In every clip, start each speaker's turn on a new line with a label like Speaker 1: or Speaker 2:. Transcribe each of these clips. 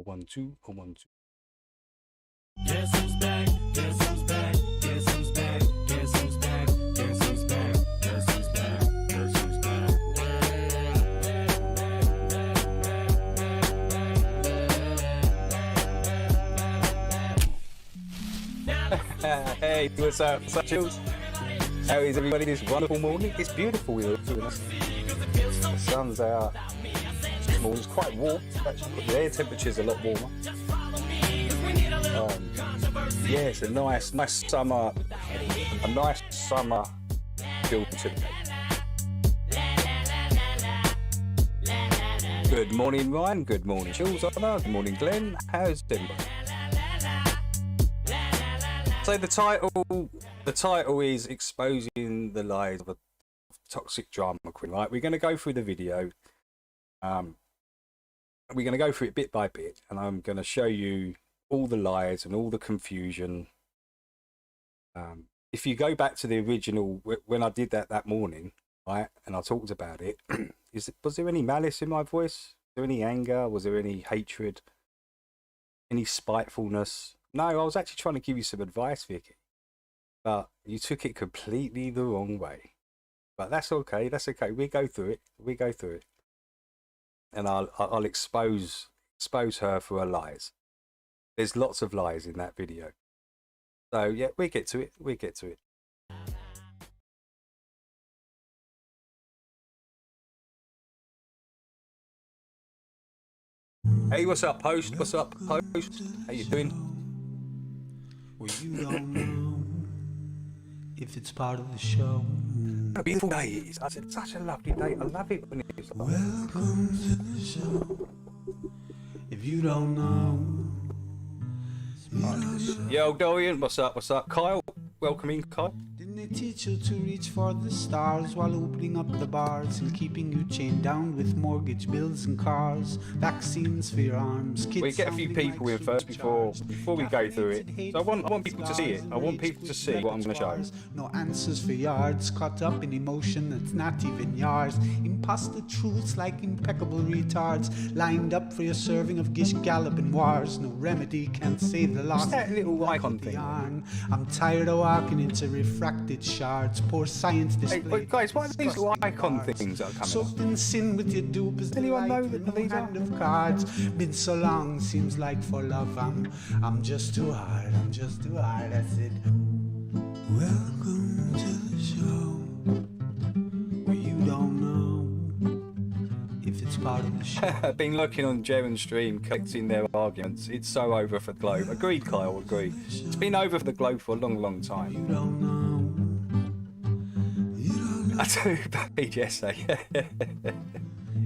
Speaker 1: 1, 2, 1, 2.
Speaker 2: Guess who's back? Guess who's back? Guess who's back? Guess who's back? Guess who's back? Guess who's back? Guess who's
Speaker 1: back? Hey, what's up? What's up, Jules? How is everybody this wonderful morning? It's beautiful here. The sun's out. It's quite warm. Actually, the air temperature's a lot warmer. Yeah, it's a nice summer, feel today. Good morning, Ryan. Good morning, Jules. Good morning, Glenn. How's everybody? So the title is exposing the lies of a toxic drama queen. Right, we're going to go through the video. We're going to go through it bit by bit, and I'm going to show you all the lies and all the confusion. If you go back to the original, when I did that morning, right, and I talked about it, was there any malice in my voice? Was there any anger? Was there any hatred? Any spitefulness? No, I was actually trying to give you some advice, Vicky, but you took it completely the wrong way. But that's okay. That's okay. We go through it. And I'll expose her for her lies. There's lots of lies in that video. So yeah, we get to it. Hey, what's up, Post? What's up, Post? How you doing?
Speaker 2: Well, you don't know if it's part of the show.
Speaker 1: What a beautiful day it is. I said, such a lovely day. I love it when it's like,
Speaker 2: welcome to the show. If you don't know,
Speaker 1: yo, Dorian, what's up? What's up? Kyle, welcome in, Kyle.
Speaker 2: Didn't they teach you to reach for the stars while opening up the bars and keeping you chained down with mortgage bills and cars? Vaccines for your arms.
Speaker 1: We get a few people in first before we go through it. So I want people to see it. I want people to see what I'm going to show.
Speaker 2: No answers for yards, caught up in emotion that's not even yours. Imposter truths like impeccable retards, lined up for your serving of gish galloping wars. No remedy can save the lost.
Speaker 1: What's that little icon thing?
Speaker 2: I'm tired of walking into refracted shards. Poor science display.
Speaker 1: Hey, guys, what are these little icon things that are coming
Speaker 2: soaked in sin with your dupe is
Speaker 1: anyone know that these are?
Speaker 2: Hand of cards. Been so long, seems like for love I'm just too hard. That's it. Welcome to the show where you don't know if it's part of the show.
Speaker 1: I've been looking on Jaren's stream, collecting their arguments. It's so over for the Globe. Agreed, Kyle, agreed. It's been over for the Globe for a long time.
Speaker 2: You don't know.
Speaker 1: I do, baby, yes,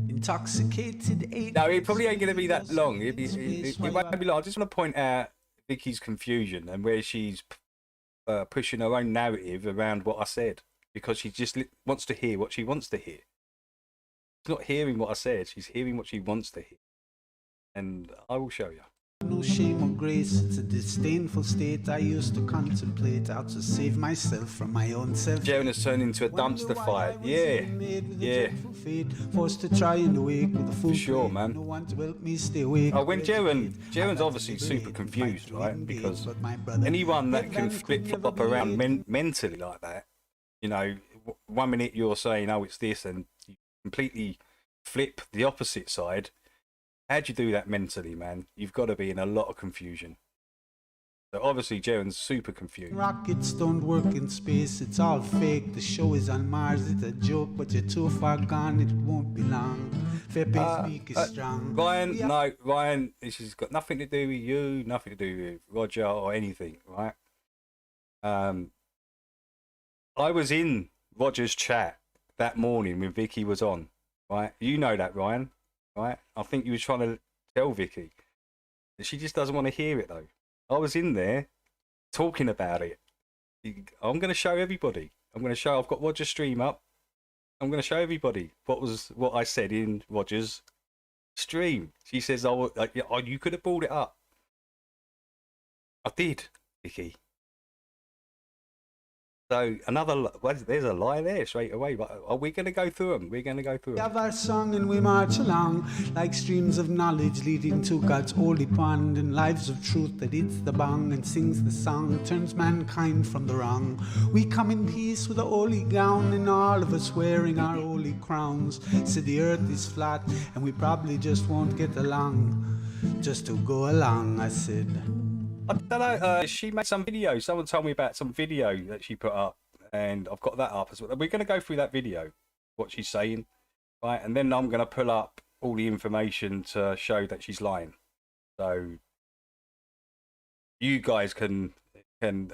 Speaker 2: Intoxicated eight.
Speaker 1: No, it probably ain't going to be that long. It won't be long. I just want to point out Vicky's confusion and where she's pushing her own narrative around what I said, because she just wants to hear what she wants to hear. She's not hearing what I said. She's hearing what she wants to hear. And I will show you.
Speaker 2: No shame or grace, it's a disdainful state I used to contemplate how to save myself from my own self.
Speaker 1: Jaren has turned into a dumpster fire. Yeah.
Speaker 2: Forced to try and awake with a full
Speaker 1: for sure,
Speaker 2: plate.
Speaker 1: man.
Speaker 2: No one to help me stay awake.
Speaker 1: Oh, when Jaren's obviously super confused, right? Because anyone that can flip-flop around mentally like that, you know, 1 minute you're saying, oh, it's this, and you completely flip the opposite side. How'd you do that mentally, man? You've got to be in a lot of confusion. So obviously Jaren's super confused.
Speaker 2: Rockets don't work in space, it's all fake. The show is on Mars, it's a joke, but you're too far gone, it won't be long. Fair pay speak is strong.
Speaker 1: Ryan, this has got nothing to do with you, nothing to do with Roger or anything, right? I was in Roger's chat that morning when Vicky was on, right? You know that, Ryan. Right? I think you were trying to tell Vicky. She just doesn't want to hear it, though. I was in there talking about it. I'm going to show everybody. I'm going to show. I've got Roger's stream up. I'm going to show everybody what I said in Roger's stream. She says, "Oh, you could have brought it up." I did, Vicky. So there's a lie there straight away. But are we going to go through them? We're going to go through them.
Speaker 2: We have our song and we march along like streams of knowledge leading to God's holy pond, and lives of truth that hits the bong and sings the song, turns mankind from the wrong. We come in peace with a holy gown and all of us wearing our holy crowns. Said the earth is flat and we probably just won't get along. Just to go along, I said.
Speaker 1: I don't know. She made some video. Someone told me about some video that she put up, and I've got that up as well. We're going to go through that video, what she's saying, right? And then I'm going to pull up all the information to show that she's lying. So you guys can make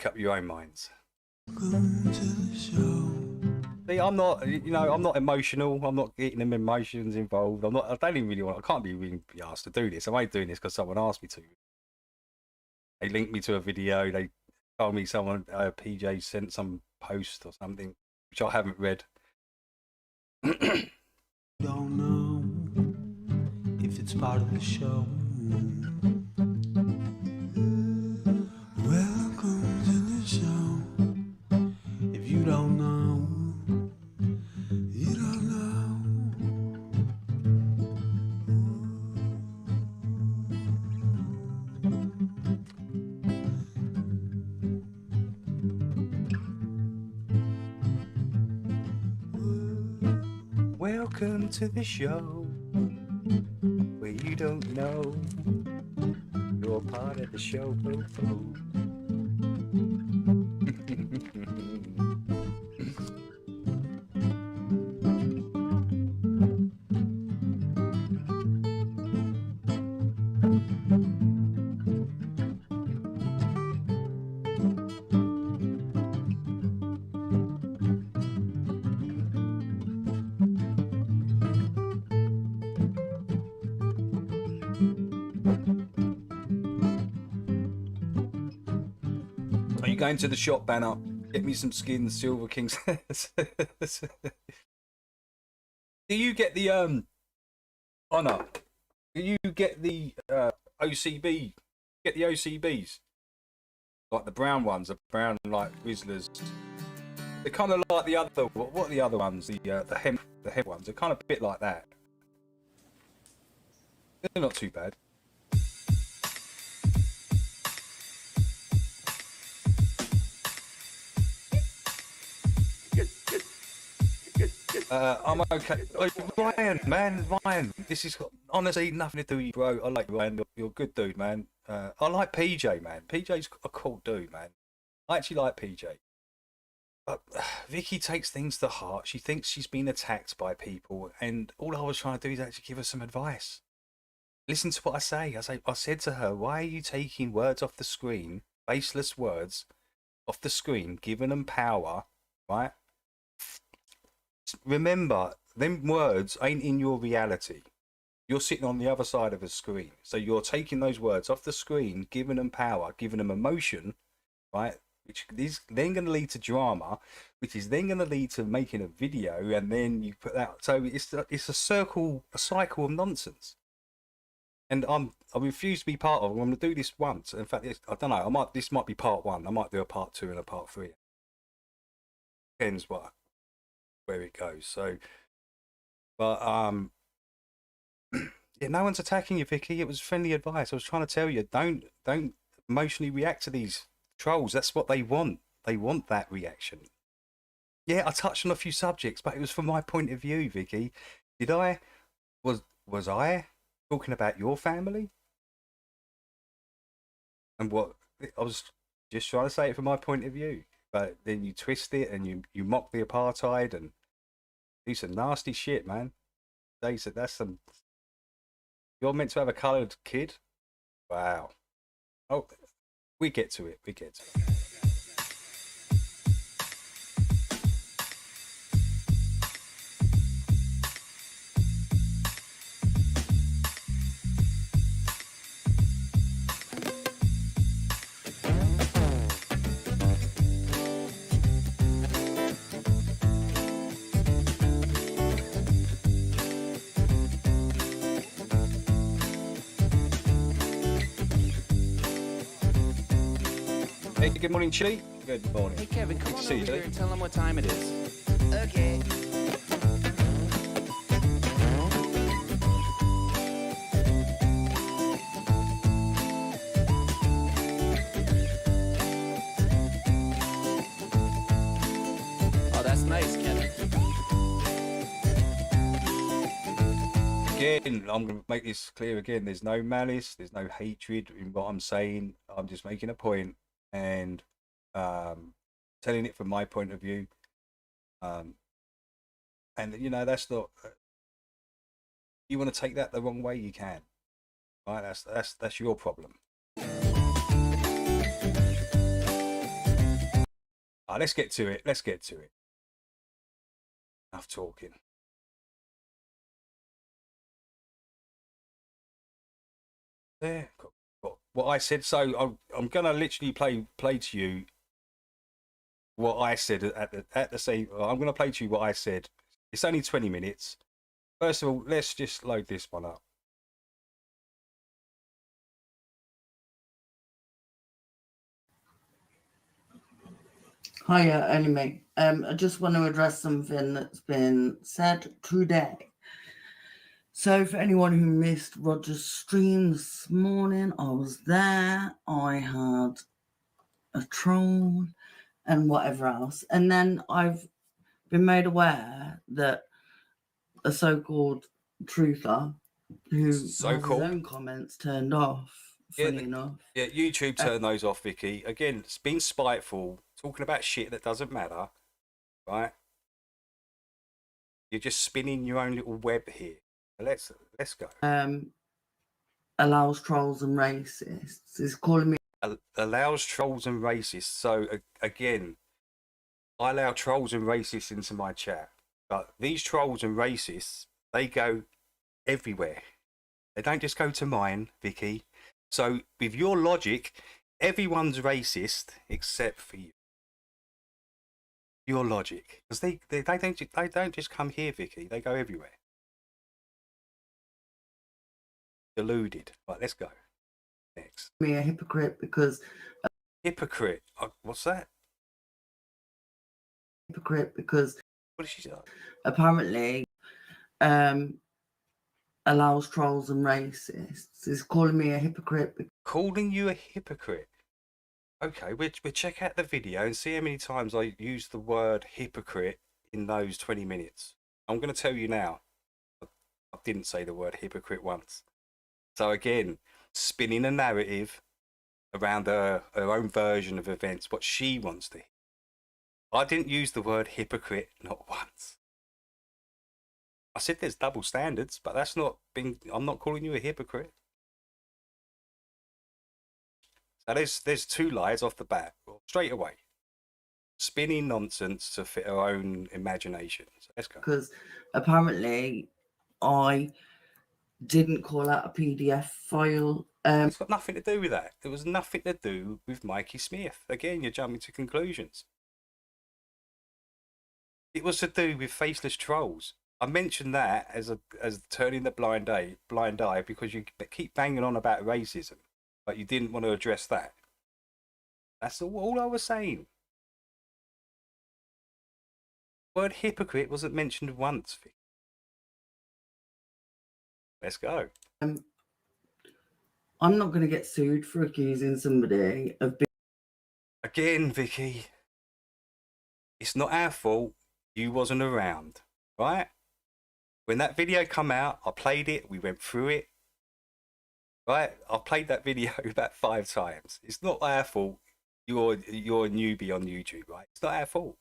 Speaker 1: up your own minds.
Speaker 2: Welcome to the show.
Speaker 1: See, I'm not, I'm not emotional. I'm not getting them emotions involved. I don't even really I can't be really asked to do this. I'm only doing this because someone asked me to. They linked me to a video. They told me someone, PJ sent some post or something, which I haven't read.
Speaker 2: Don't know if it's part of the show. Welcome to the show. If you don't know, you don't know.
Speaker 1: Welcome to the show where you don't know you're part of the show. Are you going to the shop, Banner? Get me some skins, Silver King says. Do you get the Honor? Do you get the OCB? Get the OCBs? Like the brown ones, the brown like Twizzlers. They're kind of like the other. What are the other ones? The hemp ones. They're kind of a bit like that. They're not too bad. I'm okay. Oh, Ryan, this is honestly nothing to do with you, bro. I like you, Ryan. You're a good dude, man. I like PJ, man. PJ's a cool dude, man. I actually like PJ. But Vicky takes things to heart. She thinks she's been attacked by people, and all I was trying to do is actually give her some advice. Listen to what I say. I said to her, why are you taking words off the screen, baseless words, off the screen, giving them power, right? Remember, them words ain't in your reality. You're sitting on the other side of a screen. So you're taking those words off the screen, giving them power, giving them emotion, right? Which is then going to lead to drama, which is then going to lead to making a video, and then you put that. So it's a cycle of nonsense. And I refuse to be part of it. I'm going to do this once. In fact, I don't know. This might be part 1. I might do a part 2 and a part 3. Depends where it goes. So, but yeah, no one's attacking you, Vicky. It was friendly advice. I was trying to tell you, don't emotionally react to these trolls. That's what they want. They want that reaction. Yeah, I touched on a few subjects, but it was from my point of view, Vicky. Was I talking about your family? And what I was just trying to say it from my point of view. But then you twist it and you mock the apartheid and do some nasty shit, man. They said that's some. You're meant to have a coloured kid? Wow. Oh, we get to it. We get to it. Hey, good morning, Chili. Good morning.
Speaker 3: Hey, Kevin, come on
Speaker 1: See you,
Speaker 3: over here
Speaker 1: Chili.
Speaker 3: and tell them what time it is. Okay. Oh, that's nice, Kevin.
Speaker 1: Again, I'm going to make this clear again. There's no malice. There's no hatred in what I'm saying. I'm just making a point and telling it from my point of view. And you know, that's not. You want to take that the wrong way, you can. Right? That's your problem. Let's get to it. Let's get to it. Enough talking. There. What I said. So I'm gonna literally play to you what I said at the same. I'm gonna play to you what I said. It's only 20 minutes. First of all, let's just load this one up.
Speaker 4: Hiya, anyway. I just want to address something that's been said today. So, for anyone who missed Roger's stream this morning, I was there. I had a troll and whatever else. And then I've been made aware that a so-called truther who has his own comments turned off, funny enough.
Speaker 1: Yeah, YouTube turned those off, Vicky. Again, it's been spiteful, talking about shit that doesn't matter, right? You're just spinning your own little web here. Let's go.
Speaker 4: Allows trolls and racists. Is calling me
Speaker 1: allows trolls and racists. So again, I allow trolls and racists into my chat, but these trolls and racists, they go everywhere. They don't just go to mine, Vicky. So with your logic, everyone's racist except for you. Your logic, because they don't just come here, Vicky. They go everywhere. Deluded. Right, let's go. Next.
Speaker 4: Me a hypocrite because.
Speaker 1: Hypocrite. What's that?
Speaker 4: Hypocrite because.
Speaker 1: What did she say?
Speaker 4: Apparently, allows trolls and racists. Is calling me a hypocrite.
Speaker 1: Calling you a hypocrite. Okay, we'll check out the video and see how many times I use the word hypocrite in those 20 minutes. I'm going to tell you now, I didn't say the word hypocrite once. So again, spinning a narrative around her own version of events, what she wants to hear. I didn't use the word hypocrite, not once. I said there's double standards, but that's not being, I'm not calling you a hypocrite. So there's two lies off the bat, straight away. Spinning nonsense to fit our own imagination. So let's go.
Speaker 4: Because apparently I didn't call out a PDF file.
Speaker 1: It's got nothing to do with that. It was nothing to do with Mikey Smith. Again, you're jumping to conclusions. It was to do with faceless trolls. I mentioned that as turning the blind eye because you keep banging on about racism, but you didn't want to address that. That's all I was saying. The word hypocrite wasn't mentioned once. Let's go.
Speaker 4: I'm not going to get sued for accusing somebody of being...
Speaker 1: Again, Vicky, it's not our fault you wasn't around, right? When that video come out, I played it, we went through it, right? I played that video about 5 times. It's not our fault you're a newbie on YouTube, right? It's not our fault.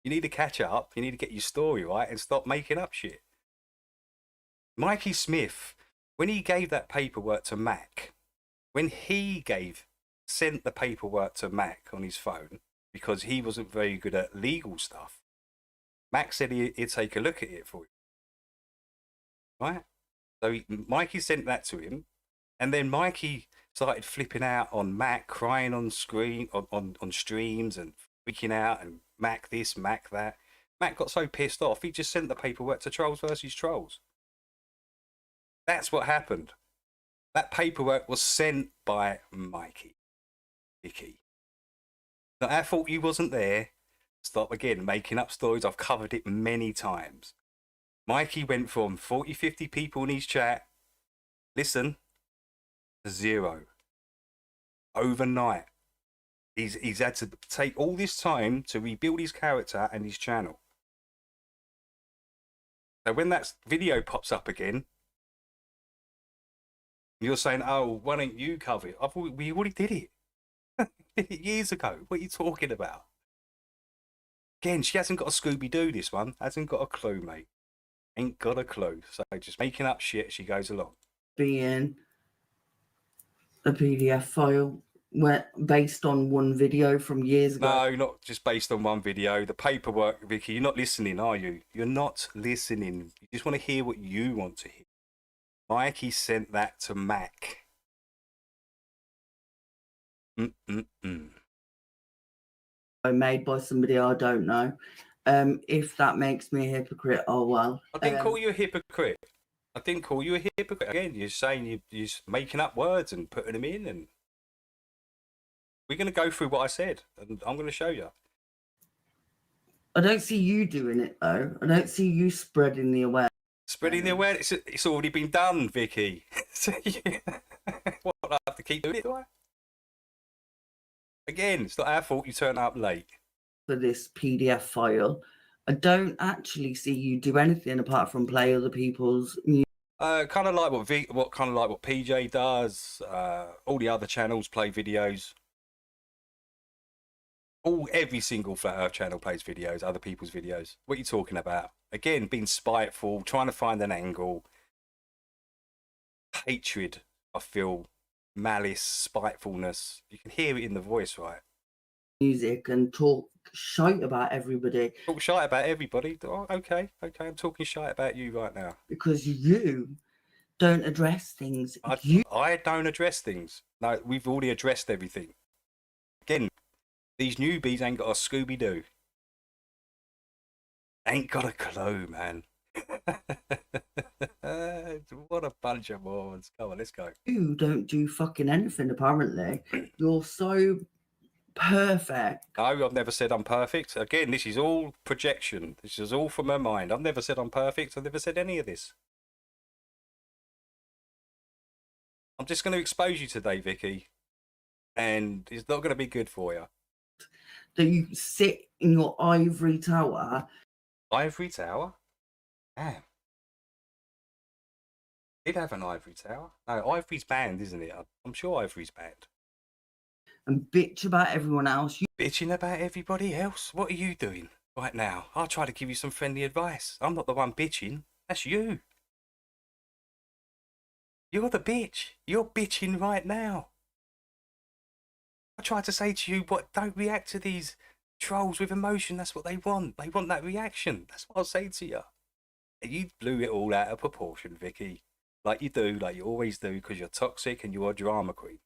Speaker 1: You need to catch up, you need to get your story right and stop making up shit. Mikey Smith, when he gave that paperwork to Mac, sent the paperwork to Mac on his phone because he wasn't very good at legal stuff, Mac said he'd take a look at it for him. Right? So Mikey sent that to him, and then Mikey started flipping out on Mac, crying on screen, on streams and freaking out, and Mac this, Mac that. Mac got so pissed off, he just sent the paperwork to Trolls versus Trolls. That's what happened. That paperwork was sent by Mikey. Vicky. Not our fault you wasn't there. Stop again making up stories. I've covered it many times. Mikey went from 40, 50 people in his chat, listen, to 0. Overnight. He's had to take all this time to rebuild his character and his channel. So when that video pops up again, you're saying, oh, why don't you cover it? We already did it. Did it years ago. What are you talking about? Again, she hasn't got a Scooby-Doo, this one. Hasn't got a clue, mate. Ain't got a clue. So just making up shit as she goes along.
Speaker 4: Being a PDF file based on one video from years ago.
Speaker 1: No, not just based on one video. The paperwork, Vicky, you're not listening, are you? You're not listening. You just want to hear what you want to hear. Mikey sent that to Mac.
Speaker 4: Made by somebody I don't know. If that makes me a hypocrite, oh well.
Speaker 1: I didn't call you a hypocrite. I didn't call you a hypocrite. Again, you're saying you're making up words and putting them in, and we're going to go through what I said, and I'm going to show you.
Speaker 4: I don't see you doing it, though. I don't see you spreading the awareness.
Speaker 1: Spreading the awareness. It's already been done, Vicky. What, I have to keep doing it, do I? Again, it's not our fault you turned up late.
Speaker 4: For this PDF file, I don't actually see you do anything apart from play other people's music.
Speaker 1: Kind of like what PJ does. All the other channels play videos. Every single Flat Earth channel plays videos, other people's videos. What are you talking about? Again, being spiteful, trying to find an angle. Hatred, I feel. Malice, spitefulness. You can hear it in the voice, right?
Speaker 4: Music and talk shite about everybody.
Speaker 1: Talk shite about everybody? Oh, okay. I'm talking shite about you right now.
Speaker 4: Because you don't address things.
Speaker 1: I don't address things. No, we've already addressed everything. Again, these newbies ain't got a Scooby-Doo. Ain't got a clue, man. What a bunch of morons. Come on, let's go.
Speaker 4: You don't do fucking anything, apparently. You're so perfect.
Speaker 1: No, I've never said I'm perfect. Again, this is all projection. This is all from her mind. I've never said I'm perfect. I've never said any of this. I'm just going to expose you today, Vicky. And it's not going to be good for you.
Speaker 4: That you sit in your ivory tower.
Speaker 1: Ivory tower? Damn. Did have an ivory tower. No, ivory's banned, isn't it? I'm sure ivory's banned.
Speaker 4: And bitch about everyone else. You
Speaker 1: bitching about everybody else? What are you doing right now? I'll try to give you some friendly advice. I'm not the one bitching. That's you. You're the bitch. You're bitching right now. I tried to say to you, don't react to these trolls with emotion. That's what they want. They want that reaction. That's what I'll say to you. You blew it all out of proportion, Vicky. Like you do, like you always do, because you're toxic and you're a drama queen.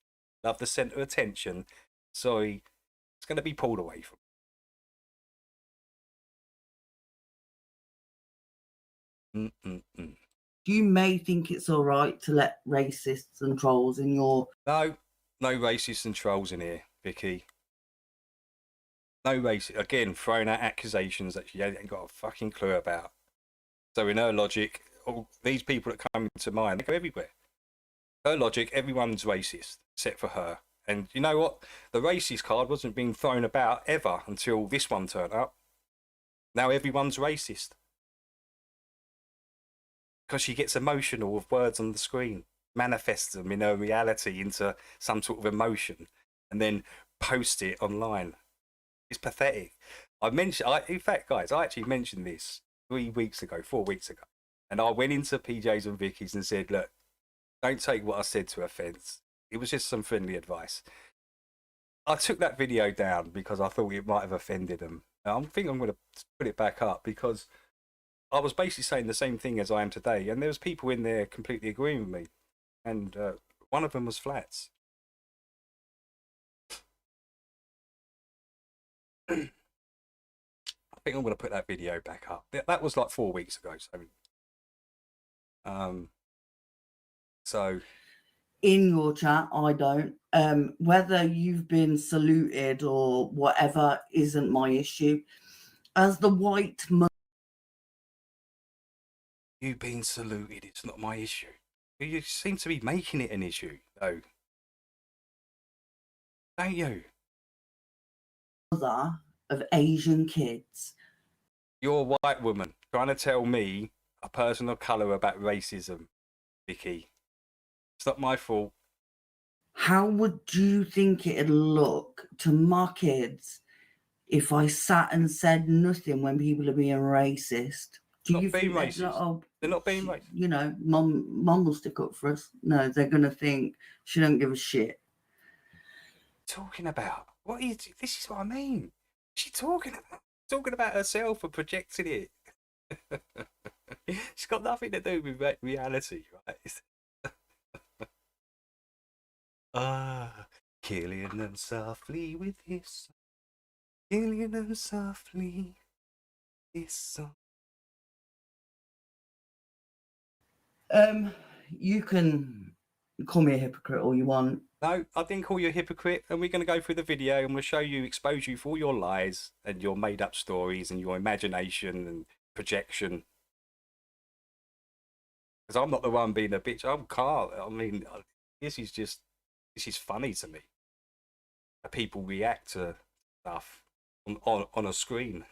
Speaker 1: Love the centre of attention. Sorry, it's going to be pulled away from you.
Speaker 4: You may think it's all right to let racists and trolls in your...
Speaker 1: No racists and trolls in here, Vicky. No racist. Again, throwing out accusations that she ain't got a fucking clue about. So in her logic, all these people that come into mind, they go everywhere. Her logic, everyone's racist, except for her. And you know what? The racist card wasn't being thrown about ever until this one turned up. Now everyone's racist. Because she gets emotional with words on the screen, manifests them in her reality into some sort of emotion, and then post it online. It's pathetic. In fact, guys, I actually mentioned this 4 weeks ago, and I went into PJ's and Vicky's and said, look, don't take what I said to offence. It was just some friendly advice. I took that video down because I thought it might have offended them. I think I'm going to put it back up because I was basically saying the same thing as I am today, and there was people in there completely agreeing with me, and one of them was Flats. I think I'm going to put that video back up. That was like 4 weeks ago, so in
Speaker 4: your chat, I don't. Whether you've been saluted or whatever isn't my issue. As the white
Speaker 1: You've been saluted. It's not my issue. You seem to be making it an issue, though. Don't you?
Speaker 4: mother of Asian kids,
Speaker 1: You're a white woman trying to tell me, a person of colour, about racism, Vicky. It's not my fault.
Speaker 4: how would you think it'd look to my kids if I sat and said nothing when people are being racist? Do
Speaker 1: Not
Speaker 4: you
Speaker 1: being
Speaker 4: think they'd
Speaker 1: racist.
Speaker 4: be like, oh,
Speaker 1: They're not being racist.
Speaker 4: you know, mum will stick up for us? No, they're gonna think she don't give a shit.
Speaker 1: Talking about? What is this? Is what I mean. She talking about? Talking about herself and projecting it. It's got nothing to do with reality, right? Killing them softly with his, killing them softly, his song.
Speaker 4: You can call me a hypocrite all you want.
Speaker 1: No, I didn't call you a hypocrite, and we're going to go through the video and we'll show you, expose you for all your lies and your made up stories and your imagination and projection. Because I'm not the one being a bitch. I'm Carl. I mean, this is funny to me. People react to stuff on a screen.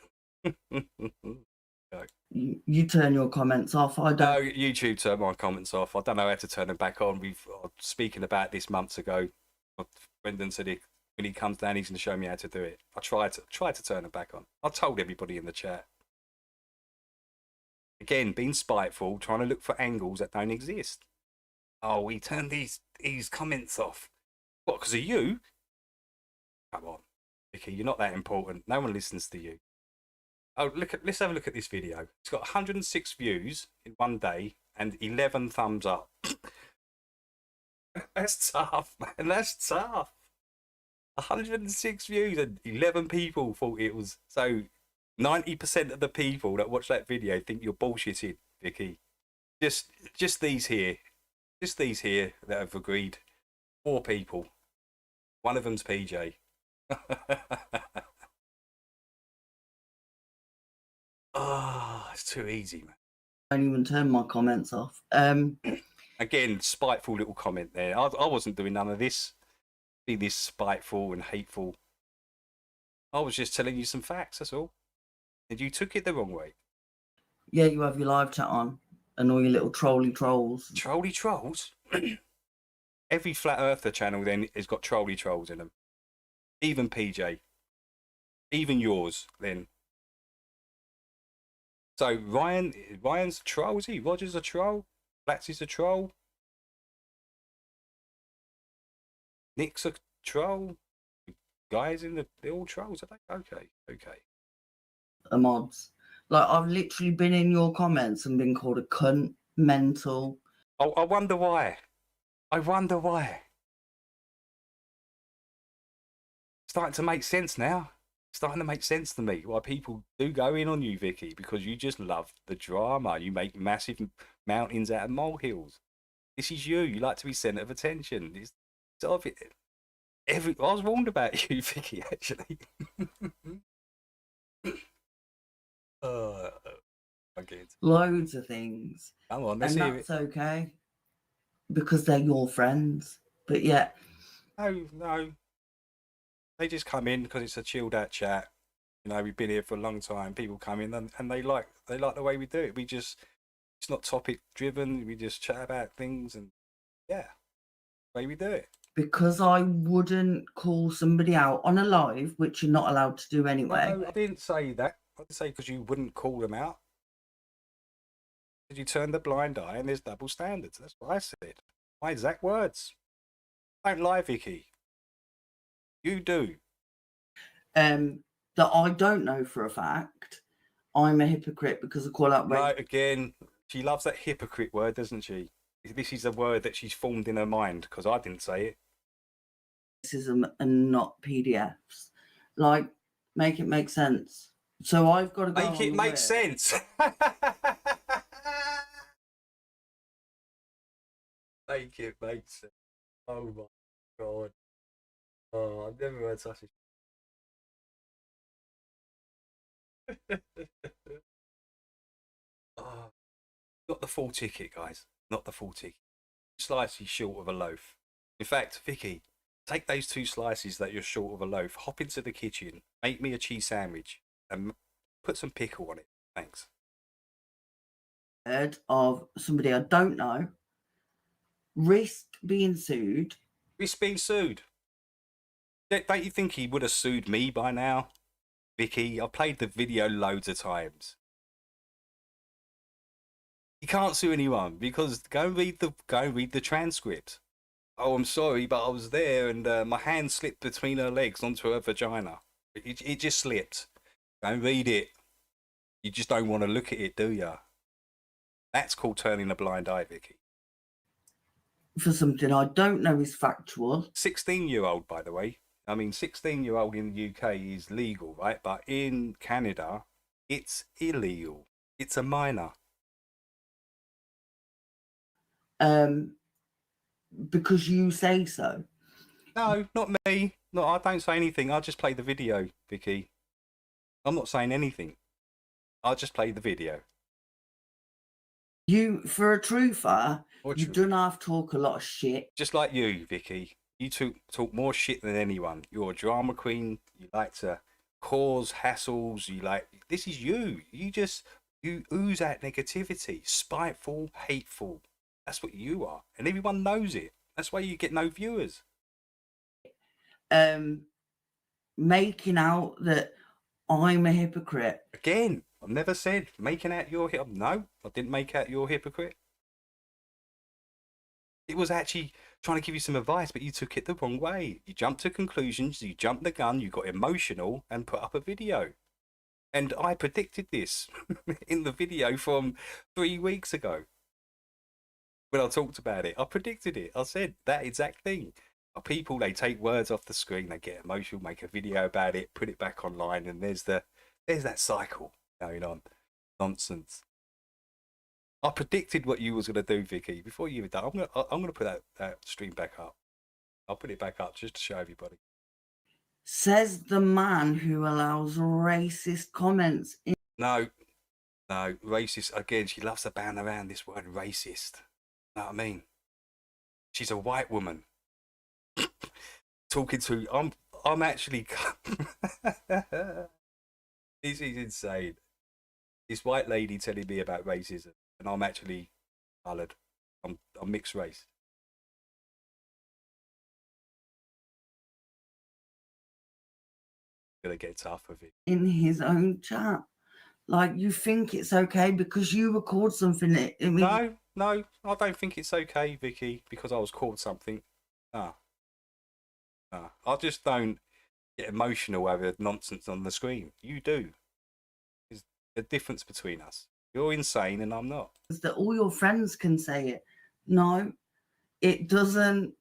Speaker 4: You turn your comments off. I don't.
Speaker 1: No, YouTube turned my comments off. I don't know how to turn them back on. We've speaking about this months ago. Brendan said when he comes down, he's going to show me how to do it. I tried to turn them back on. I told everybody in the chat. Again, being spiteful, trying to look for angles that don't exist. Oh, we turned these comments off. What? Because of you? Come on, Vicky, you're not that important. No one listens to you. Oh, let's have a look at this video. It's got 106 views in one day and 11 thumbs up. That's tough, man. That's tough. 106 views and 11 people thought it was. So 90% of the people that watch that video think you're bullshitting, Vicky. Just these here. Just these here that have agreed. 4 people. One of them's PJ. Oh, it's too easy, man.
Speaker 4: I don't even turn my comments off.
Speaker 1: Again, spiteful little comment there. I wasn't doing none of this. Be this spiteful and hateful. I was just telling you some facts, that's all. And you took it the wrong way.
Speaker 4: Yeah, you have your live chat on and all your little trolly trolls.
Speaker 1: Trolly trolls? Every Flat Earther channel then has got trolly trolls in them. Even PJ. Even yours, then. So Ryan's a troll, is he? Roger's a troll. Platsy's a troll. Nick's a troll. Guys they're all trolls, are they? Okay.
Speaker 4: Mods. Like, I've literally been in your comments and been called a cunt, mental.
Speaker 1: Oh, I wonder why. Starting to make sense now. Starting to make sense to me why people do go in on you, Vicky, because you just love the drama. You make massive mountains out of molehills. This is you. You like to be centre of attention. It's sort of I was warned about you, Vicky, actually. Okay.
Speaker 4: Loads of things.
Speaker 1: Come on, let's
Speaker 4: and
Speaker 1: hear
Speaker 4: that's
Speaker 1: it.
Speaker 4: okay. Because they're your friends. But yeah.
Speaker 1: No. They just come in because it's a chilled out chat. You know, we've been here for a long time. People come in and they like the way we do it. It's not topic driven. We just chat about things and yeah, the way we do it.
Speaker 4: Because I wouldn't call somebody out on a live, which you're not allowed to do anyway.
Speaker 1: No, I didn't say that. I didn't say because you wouldn't call them out. Because you turn the blind eye and there's double standards. That's what I said. My exact words. Don't lie, Vicky. You do.
Speaker 4: That I don't know for a fact. I'm a hypocrite because I call out
Speaker 1: No, again, she loves that hypocrite word, doesn't she? This is a word that she's formed in her mind because I didn't say it.
Speaker 4: Racism and not PDFs. Like, make it make sense. So I've got to go.
Speaker 1: Make it make sense. Make it make sense. Oh my God. Oh, I've never heard such a. Oh, not the full ticket, guys. Not the full ticket. Slices short of a loaf. In fact, Vicky, take those 2 slices that you're short of a loaf, hop into the kitchen, make me a cheese sandwich, and put some pickle on it. Thanks.
Speaker 4: Heard of somebody I don't know risk being sued.
Speaker 1: He's been sued. Don't you think he would have sued me by now? Vicky, I've played the video loads of times. You can't sue anyone because go and read the transcript. Oh, I'm sorry, but I was there and my hand slipped between her legs onto her vagina. It just slipped. Go and read it. You just don't want to look at it, do you? That's called turning a blind eye, Vicky.
Speaker 4: For something I don't know is factual.
Speaker 1: 16-year-old, by the way. I mean, 16-year-old in the UK is legal, right? But in Canada, it's illegal. It's a minor.
Speaker 4: Because you say so.
Speaker 1: No, not me. No, I don't say anything. I just play the video, Vicky. I'm not saying anything. I just play the video.
Speaker 4: You, for a truther,
Speaker 1: What
Speaker 4: you
Speaker 1: truth?
Speaker 4: don't have to talk a lot of shit.
Speaker 1: Just like you, Vicky. You talk more shit than anyone. You're a drama queen. You like to cause hassles. This is you. You ooze out negativity. Spiteful, hateful. That's what you are. And everyone knows it. That's why you get no viewers.
Speaker 4: Making out that I'm a hypocrite.
Speaker 1: Again, I've never said making out your no, I didn't make out you're a hypocrite. It was actually trying to give you some advice, but you took it the wrong way. You jumped to conclusions, you jumped the gun, you got emotional and put up a video. And I predicted this in the video from 3 weeks ago. When I talked about it, I predicted it. I said that exact thing. People, they take words off the screen, they get emotional, make a video about it, put it back online, and there's that cycle going on. Nonsense. I predicted what you was going to do, Vicky, before you were done. I'm gonna put that stream back up. I'll put it back up just to show everybody.
Speaker 4: Says the man who allows racist comments in.
Speaker 1: No, racist. Again, she loves to bound around this word racist. You know what I mean? She's a white woman. Talking to, I'm actually, this is insane. This white lady telling me about racism, and I'm actually coloured. I'm mixed race. Gonna get tough with it.
Speaker 4: In his own chat. Like, you think it's okay because you record something.
Speaker 1: No, I don't think it's okay, Vicky, because I was called something. No. I just don't get emotional over nonsense on the screen. You do. There's a difference between us. You're insane and I'm not.
Speaker 4: That all your friends can say it. No, it doesn't.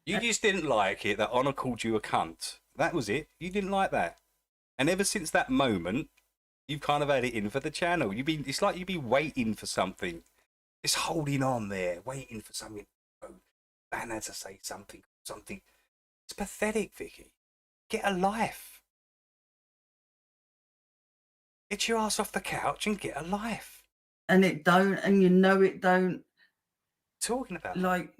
Speaker 1: You just didn't like it that Honor called you a cunt. That was it. You didn't like that. And ever since that moment, you've kind of had it in for the channel. It's like you've been waiting for something. It's holding on there, waiting for something. Banner to say something. It's pathetic, Vicky. Get a life. Get your ass off the couch and get a life.
Speaker 4: And it don't, and you know it don't.
Speaker 1: Talking about
Speaker 4: like,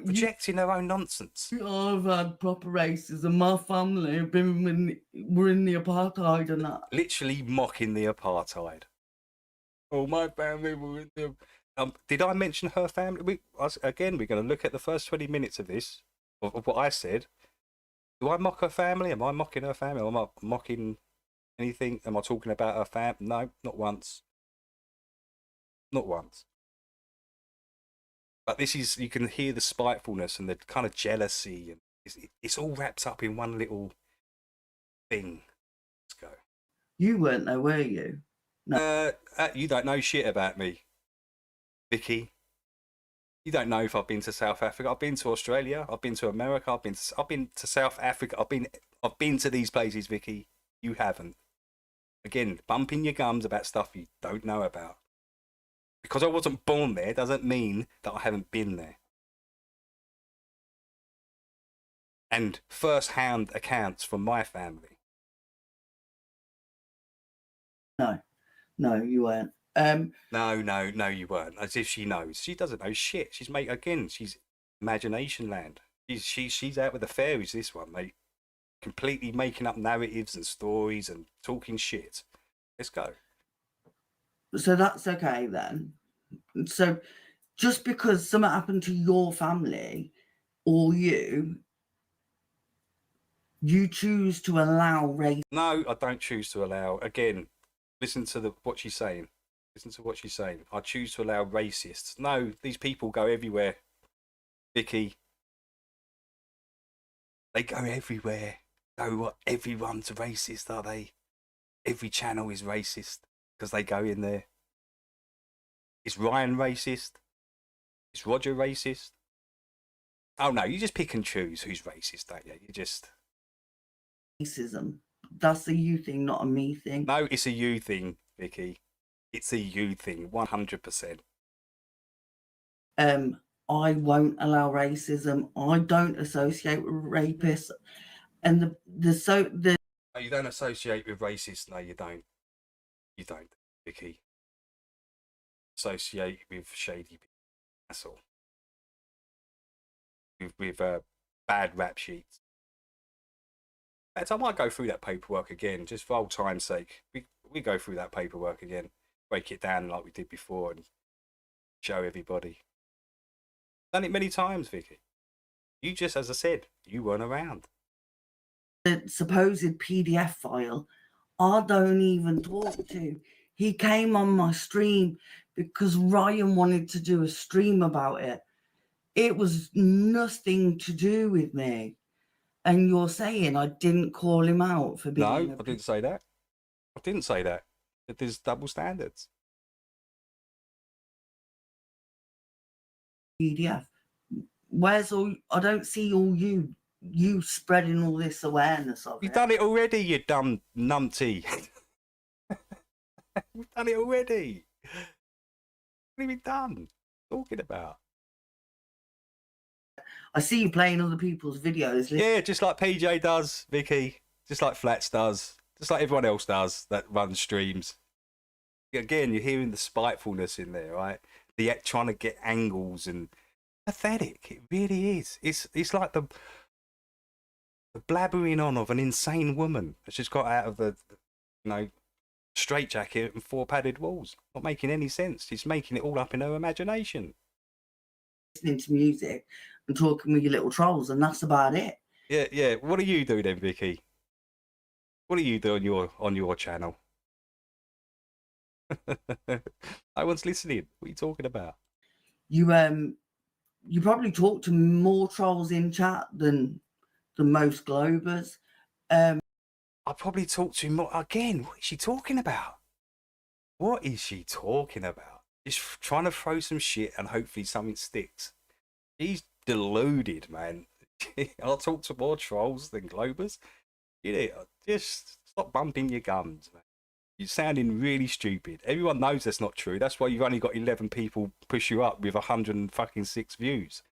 Speaker 1: projecting their own nonsense.
Speaker 4: I've had proper racism. My family have been were in the apartheid and that.
Speaker 1: Literally mocking the apartheid. Oh, my family were in the. Did I mention her family? Again, we're going to look at the first 20 minutes of this, of what I said. Do I mock her family? Am I mocking her family? Am I mocking anything? Am I talking about her family? No, not once. Not once. But this is, you can hear the spitefulness and the kind of jealousy. And it's all wrapped up in one little thing. Let's go.
Speaker 4: You weren't there, were you?
Speaker 1: No. You don't know shit about me, Vicky. You don't know if I've been to South Africa. I've been to Australia. I've been to America. I've been to South Africa. I've been to these places, Vicky. You haven't. Again, bumping your gums about stuff you don't know about. Because I wasn't born there doesn't mean that I haven't been there. and first-hand accounts from my family.
Speaker 4: No, you weren't.
Speaker 1: No, you weren't. As if she knows. She doesn't know shit. She's she's imagination land. She's out with the fairies. This one, mate, completely making up narratives and stories and talking shit. Let's go.
Speaker 4: So that's okay then. So just because something happened to your family or you choose to allow race.
Speaker 1: No, I don't choose to allow. Again, listen to what she's saying. Listen to what she's saying. I choose to allow racists. No, these people go everywhere, Vicky. They go everywhere. Oh, what? Everyone's racist, are they? Every channel is racist because they go in there. Is Ryan racist? Is Roger racist? Oh no, you just pick and choose who's racist, don't you? You just
Speaker 4: Racism. That's a you thing, not a me thing.
Speaker 1: No, it's a you thing, Vicky. It's a you thing, 100%.
Speaker 4: I won't allow racism. I don't associate with rapists, and the.
Speaker 1: Oh, you don't associate with racists? No, you don't. You don't, Vicky. Associate with shady people. That's all. With bad rap sheets. In fact, I might go through that paperwork again, just for old time's sake. We go through that paperwork again, break it down like we did before, and show everybody. Done it many times, Vicky. You just, as I said, you weren't around.
Speaker 4: The supposed PDF file, I don't even talk to. He came on my stream because Ryan wanted to do a stream about it. It was nothing to do with me. And you're saying I didn't call him out for being...
Speaker 1: No, I didn't say that. I didn't say that. There's double standards.
Speaker 4: PDF. Where's all... I don't see all you spreading all this awareness of
Speaker 1: You've
Speaker 4: it.
Speaker 1: done it already, you dumb numpty. We've done it already. What have you done? Talking about?
Speaker 4: I see you playing other people's videos.
Speaker 1: Yeah, just like PJ does, Vicky. Just like Flats does. Just like everyone else does that runs streams. Again, you're hearing the spitefulness in there, right? The trying to get angles and pathetic. It really is. It's like the blabbering on of an insane woman that's just got out of the straitjacket and 4 padded walls. Not making any sense. She's making it all up in her imagination.
Speaker 4: Listening to music and talking with your little trolls, and that's about it.
Speaker 1: Yeah. What do you do then, Vicky? What do you do on your channel? No one's listening. What are you talking about?
Speaker 4: You probably talk to more trolls in chat than most Globers.
Speaker 1: I probably talk to more. Again, what is she talking about? What is she talking about? Just trying to throw some shit and hopefully something sticks. She's deluded, man. I'll talk to more trolls than Globers. You know, just stop bumping your gums, man. You're sounding really stupid. Everyone knows that's not true. That's why you've only got 11 people push you up with 106 views.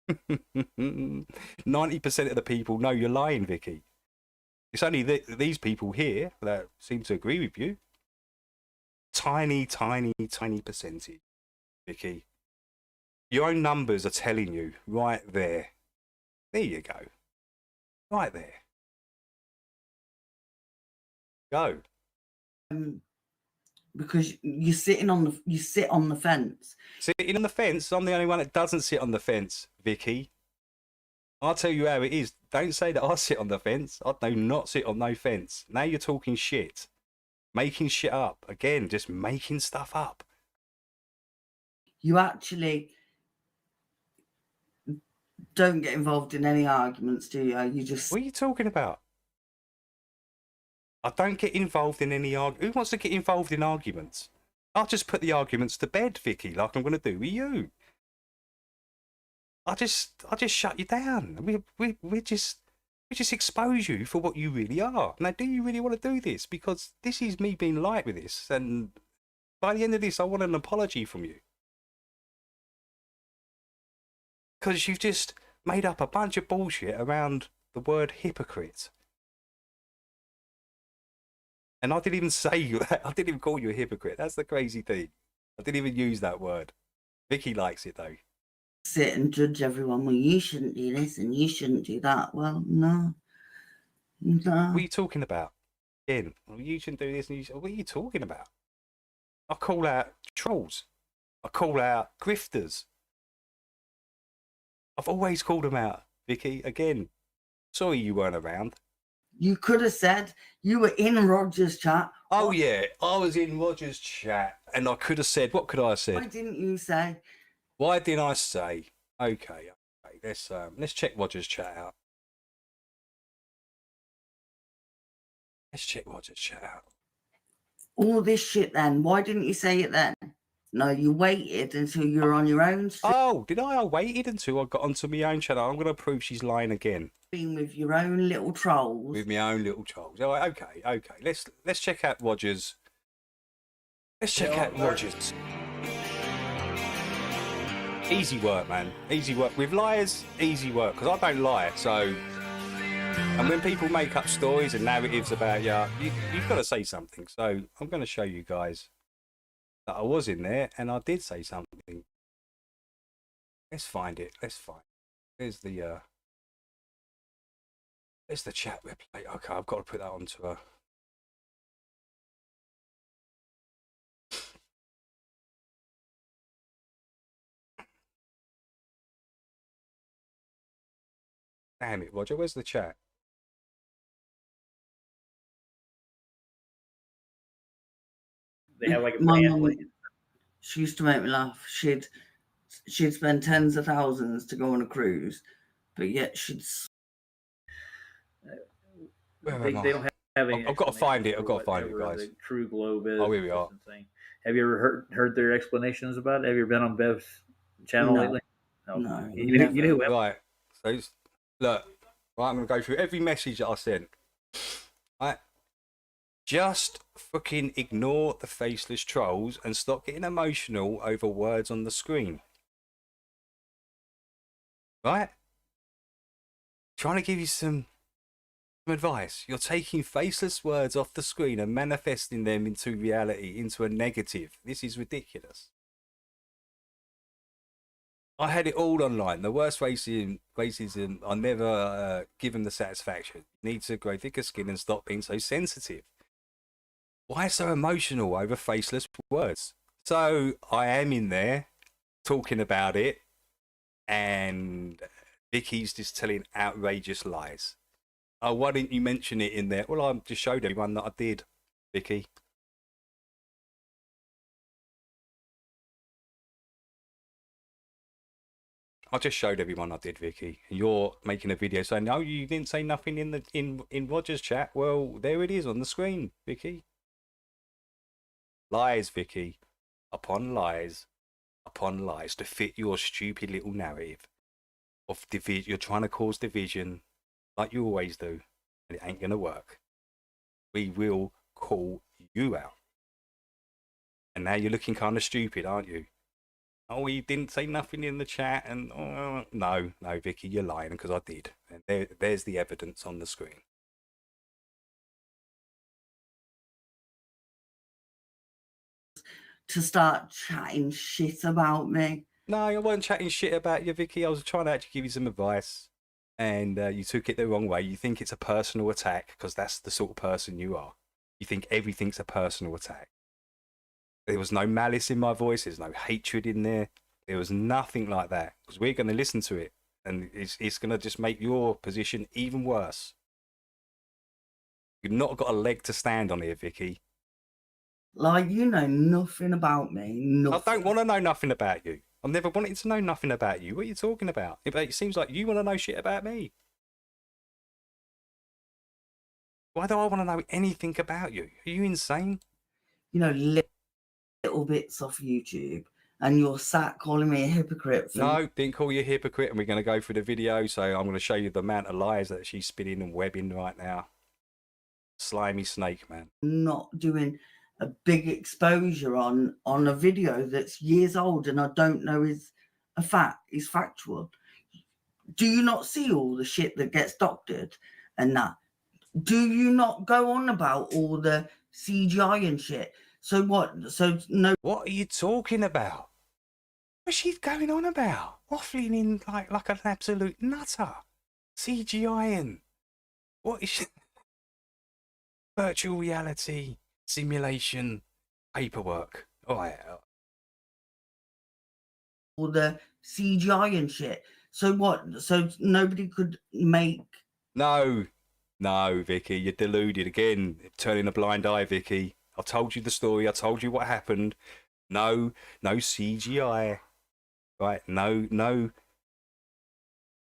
Speaker 1: 90% of the people know you're lying, Vicky. It's only these people here that seem to agree with you. Tiny percentage, Vicky. Your own numbers are telling you right there. There you go. Right there. Go.
Speaker 4: Because you sit on the fence.
Speaker 1: Sitting on the fence. I'm the only one that doesn't sit on the fence, Vicky. I'll tell you how it is. Don't say that I sit on the fence. I do not sit on no fence. Now you're talking shit. Making shit up. Again, just making stuff up.
Speaker 4: You actually don't get involved in any arguments, do you? You just...
Speaker 1: What are you talking about? I don't get involved in any Who wants to get involved in arguments? I'll just put the arguments to bed, Vicky, like I'm going to do with you. I just shut you down. We just expose you for what you really are. Now, do you really want to do this? Because this is me being light with this, and by the end of this, I want an apology from you. Because you've just made up a bunch of bullshit around the word hypocrite. And I didn't even say that. I didn't even call you a hypocrite. That's the crazy thing. I didn't even use that word. Vicky likes it though.
Speaker 4: Sit and judge everyone. Well, you shouldn't do this and you shouldn't do that. Well, no.
Speaker 1: What are you talking about? Again, well, you shouldn't do this. And what are you talking about? I call out trolls. I call out grifters. I've always called them out, Vicky. Again, sorry you weren't around.
Speaker 4: You could have said you were in Roger's chat.
Speaker 1: Oh yeah, I was in Roger's chat, and I could have said, what could I have said?
Speaker 4: Why didn't you say?
Speaker 1: Why didn't I say? Okay, let's check Roger's chat out. Let's check Roger's chat out.
Speaker 4: All this shit then. Why didn't you say it then? No, you waited until you were on your own stream.
Speaker 1: Oh, did I? I waited until I got onto my own channel. I'm going to prove she's lying again.
Speaker 4: With your own little trolls.
Speaker 1: With my own little trolls. Oh, okay. Let's check out Roger's. Let's check out Roger's. Easy work, man. Easy work. With liars, easy work. Because I don't lie, so... And when people make up stories and narratives about you've got to say something. So I'm going to show you guys that I was in there and I did say something. Let's find it. There's the chat replay. Okay, I've got to put that onto a... Damn it, Roger, where's the chat?
Speaker 5: They have like a
Speaker 4: My
Speaker 5: brand.
Speaker 4: mum, she used to make me laugh. She'd spend tens of thousands to go on a cruise, but yet she'd...
Speaker 5: They don't have any.
Speaker 1: I've got to find it. I've got to find it, guys.
Speaker 5: The True Globe is.
Speaker 1: Oh, here we are.
Speaker 5: Have you ever heard their explanations about it? Have you ever been on Bev's channel lately?
Speaker 4: No.
Speaker 5: You know who?
Speaker 1: Right. So look, right, I'm going to go through every message that I sent. Right. Just fucking ignore the faceless trolls and stop getting emotional over words on the screen. Right? Trying to give you some advice. You're taking faceless words off the screen and manifesting them into reality, into a negative. This is ridiculous. I had it all online. The worst racism I never give them the satisfaction. You need to grow thicker skin and stop being so sensitive. Why so emotional over faceless words? So I am in there talking about it, and Vicky's just telling outrageous lies. Oh, why didn't you mention it in there? Well, I just showed everyone that I did, Vicky. I just showed everyone I did, Vicky. You're making a video saying, no, you didn't say nothing in Roger's chat. Well, there it is on the screen, Vicky. Lies, Vicky, upon lies to fit your stupid little narrative of division. You're trying to cause division like you always do, and it ain't going to work. We will call you out. And now you're looking kind of stupid, aren't you? Oh, he didn't say nothing in the chat, and no, Vicky, you're lying, because I did. And there's the evidence on the screen.
Speaker 4: To start chatting shit about me.
Speaker 1: No, I wasn't chatting shit about you, Vicky. I was trying to actually give you some advice, and you took it the wrong way. You think it's a personal attack because that's the sort of person you are. You think everything's a personal attack. There was no malice in my voice. There's no hatred in there. There was nothing like that, because we're going to listen to it, and it's going to just make your position even worse. You've not got a leg to stand on here, Vicky.
Speaker 4: Like, you know nothing about me. Nothing.
Speaker 1: I don't want to know nothing about you. I've never wanted to know nothing about you. What are you talking about? It seems like you want to know shit about me. Why do I want to know anything about you? Are you insane?
Speaker 4: You know, little bits off YouTube, and you're sat calling me a hypocrite.
Speaker 1: No, didn't call you a hypocrite, and we're going to go through the video, so I'm going to show you the amount of lies that she's spinning and webbing right now. Slimy snake, man.
Speaker 4: Not doing a big exposure on a video that's years old and I don't know is a fact, is factual. Do you not see all the shit that gets doctored and that? Do you not go on about all the CGI and shit? So what? So no.
Speaker 1: What are you talking about? What's she going on about? Waffling in like an absolute nutter. CGI-ing. What is she? Virtual reality, simulation, paperwork. All right.
Speaker 4: All the CGI and shit. So what? So nobody could make.
Speaker 1: No, Vicky, you're deluded again. Turning a blind eye, Vicky. I've told you the story. I told you what happened. No CGI. Right? No,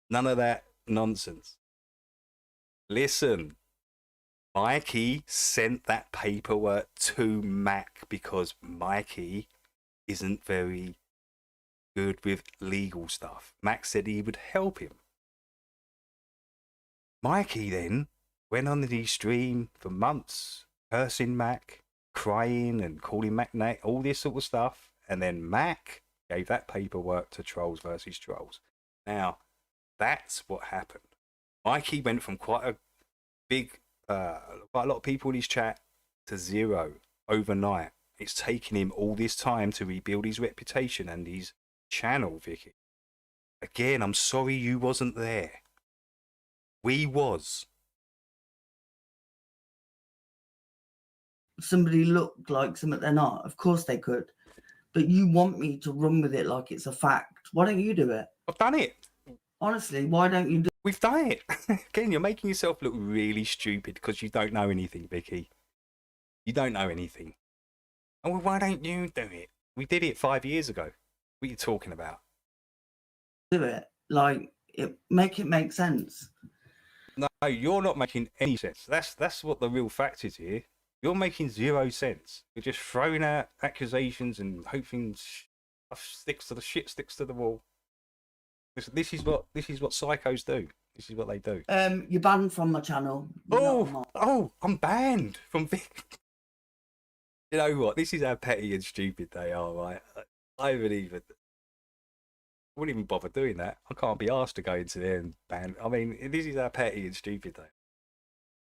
Speaker 1: none of that nonsense. Listen, Mikey sent that paperwork to Mac because Mikey isn't very good with legal stuff. Mac said he would help him. Mikey then went on the stream for months, cursing Mac, crying and calling Mac Nate, all this sort of stuff. And then Mac gave that paperwork to Trolls versus Trolls. Now, that's what happened. Mikey went from quite a lot of people in his chat to zero overnight. It's taken him all this time to rebuild his reputation and his channel, Vicky. Again, I'm sorry you wasn't there. We was.
Speaker 4: Somebody look like something they're not. Of course they could. But you want me to run with it like it's a fact. Why don't you do it?
Speaker 1: I've done it.
Speaker 4: Honestly, why don't you do
Speaker 1: We've done it. Again, you're making yourself look really stupid because you don't know anything, Vicky. You don't know anything. Oh, well, why don't you do it? We did it 5 years ago. What are you talking about?
Speaker 4: it? Like, make it make sense.
Speaker 1: No, you're not making any sense. That's what the real fact is here. You're making zero sense. You're just throwing out accusations and hoping stuff sticks to the wall. This is what psychos do. This is what they do.
Speaker 4: You're banned from my channel.
Speaker 1: I'm banned from Vic. You know what? This is how petty and stupid they are, right? I wouldn't even bother doing that. I can't be asked to go into there and ban. I mean, this is how petty and stupid they are.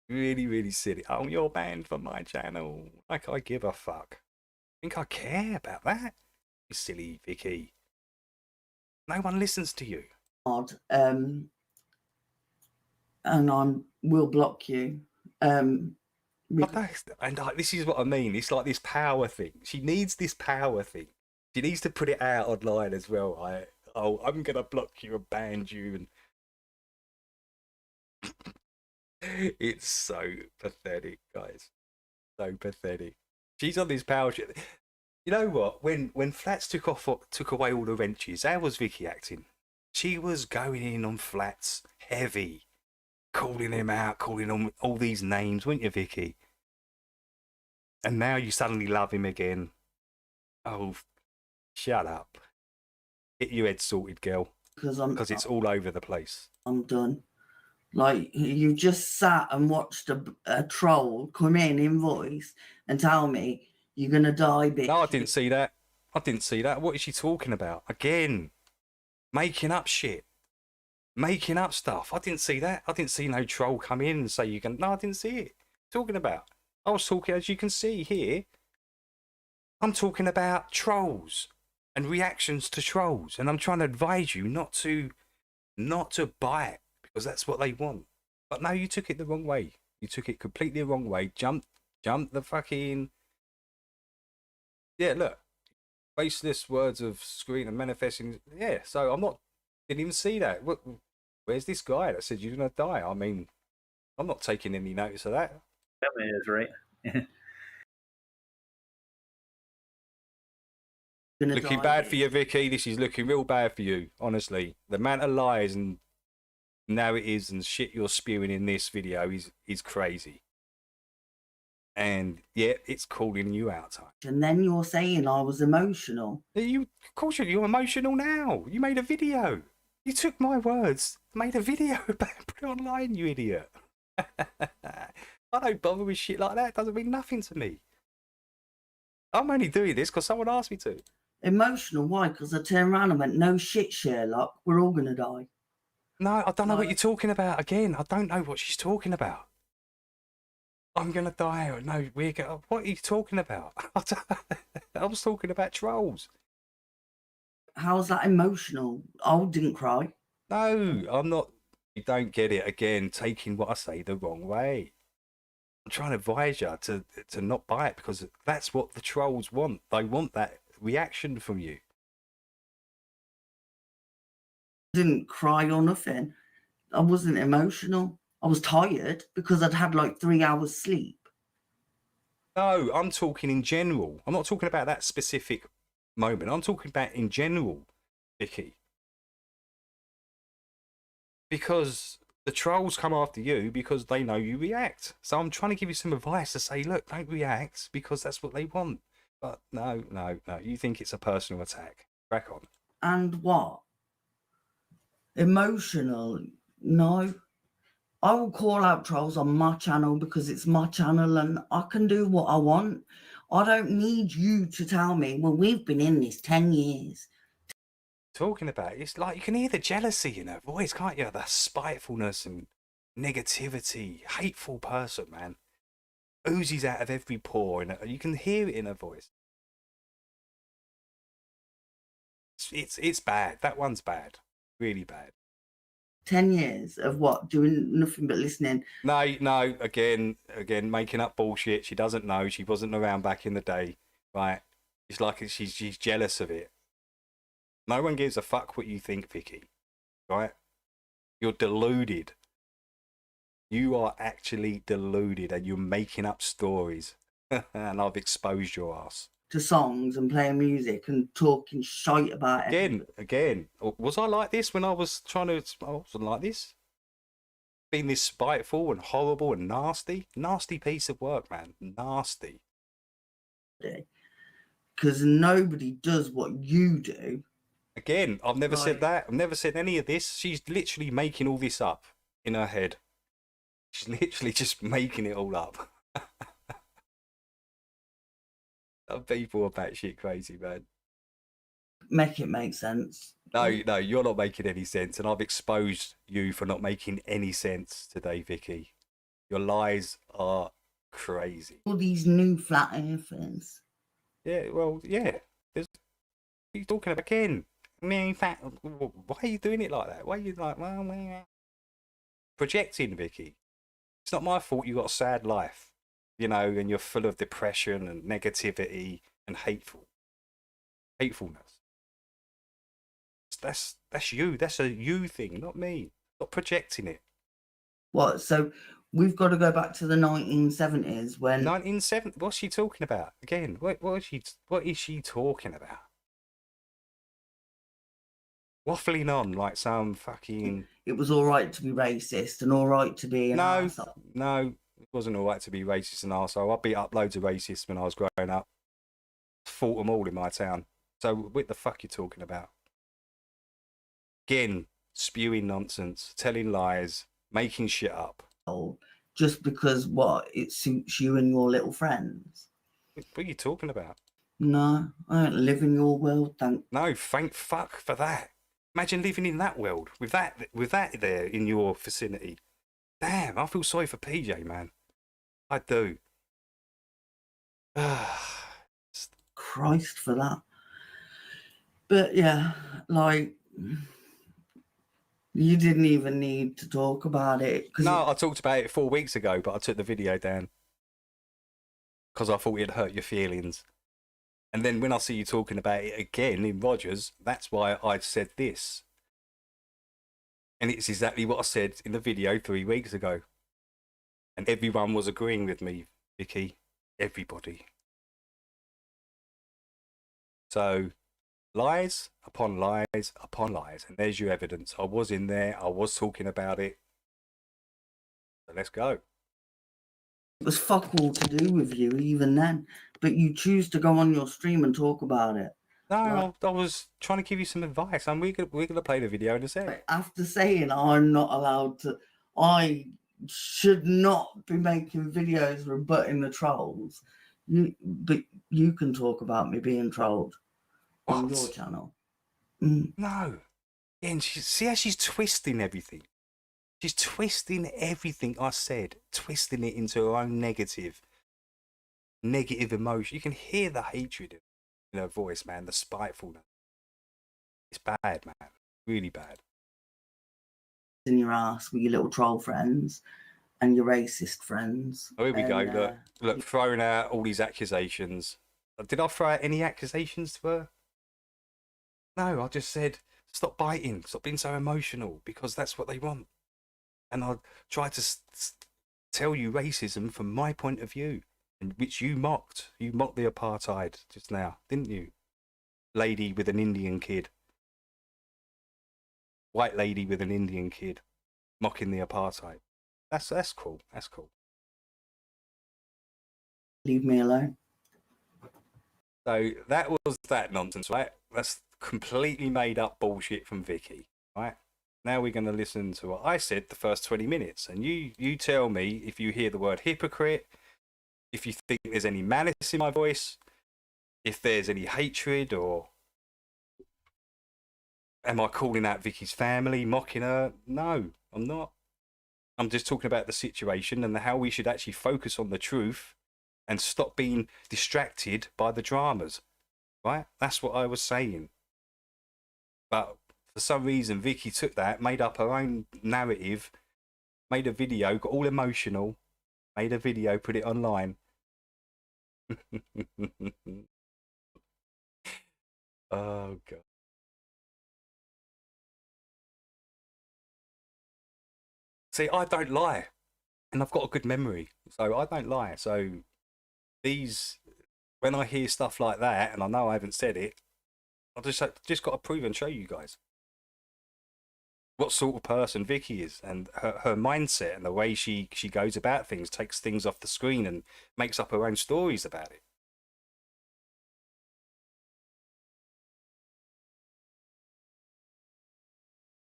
Speaker 1: Really, really silly. Oh, you're banned from my channel. Like I give a fuck. Think I care about that? You silly Vicky. No one listens to you.
Speaker 4: And I will block you.
Speaker 1: This is what I mean. It's like this power thing. She needs this power thing. She needs to put it out online as well. I'm gonna block you and ban you, and it's so pathetic, guys. So pathetic. She's on this power shit. You know what? When Flats took away all the wrenches, how was Vicky acting? She was going in on Flats heavy, calling him out, calling him all these names, weren't you, Vicky? And now you suddenly love him again. Oh, shut up. Get your head sorted, girl. Because it's all over the place.
Speaker 4: I'm done. Like, you just sat and watched a troll come in voice and tell me you're going to die, bitch.
Speaker 1: No, I didn't see that. What is she talking about? Again, making up shit. Making up stuff. I didn't see that. I didn't see no troll come in and say you can... No, I didn't see it. Talking about... I was talking, as you can see here, I'm talking about trolls and reactions to trolls. And I'm trying to advise you not to buy it because that's what they want. But no, you took it the wrong way. You took it completely the wrong way. Jumped the fucking... Yeah, look. Faceless words of screen and manifesting. Yeah, so didn't even see that. Where's this guy that said you're going to die? I mean, I'm not taking any notice of that.
Speaker 5: That is right.
Speaker 1: Looking bad for you, Vicky. This is looking real bad for you, honestly. The amount of lies and narratives and shit you're spewing in this video is crazy. And yeah, it's calling you out time.
Speaker 4: And then you're saying I was emotional.
Speaker 1: Of course you're emotional now. You made a video. You took my words, made a video about it, put it online, you idiot. I don't bother with shit like that. It doesn't mean nothing to me. I'm only doing this because someone asked me to.
Speaker 4: Emotional? Why? Because I turned around and went, no shit, Sherlock. We're all going to die.
Speaker 1: No, I don't know what
Speaker 4: No.
Speaker 1: you're talking about. Again, I don't know what she's talking about. I'm gonna die. Or no, we're gonna. What are you talking about? I was talking about trolls.
Speaker 4: How's that emotional? I didn't cry.
Speaker 1: No, I'm not. You don't get it. Again, taking what I say the wrong way. I'm trying to advise you to not buy it because that's what the trolls want. They want that reaction from you.
Speaker 4: Didn't cry or nothing. I wasn't emotional. I was tired because I'd had like 3 hours sleep.
Speaker 1: No, I'm talking in general. I'm not talking about that specific moment. I'm talking about in general, Vicky. Because the trolls come after you because they know you react. So I'm trying to give you some advice to say, look, don't react because that's what they want. But no. You think it's a personal attack. Crack on.
Speaker 4: And what? Emotional? No. I will call out trolls on my channel because it's my channel and I can do what I want. I don't need you to tell me, well, we've been in this 10 years.
Speaker 1: Talking about it, it's like you can hear the jealousy in her voice, can't you? The spitefulness and negativity, hateful person, man. Oozes out of every pore, and you can hear it in her voice. It's bad. That one's bad, really bad.
Speaker 4: 10 years of what? Doing nothing but listening.
Speaker 1: No. Again, making up bullshit. She doesn't know. She wasn't around back in the day, right? It's like she's jealous of it. No one gives a fuck what you think, Vicky. Right? You're deluded. You are actually deluded, and you're making up stories. And I've exposed your ass.
Speaker 4: To songs and playing music and talking shite about it.
Speaker 1: Again, was I like this when I was trying to? I wasn't like this. Being this spiteful and horrible and nasty piece of work, man. Nasty.
Speaker 4: Because nobody does what you do.
Speaker 1: Again, I've never said
Speaker 4: Right.
Speaker 1: that. I've never said any of this. She's literally making all this up in her head. She's literally just making it all up. People are batshit crazy, man.
Speaker 4: Make it make sense.
Speaker 1: No, you're not making any sense, and I've exposed you for not making any sense today, Vicky. Your lies are crazy.
Speaker 4: All these new flat earthers.
Speaker 1: Yeah, well, yeah. What are you talking about again? Why are you doing it like that? Why are you like, projecting, Vicky? It's not my fault you got a sad life, you know, and you're full of depression and negativity and hatefulness. That's you. That's a you thing, not me. Stop projecting it.
Speaker 4: What? So we've got to go back to the 1970s when
Speaker 1: 1970. What's she talking about again? What is she talking about? Waffling on like some fucking.
Speaker 4: it was all right to be racist and all right to be an arsehole.
Speaker 1: No, it wasn't all right to be racist and arsehole. I beat up loads of racists when I was growing up. Fought them all in my town. So what the fuck you talking about? Again, spewing nonsense, telling lies, making shit up.
Speaker 4: Just because what? It suits you and your little friends.
Speaker 1: What are you talking about?
Speaker 4: No, I don't live in your world, thank.
Speaker 1: No, thank fuck for that. Imagine living in that world with that there in your vicinity. Damn, I feel sorry for PJ, man. I do.
Speaker 4: Christ for that. But yeah, like you didn't even need to talk about it.
Speaker 1: No, I talked about it 4 weeks ago, but I took the video down because I thought it'd hurt your feelings. And then when I see you talking about it again in Rogers, that's why I said this. And it's exactly what I said in the video 3 weeks ago. And everyone was agreeing with me, Vicky. Everybody. So, lies upon lies upon lies. And there's your evidence. I was in there. I was talking about it. So let's go.
Speaker 4: It was fuck all to do with you even then. But you choose to go on your stream and talk about it.
Speaker 1: No, I was trying to give you some advice, and we're gonna play the video in a sec.
Speaker 4: After saying I'm not allowed to, I should not be making videos rebutting the trolls. But you can talk about me being trolled on your channel.
Speaker 1: No, And see how she's twisting everything. She's twisting everything I said, twisting it into her own negative emotion. You can hear the hatred in her voice, man, the spitefulness. It's bad, man. Really bad.
Speaker 4: In your ass with your little troll friends and your racist friends.
Speaker 1: Oh, here we
Speaker 4: and,
Speaker 1: go. Look, throwing out all these accusations. Did I throw out any accusations to her? No, I just said, stop biting, stop being so emotional, because that's what they want. And I tried to tell you racism from my point of view, and which you mocked. You mocked the apartheid just now, didn't you? Lady with an Indian kid. White lady with an Indian kid mocking the apartheid. That's cool. That's cool.
Speaker 4: Leave me alone.
Speaker 1: So that was that nonsense, right? That's completely made up bullshit from Vicky, right? Now we're going to listen to what I said the first 20 minutes. And you tell me if you hear the word hypocrite, if you think there's any malice in my voice, if there's any hatred, or am I calling out Vicky's family, mocking her? No, I'm not. I'm just talking about the situation and how we should actually focus on the truth and stop being distracted by the dramas, right? That's what I was saying. But for some reason, Vicky took that, made up her own narrative, made a video, got all emotional, made a video, put it online. Oh, God. See, I don't lie, and I've got a good memory, so I don't lie. So when I hear stuff like that, and I know I haven't said it, I just got to prove and show you guys what sort of person Vicky is, and her mindset, and the way she goes about things, takes things off the screen and makes up her own stories about it.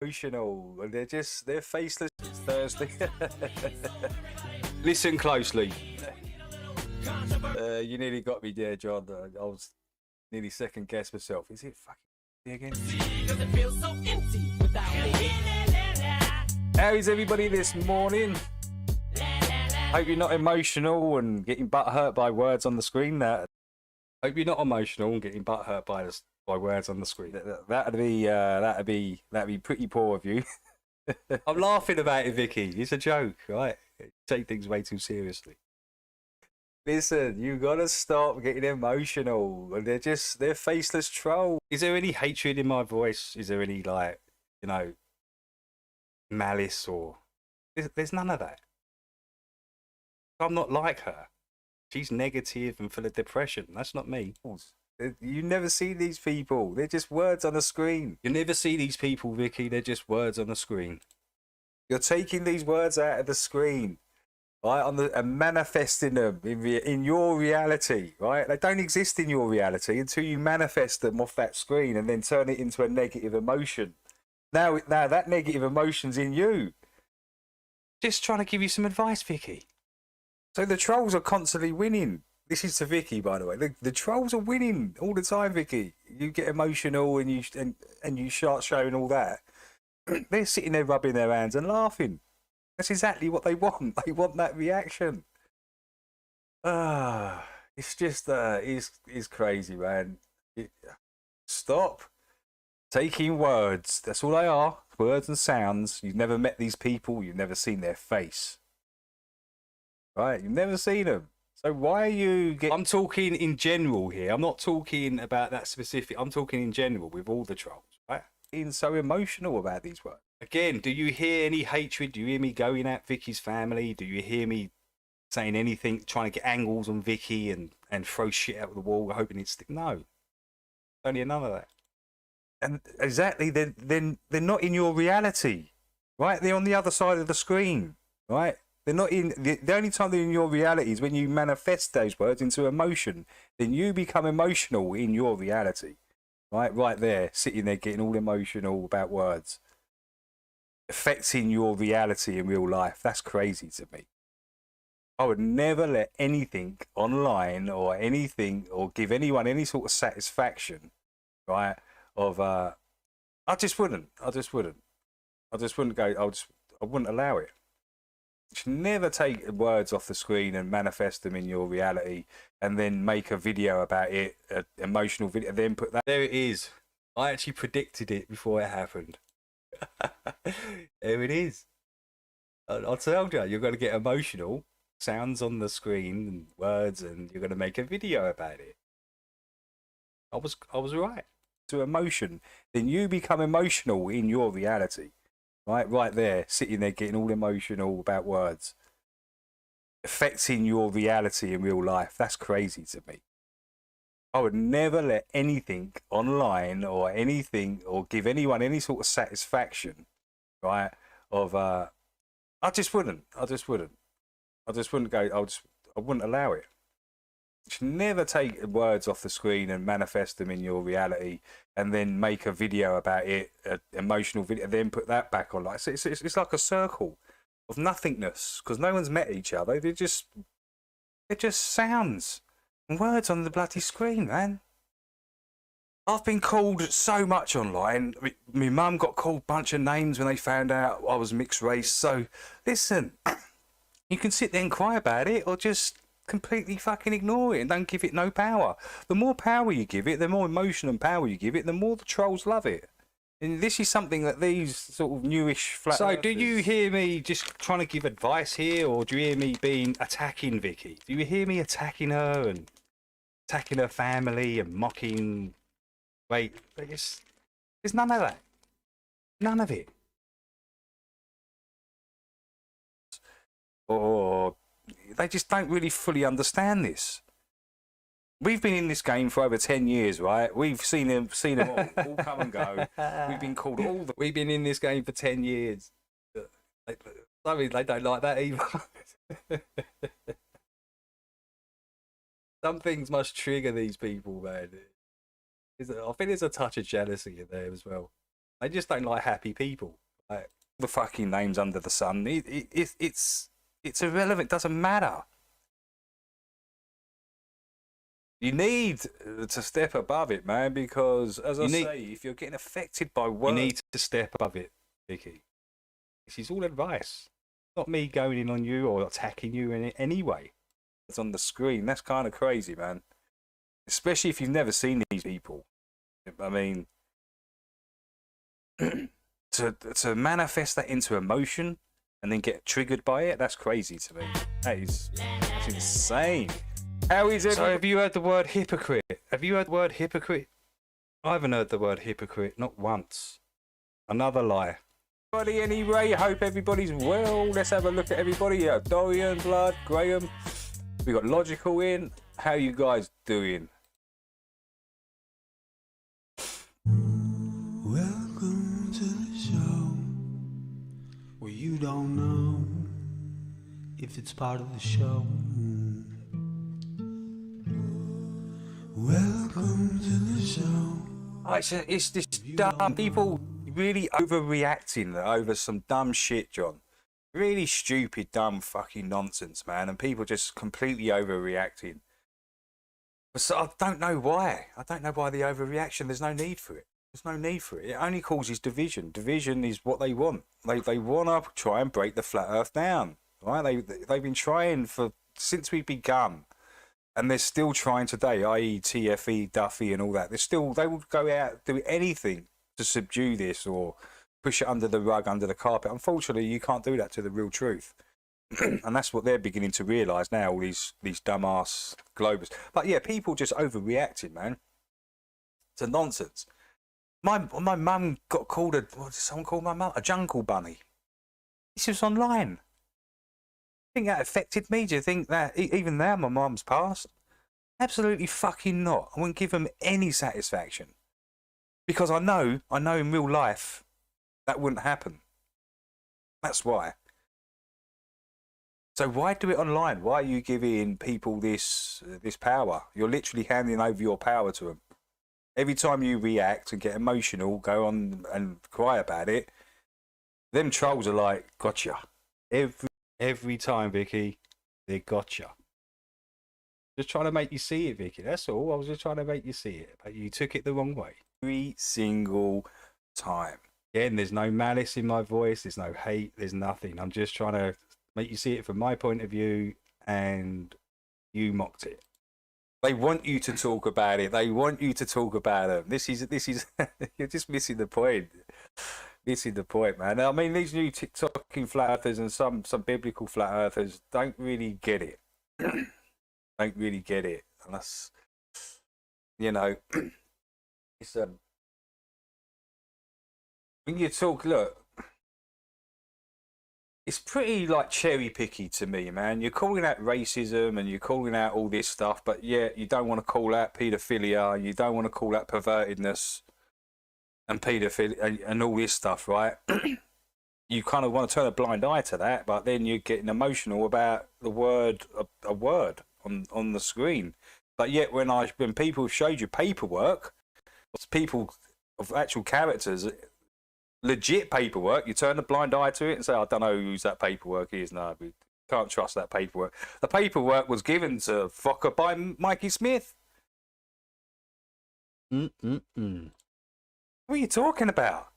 Speaker 1: Emotional, and they're faceless. It's Thursday. Listen closely. You nearly got me there, John. I was nearly second guess myself. Is it fucking again? How is everybody this morning? Hope you're not emotional and getting butt hurt by words on the screen. Hope you're not emotional and getting butt hurt by words on the screen. That'd be pretty poor of you. I'm laughing about it, Vicky. It's a joke, right? Take things way too seriously. Listen, you gotta stop getting emotional. They're faceless trolls. Is there any hatred in my voice? Is there any, like, malice, or there's none of that. I'm not like her. She's negative and full of depression. That's not me. You never see these people. They're just words on a screen. You never see these people, Vicky. They're just words on a screen. You're taking these words out of the screen, right, and manifesting them in your reality, right? They don't exist in your reality until you manifest them off that screen and then turn it into a negative emotion. Now that negative emotion's in you. Just trying to give you some advice, Vicky. So the trolls are constantly winning. This is to Vicky, by the way. The trolls are winning all the time, Vicky. You get emotional and you start showing all that. They're sitting there rubbing their hands and laughing. That's exactly what they want. They want that reaction. It's just it's crazy, man. Stop taking words. That's all they are. Words and sounds. You've never met these people. You've never seen their face. Right? You've never seen them. So why are you I'm talking in general here. I'm not talking about that specific. I'm talking in general with all the trolls, right? Being so emotional about these words. Again, do you hear any hatred? Do you hear me going at Vicky's family? Do you hear me saying anything, trying to get angles on Vicky and throw shit out of the wall, hoping it's no. Don't hear none of that. And exactly, they're not in your reality, right? They're on the other side of the screen, right? They're not in the only time they're in your reality is when you manifest those words into emotion. Then you become emotional in your reality, right there, sitting there getting all emotional about words, affecting your reality in real life. That's crazy to me. I would never let anything online or anything or give anyone any sort of satisfaction, right, of I just wouldn't. I just wouldn't. I just wouldn't go. I wouldn't allow it. You should never take words off the screen and manifest them in your reality, and then make a video about it, an emotional video, and then put that. There it is. I actually predicted it before it happened. There it is. I told you, you're going to get emotional. Sounds on the screen and words, and you're going to make a video about it. I was right. To emotion, then you become emotional in your reality. Right there, sitting there getting all emotional about words, affecting your reality in real life. That's crazy to me. I would never let anything online or anything or give anyone any sort of satisfaction, right? I just wouldn't. I just wouldn't go. I wouldn't allow it. You should never take words off the screen and manifest them in your reality, and then make a video about it, an emotional video, then put that back on. Like it's like a circle of nothingness, because no one's met each other. They're just sounds and words on the bloody screen, man. I've been called so much online. My mum got called a bunch of names when they found out I was mixed race. So listen, you can sit there and cry about it, or just completely fucking ignore it and don't give it no power. The more power you give it, the more emotion and power you give it, the more the trolls love it. And this is something that these sort of newish flat earthers... So do you hear me just trying to give advice here, or do you hear me attacking Vicky? Do you hear me attacking her and attacking her family and mocking... Wait, there's none of that. None of it. Or they just don't really fully understand this. We've been in this game for over 10 years, right? We've seen them all come and go. We've been called We've been in this game for 10 years. They don't like that either. Some things must trigger these people, man. I think there's a touch of jealousy in there as well. They just don't like happy people. Like, the fucking names under the sun. It's irrelevant. It doesn't matter. You need to step above it, man, because, as I say, if you're getting affected by words, you need to step above it, Vicky. This is all advice. Not me going in on you or attacking you in any way. It's on the screen. That's kind of crazy, man. Especially if you've never seen these people. I mean, to manifest that into emotion and then get triggered by it, that's crazy to me. That's insane. How is it? So have you heard the word hypocrite? Have you heard the word hypocrite? I haven't heard the word hypocrite, not once. Another lie. Anyway, hope everybody's well. Let's have a look at everybody. Dorian, Blood, Graham. We got Logical in. How you guys doing?
Speaker 2: Welcome to the show where you don't know if it's part of the show. Welcome to the show.
Speaker 1: It's this dumb people really overreacting over some dumb shit, John. Really stupid, dumb fucking nonsense, man. And people just completely overreacting. So I don't know why. I don't know why the overreaction. There's no need for it. There's no need for it. It only causes division. Division is what they want. They want to try and break the flat earth down. Right? They've been trying since we begun. And they're still trying today, i.e. TFE, Duffy and all that. They will go out, do anything to subdue this or push it under the rug, under the carpet. Unfortunately, you can't do that to the real truth. And that's what they're beginning to realise now, all these dumbass globers. But yeah, people just overreacting, man. It's nonsense. My mum got called what did someone call my mum? A jungle bunny. This was online. Think that affected me? Do you think that even now my mum's passed? Absolutely fucking not. I wouldn't give them any satisfaction, because I know in real life that wouldn't happen. That's why. So why do it online? Why are you giving people this power? You're literally handing over your power to them. Every time you react and get emotional, go on and cry about it, them trolls are like, gotcha. Every time, Vicky, they gotcha. Just trying to make you see it, Vicky. That's all. I was just trying to make you see it, but you took it the wrong way. Every single time. Again, there's no malice in my voice. There's no hate. There's nothing. I'm just trying to make you see it from my point of view, and you mocked it. They want you to talk about it. They want you to talk about them. This is you're just missing the point. Missing the point, man. I mean, these new TikToking flat earthers and some biblical flat earthers don't really get it. Don't really get it. Unless, you know, it's when you talk, look, it's pretty like cherry picky to me, man. You're calling out racism and you're calling out all this stuff, but yeah, you don't want to call out paedophilia. You don't want to call out pervertedness and paedophilia and all this stuff, right? You kind of want to turn a blind eye to that, but then you're getting emotional about the word, a word on the screen. But yet, when people have showed you paperwork, people of actual characters, legit paperwork, you turn a blind eye to it and say, I don't know whose that paperwork is. No, we can't trust that paperwork. The paperwork was given to Fokker by Mikey Smith. What are you talking about?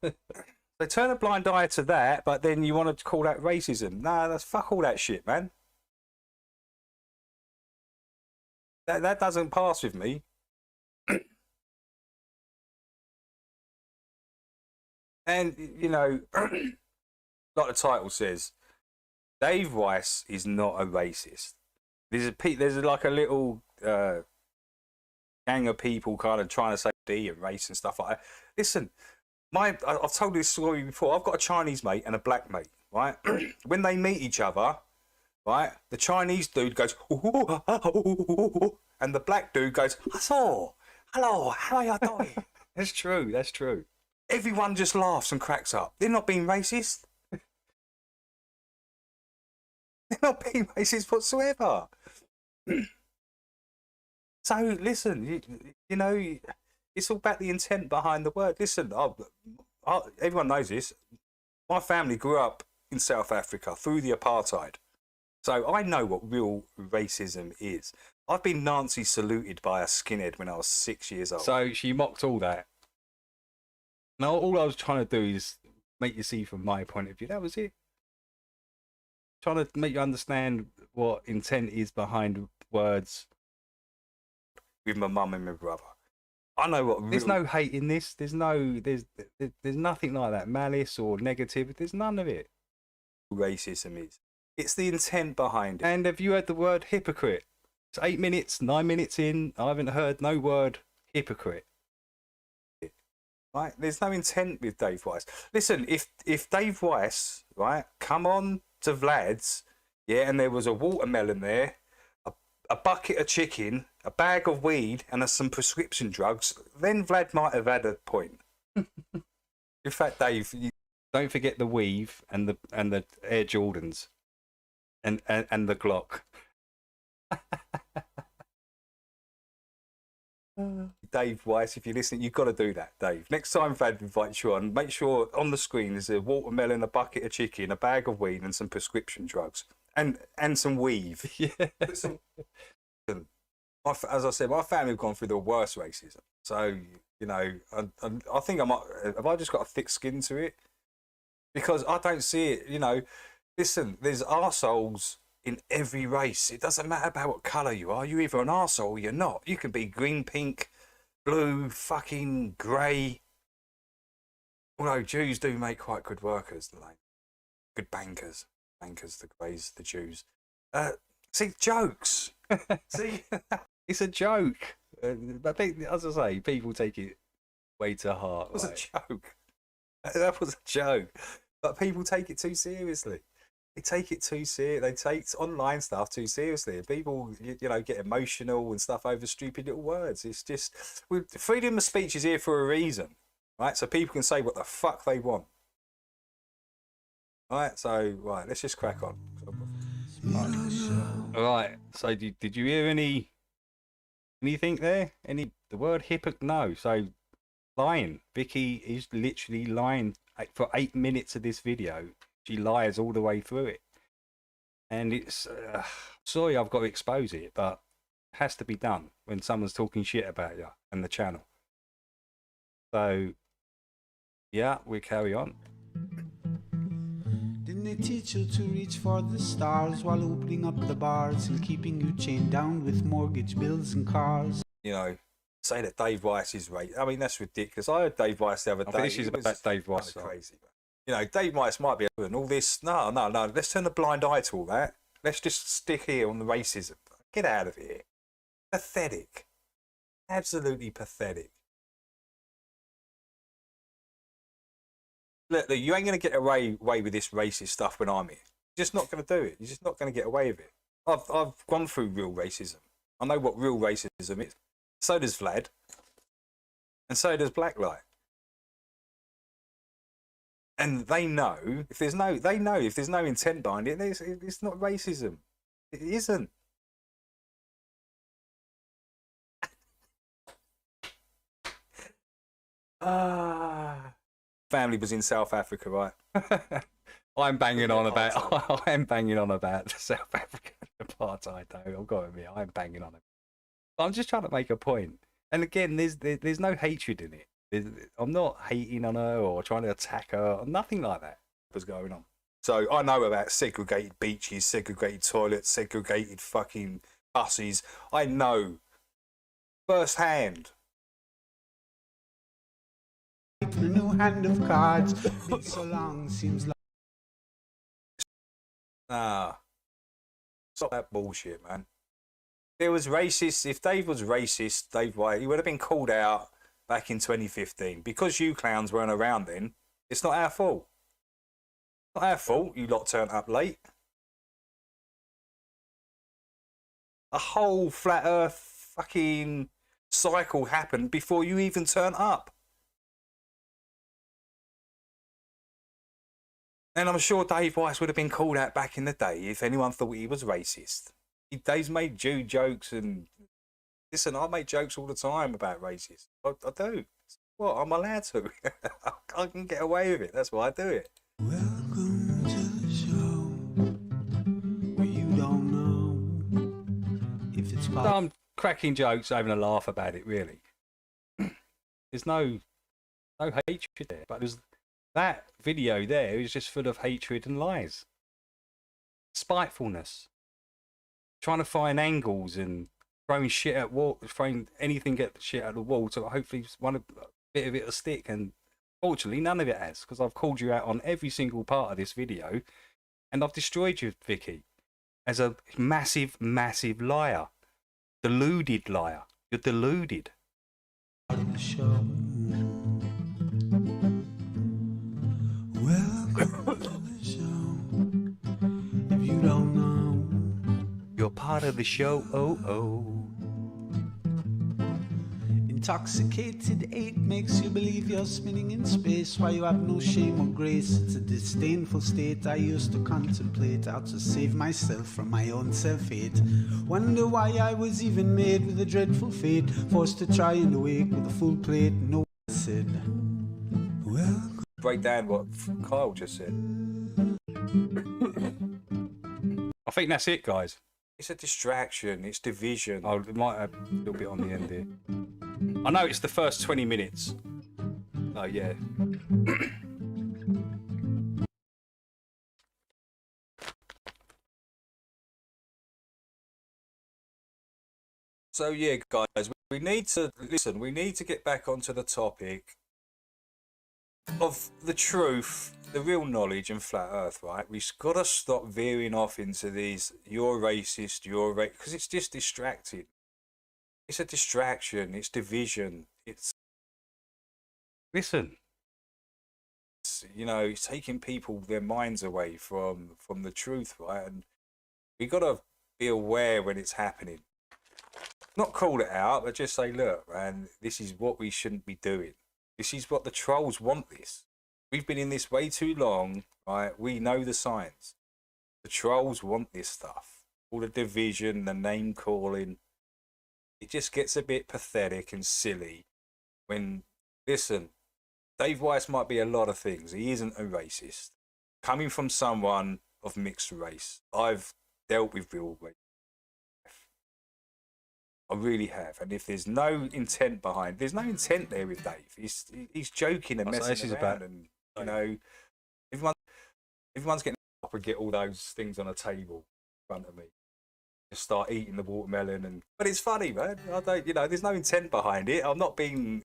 Speaker 1: They turn a blind eye to that, but then you want to call that racism. Nah, that's fuck all that shit, man. That doesn't pass with me. And, you know, like the title says, Dave Weiss is not a racist. There's like a little gang of people kind of trying to say D and race and stuff like that. Listen, I've told this story before. I've got a Chinese mate and a black mate, right? When they meet each other, right, the Chinese dude goes, and the black dude goes, hello, how are you doing? That's true, that's true. Everyone just laughs and cracks up. They're not being racist. They're not being racist whatsoever. So listen, you know, it's all about the intent behind the word. Listen, everyone knows this. My family grew up in South Africa through the apartheid. So I know what real racism is. I've been Nazi saluted by a skinhead when I was 6 years old. So she mocked all that. Now, all I was trying to do is make you see from my point of view. That was it. Trying to make you understand what intent is behind words with my mum and my brother. I know what. There's no hate in this. There's nothing like that. Malice or negativity. There's none of it. Racism is. It's the intent behind it. And have you heard the word hypocrite? It's 8 minutes, 9 minutes in. I haven't heard no word hypocrite. Right? There's no intent with Dave Weiss. Listen, if Dave Weiss, right, come on to Vlad's, yeah, and there was a watermelon there, a bucket of chicken, a bag of weed, and some prescription drugs, then Vlad might have had a point. In fact, Dave, don't forget the weave and the Air Jordans, and the Glock. Dave Weiss, if you're listening, you've got to do that, Dave. Next time Vlad invites you on, make sure on the screen there's a watermelon, a bucket of chicken, a bag of weed, and some prescription drugs, and some weave. Yeah. Listen, as I said, my family have gone through the worst racism. So, you know, I think I might. Have I just got a thick skin to it? Because I don't see it. You know, listen, there's arseholes in every race. It doesn't matter about what colour you are. You're either an arsehole or you're not. You can be green, pink, blue, fucking grey. Although Jews do make quite good workers, like good bankers. Bankers, the greys, the Jews. See, jokes. See, it's a joke. But as I say, people take it way to heart. It was a joke. That was a joke. But people take it too seriously. They take it too serious. They take online stuff too seriously. And people, you know, get emotional and stuff over stupid little words. It's just, freedom of speech is here for a reason, right? So people can say what the fuck they want. All right, so let's just crack on. All right. So did you hear anything there? The word hypocrite? No. So lying. Vicky is literally lying for 8 minutes of this video. She lies all the way through it, and it's sorry I've got to expose it, but it has to be done when someone's talking shit about you and the channel. So Yeah, we carry on.
Speaker 2: Didn't they teach you to reach for the stars while opening up the bars and keeping you chained down with mortgage bills and cars?
Speaker 1: You know, say that Dave Weiss is racist. I mean, that's ridiculous. I heard Dave Weiss the other day.
Speaker 6: This is about Dave Weiss.
Speaker 1: Crazy. You know, Dave Weiss might be and all this. No. Let's turn a blind eye to all that. Let's just stick here on the racism. Get out of here. Pathetic. Absolutely pathetic. Look, you ain't going to get away with this racist stuff when I'm here. You're just not going to do it. You're just not going to get away with it. I've gone through real racism. I know what real racism is. So does Vlad. And so does Blacklight. And they know if there's no intent behind it, it's not racism. It isn't. Family was in South Africa, right?
Speaker 6: I'm banging on about
Speaker 1: South African apartheid. Though I've got to admit, I'm banging on it. I'm just trying to make a point. And again, there's no hatred in it. I'm not hating on her or trying to attack her or nothing like that was going on. So I know about segregated beaches, segregated toilets, segregated fucking buses. I know firsthand.
Speaker 2: A new hand of cards. Been so long, seems like.
Speaker 1: Nah. Stop that bullshit, man. There was racist. If Dave was racist, Dave White, he would have been called out back in 2015. Because you clowns weren't around then, it's not our fault. Not our fault you lot turned up late. A whole flat earth fucking cycle happened before you even turned up. And I'm sure Dave Weiss would have been called out back in the day if anyone thought he was racist. Dave's made Jew jokes and... Listen, I make jokes all the time about racism. I do. What? I'm allowed to. I can get away with it. That's why I do it.
Speaker 2: Welcome to the show where you don't know if it's possible.
Speaker 1: I'm cracking jokes, having a laugh about it, really. There's no hatred there. But there's that video there is just full of hatred and lies. Spitefulness. Trying to find angles and throwing shit at wall, throwing anything at shit at the wall to hopefully a bit of it will stick. And fortunately, none of it has, because I've called you out on every single part of this video, and I've destroyed you, Vicky, as a massive, massive liar, deluded liar. You're deluded.
Speaker 2: The show. Welcome to the show. If you don't know,
Speaker 1: you're part of the show. Oh.
Speaker 2: Intoxicated 8 makes you believe you're spinning in space while you have no shame or grace. It's a disdainful state I used to contemplate how to save myself from my own self-hate. Wonder why I was even made with a dreadful fate, forced to try and awake with a full plate. No one said, well,
Speaker 1: break down what Kyle just said. I think that's it, guys. It's a distraction. It's division. Oh, it might have a little bit on the end here. I know it's the first 20 minutes. Oh, yeah. So, yeah, guys, we need to listen. We need to get back onto the topic of the truth, the real knowledge and flat earth, right? We've got to stop veering off into these, you're racist, because it's just distracting. It's a distraction, it's division, listen, it's taking people, their minds away from the truth, right? And we've got to be aware when it's happening. Not call it out, but just say, look, man, this is what we shouldn't be doing. This is what the trolls want this. We've been in this way too long, right? We know the science. The trolls want this stuff. All the division, the name calling. It just gets a bit pathetic and silly when, listen, Dave Weiss might be a lot of things. He isn't a racist. Coming from someone of mixed race, I've dealt with real race. I really have. And if there's no intent behind, there's no intent there with Dave. He's joking and messing around, and you know, everyone's getting up and get all those things on a table in front of me. Just start eating the watermelon, but it's funny, man. I don't, you know, there's no intent behind it. I'm not being.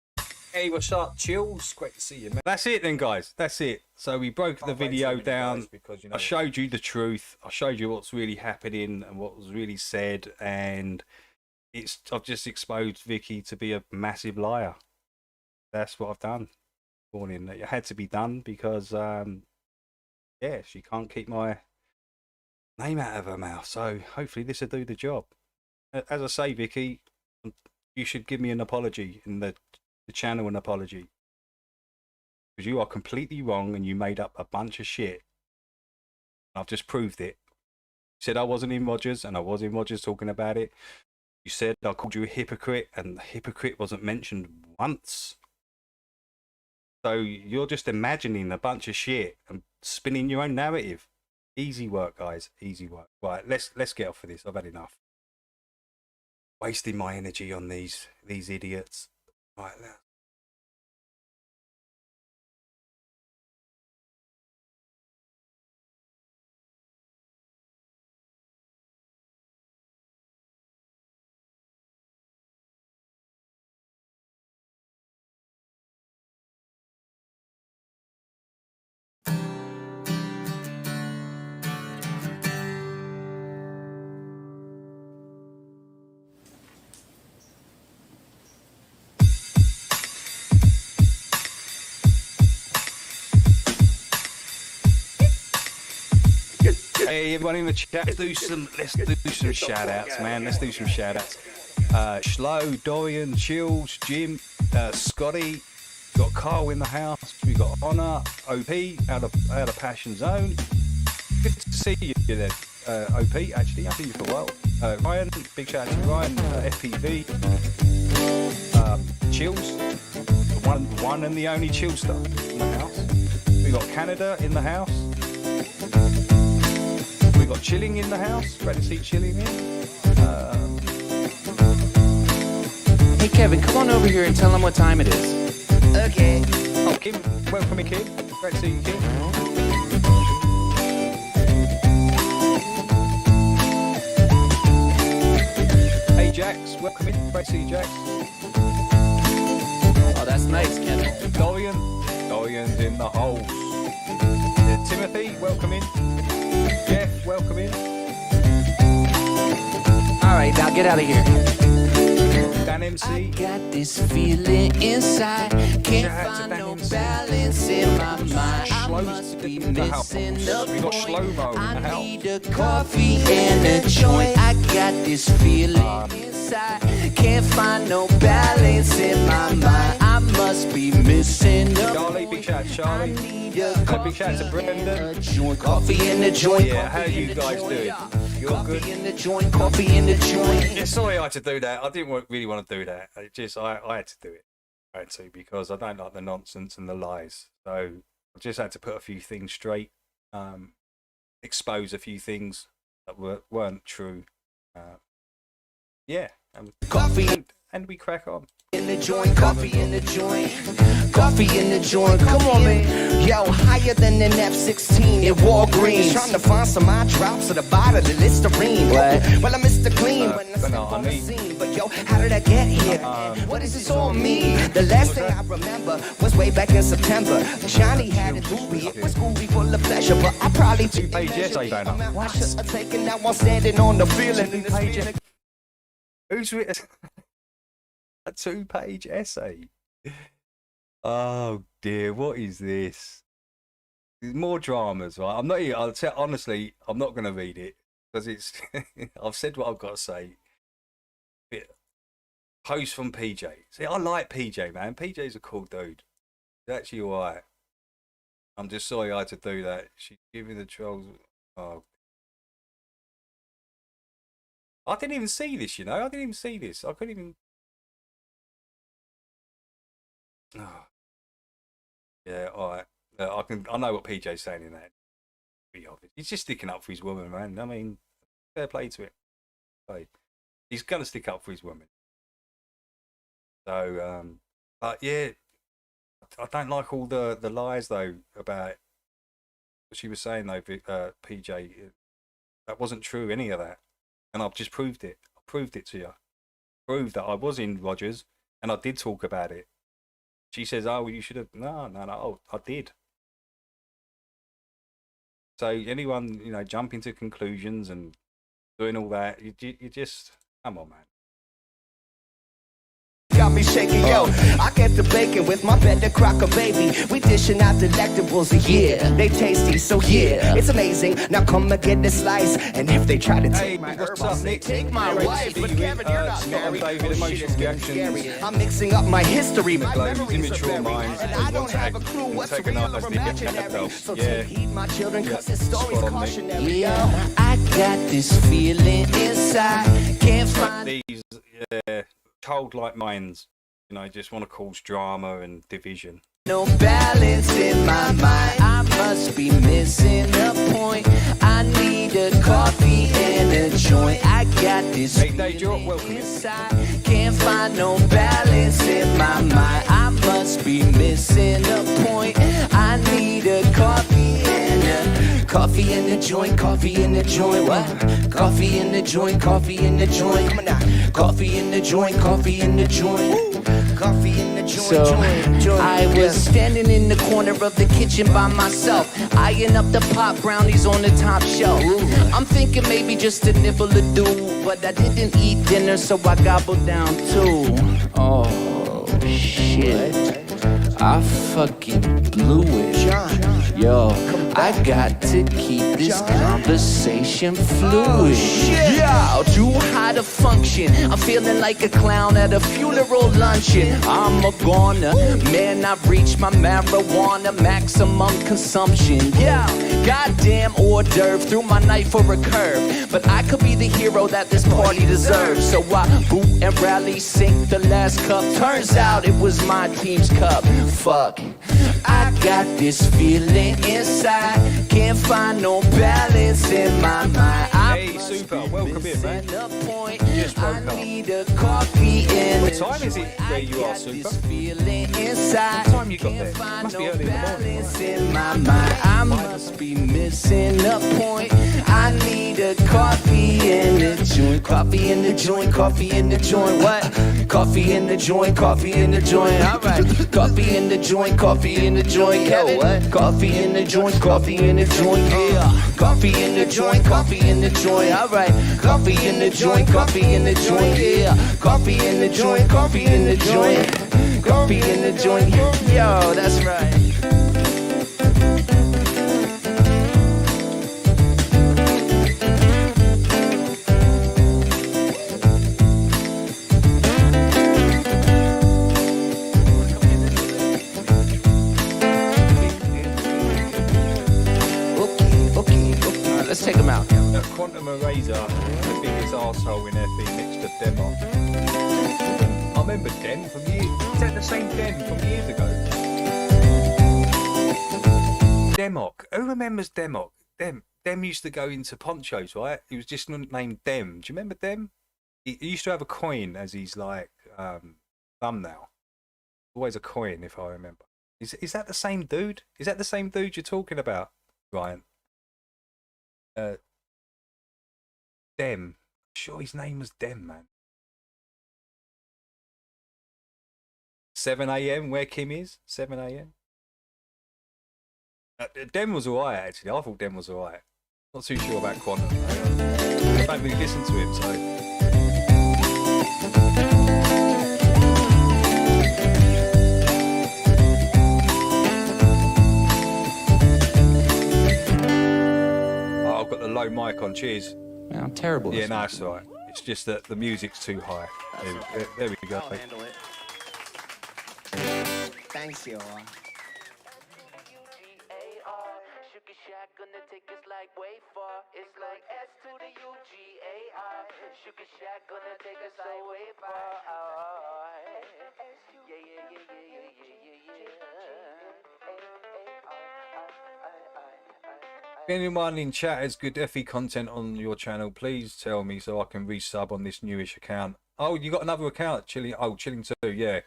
Speaker 1: Hey, what's up, Chills? Great to see you, man. That's it then, guys. That's it. So we broke the video down because, you know, I showed you the truth. I showed you what's really happening and what was really said, and I've just exposed Vicky to be a massive liar. That's what I've done. Morning. It had to be done because, yeah, she can't keep my name out of her mouth. So hopefully this will do the job. As I say, Vicky, you should give me an apology in the channel, an apology, because you are completely wrong and you made up a bunch of shit. I've just proved it. You said I wasn't in Rogers, and I was in Rogers talking about it. You said I called you a hypocrite, and the hypocrite wasn't mentioned once. So you're just imagining a bunch of shit and spinning your own narrative. Easy work, guys. Easy work. Right, let's get off of this. I've had enough. Wasting my energy on these idiots. Right now. Hey, everyone in the chat, let's do some shout outs, man. Let's do some shout outs. Schlo, Dorian, Chills, Jim, Scotty, got Carl in the house, we got Honor, OP, out of Passion Zone. Good to see you there, OP, actually, I've seen you for a while. Ryan, big shout out to Ryan, FPV, Chills, the one and the only Chillster in the house. We got Canada in the house. We got Chilling in the house. Great to see Chilling in.
Speaker 3: Hey, Kevin, come on over here and tell them what time it is.
Speaker 4: Okay.
Speaker 1: Oh, Kim, welcome in, Kim. Great to see you, Kim. Hey, Jax, welcome in. Great to see you, Jax.
Speaker 3: Oh, that's nice, Kevin.
Speaker 1: Dorian's in the hole. Timothy, welcome in. Jeff, welcome in.
Speaker 3: All right, now get out of here.
Speaker 1: Dan MC.
Speaker 3: I got this feeling inside. Can't find no balance in my mind. I must be missing the
Speaker 1: We got Shlomo in the
Speaker 3: I
Speaker 1: house.
Speaker 3: need a coffee and a joint. I got this feeling inside. Can't find no balance in my mind. I must be missing the
Speaker 1: Charlie, big shout out to Charlie. Big shout out to Brendan.
Speaker 3: Coffee in the joint.
Speaker 1: Yeah, how you guys doing? You're good?
Speaker 3: Coffee in the joint. Coffee in the joint.
Speaker 1: Yeah, sorry I had to do that. I didn't really want to do that. I had to do it. I had to, because I don't like the nonsense and the lies. So I just had to put a few things straight, expose a few things that weren't true. Yeah,
Speaker 3: Coffee
Speaker 1: and we crack on.
Speaker 3: in the joint, coffee in the joint, coffee in the joint. Come on, man. Yo, higher than an F-16 in Walgreens. Trying to find some eye drops at the bottom of the Listerine. What? Well, I missed the clean when I step on the scene. But yo, how did I get here? What does this all mean? The last thing I remember was way back in September. Johnny had a doobie. It was groovy full of pleasure, but I probably took
Speaker 1: Two-page essay, Dana.
Speaker 3: I should have taken that one standing on the feeling. In the
Speaker 1: Who's written a 2-page essay? Oh dear, what is this? There's more dramas, right? I'm not. I'll tell honestly, I'm not going to read it because it's. I've said what I've got to say. Post from PJ. See, I like PJ, man. PJ's a cool dude. He's actually alright. I'm just sorry I had to do that. She's giving the trolls. Oh. I didn't even see this, you know. I didn't even see this. I couldn't even. Oh. Yeah, all right. I know what PJ's saying in that. Be obvious. He's just sticking up for his woman, man. I mean, fair play to it. Hey. He's gonna stick up for his woman. So, but yeah, I don't like all the lies though about what she was saying though. PJ, that wasn't true. Any of that, and I've just proved it. I proved it to you. Proved that I was in Rogers and I did talk about it. She says, "Oh, well, you should have." No. Oh, I did. So anyone, jumping to conclusions and doing all that, you just come on, man.
Speaker 3: Got me shaking, yo. I get the bacon with my better crocker, baby. We dishing out delectables, yeah. They tasty, so yeah, it's amazing. Now come and get a slice. And if they try to take my
Speaker 1: what's
Speaker 3: herb, I'll
Speaker 1: up,
Speaker 3: say,
Speaker 1: Nick?
Speaker 3: take my
Speaker 1: Great to
Speaker 3: wife.
Speaker 1: see
Speaker 3: But
Speaker 1: you,
Speaker 3: Kevin, you're not
Speaker 1: Scott
Speaker 3: married.
Speaker 1: and David,
Speaker 3: Oh, shit,
Speaker 1: Emotional
Speaker 3: it's getting
Speaker 1: Reactions.
Speaker 3: scary. I'm mixing up my history. My
Speaker 1: Globes,
Speaker 3: memories are
Speaker 1: immature
Speaker 3: buried.
Speaker 1: minds,
Speaker 3: And
Speaker 1: they
Speaker 3: I
Speaker 1: want
Speaker 3: don't
Speaker 1: to
Speaker 3: have a clue what's real
Speaker 1: antagonise
Speaker 3: or
Speaker 1: the
Speaker 3: imaginary.
Speaker 1: adults.
Speaker 3: So
Speaker 1: Yeah.
Speaker 3: take heed, my children, cause this story's
Speaker 1: Spot on, Nick.
Speaker 3: cautionary. Yeah, I got this feeling inside. Can't find
Speaker 1: These childlike minds, just want to cause drama and division.
Speaker 3: no balance in my mind. I must be missing a point. I need a coffee and a joint. I got this
Speaker 1: Hey, Dave, you're
Speaker 3: feeling
Speaker 1: welcome.
Speaker 3: inside. Can't find no balance in my mind. I must be missing a point. I need a coffee and a coffee in the joint. Coffee in the joint. What? Coffee in the joint. Coffee in the joint. Come on now. Coffee in the joint. Coffee in the joint. Coffee in the joint. So I was standing in the corner of the kitchen by myself, eyeing up the pop brownies on the top shelf. I'm thinking maybe just a nibble or do, but I didn't eat dinner, so I gobbled down too. Oh shit, I fucking blew it. Yo, I got to keep this conversation fluid. Yo, too high to function. I'm feeling like a clown at a funeral luncheon. I'm a goner, man, I've reached my marijuana maximum consumption. Yeah, goddamn hors d'oeuvre, threw my knife for a curve. But I could be the hero that this party deserves. So I boot and rally, sink the last cup. Turns out it was my team's cup. Fuck, I got this feeling inside. Can't find no balance in my mind.
Speaker 1: Hey, super, welcome in, man. Just woke up.
Speaker 3: I need a coffee and
Speaker 1: What time is it where you are, Super?
Speaker 3: feeling inside.
Speaker 1: What time you got there? Must be early in the morning.
Speaker 3: In my mind, I must be missing a point. I need a coffee in the joint. Coffee in the joint. Coffee in the joint. What? Coffee in the joint. Coffee in the joint. All right. Coffee in the joint. Coffee in the joint. Kevin. What? Coffee in the joint. Coffee in the joint. Yeah. Coffee in the joint. Coffee in the joint. All right. Coffee in the joint. Coffee in the joint. Yeah. Coffee in the joint. Coffee in the joint. Coffee in the joint. Yo, that's right. Let's take him out.
Speaker 1: Quantum Eraser, the biggest arsehole in FE next to Demo. I remember Dem from years. Is that the same Dem from years ago? Demok. Who remembers Demok? Dem used to go into ponchos, right? He was just named Dem. Do you remember Dem? He used to have a coin as his thumbnail. Always a coin, if I remember. Is that the same dude? Is that the same dude you're talking about, Ryan? Dem. I'm sure his name was Dem, man. 7 a.m. where Kim is? 7 a.m. Dem was alright, actually. I thought Dem was alright. Not too sure about Quantum. I don't really listen to him, so. Oh, I've got the low mic on. Cheers.
Speaker 3: Man, I'm terrible.
Speaker 1: Yeah, no, it's alright. It's just that the music's too high. There we go.
Speaker 3: I'll handle it. Thanks, y'all. Gonna take us like way far. It's like S to the UGAR. Sugar Shack gonna take us like way far. Yeah.
Speaker 1: If anyone in chat has good FE content on your channel, please tell me so I can resub on this newish account. Oh, you got another account, Chilling. Oh, Chilling too, yeah.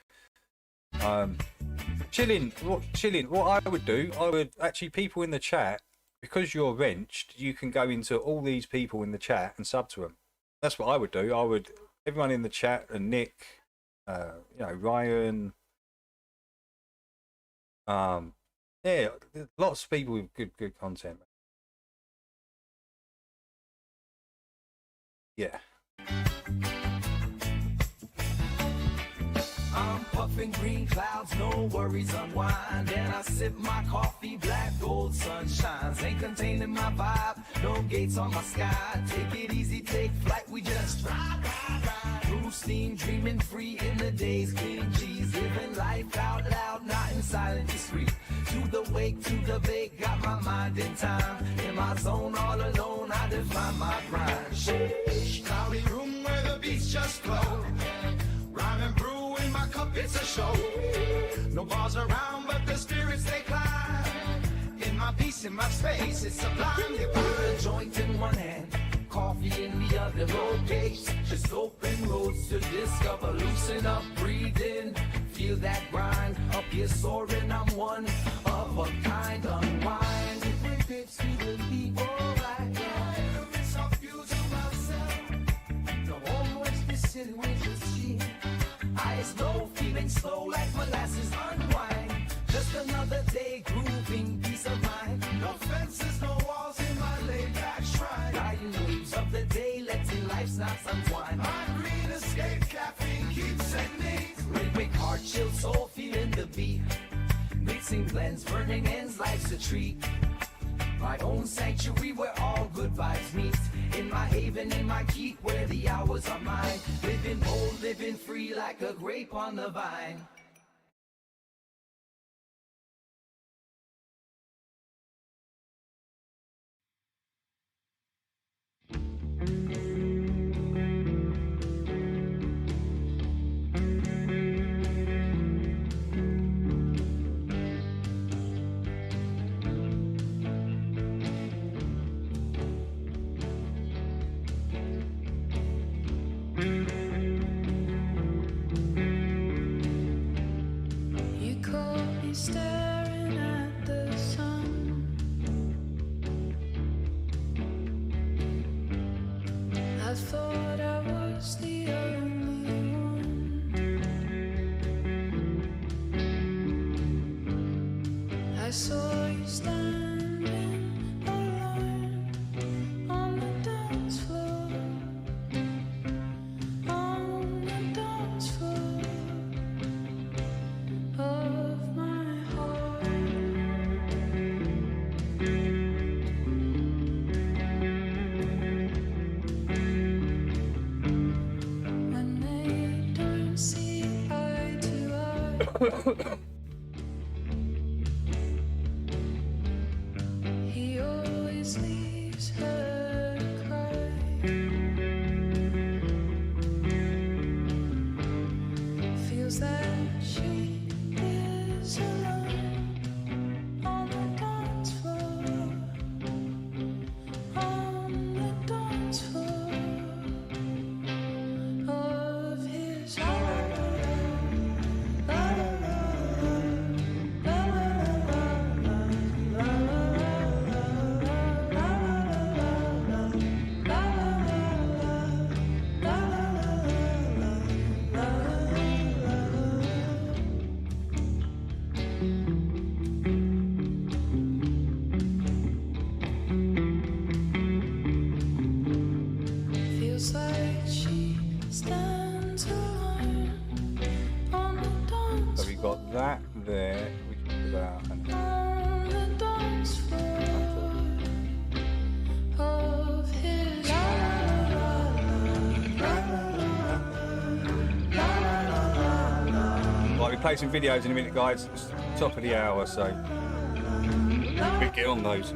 Speaker 1: Chilling. What I would do, I would actually people in the chat, because you're wrenched, you can go into all these people in the chat and sub to them. That's what I would do. I would everyone in the chat and Nick, you know, Ryan. Yeah, lots of people with good content. Yeah.
Speaker 3: I'm puffing green clouds, no worries, unwind. And I sip my coffee, black gold sunshines. Ain't containing my vibe, no gates on my sky. Take it easy, take flight, we just ride. Through steam, dreaming free in the days, clean G's. Living life out loud, not in silent discreet. To the wake, to the bake, got my mind in time. In my zone, all alone, I define my grind. Sheesh, cloudy room where the beats just flow. Rhyme and brew in my cup, it's a show. No bars around, but the spirits they climb. In my peace, in my space, it's sublime. You got a joint in one hand, coffee in the other. No gates, just open roads to discover. Loosen up, breathe in, feel that grind. Up here soaring, I'm one of a kind. Unwind, different trips to the beat. Alright, yeah, it's a view to myself. The home was the city with the sheep. Eyes low, feeling slow like molasses. Unwind, just another day grooving, peace of mind. No fences, no walls in my laid back shrine. Riding waves of the day, letting life's knots unwind. My green escape, caffeine keeps sending. Rhythmic heart, chill soul, feeling the beat. Mixing blends, burning ends, life's a treat. My own sanctuary where all good vibes meet. In my haven, in my keep, where the hours are mine. Living bold, living free like a grape on the vine.
Speaker 7: You caught me staring at the sun. I thought I was the only one. I saw you standing alone on the dance floor. On the dance floor of my heart. When they don't see eye to eye, he always leaves her to cry. Feels that she is alone on the dance floor, on the dance floor of his heart. La la la la la la feels like she stands alone on the dance
Speaker 1: So we got that there, which is about an
Speaker 7: on the dance floor of his
Speaker 1: Right, we play some videos in a minute, guys. It's top of the hour, so we get on those.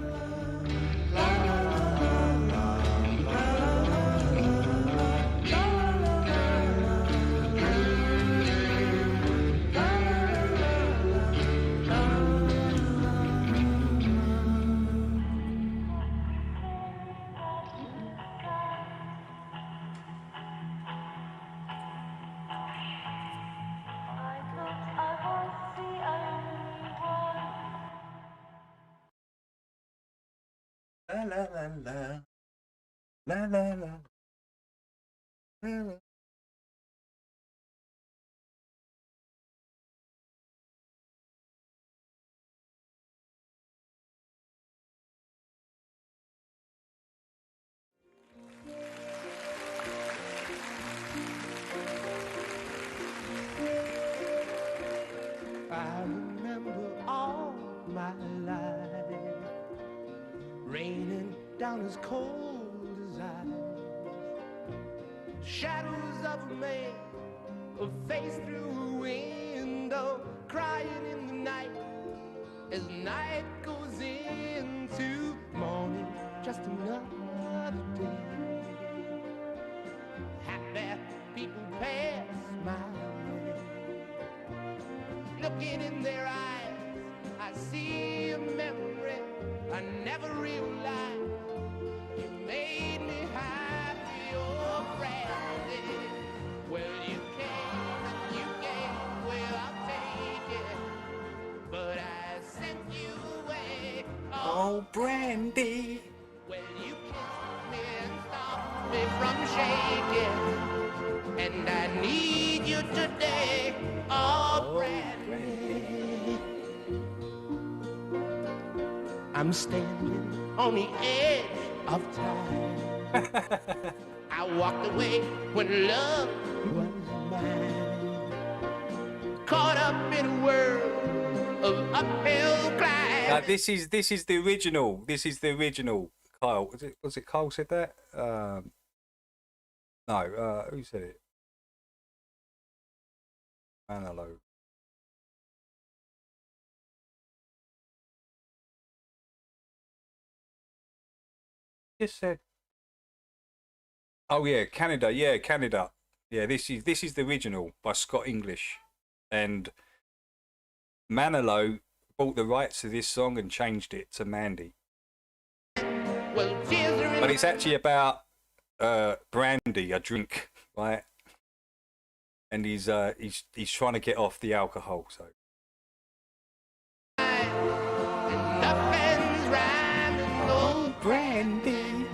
Speaker 1: La la la la. La la la. La, la.
Speaker 8: I remember all my life raining down as cold as ice. Shadows of a man, a face through a window, crying in the night as night goes into morning. Just another day. Happy people pass my way. Looking in their eyes, I see a memory I never realized. You made me happy, oh Brandy. Well, you came and you gave, well, I'll take it. But I sent you away,
Speaker 1: Oh, Brandy.
Speaker 8: well, you kissed me and stopped me from shaking. And I need you today, oh Brandy. I'm standing on the edge of time. I walked away when love was mine. Caught up in a world of uphill climb.
Speaker 1: This is the original. This is the original. Kyle, was it Kyle said that? No, who said it? Manalo. Just said. Oh yeah, Canada. Yeah, Canada. Yeah, this is the original by Scott English, and Manilow bought the rights to this song and changed it to Mandy.
Speaker 8: Well, tears are in
Speaker 1: But it's actually about brandy, a drink, right? And he's trying to get off the alcohol. So
Speaker 8: nothing's rhyming, no
Speaker 1: brandy.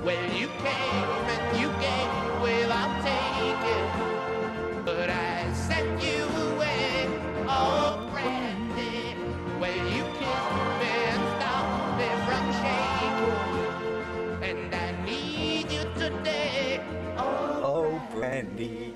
Speaker 8: Well, you came and you gave, well, I'll take it. But I sent you away, oh, Brandy. Well, you kissed me and stopped me from shaking. And I need you today,
Speaker 1: Oh, brandy.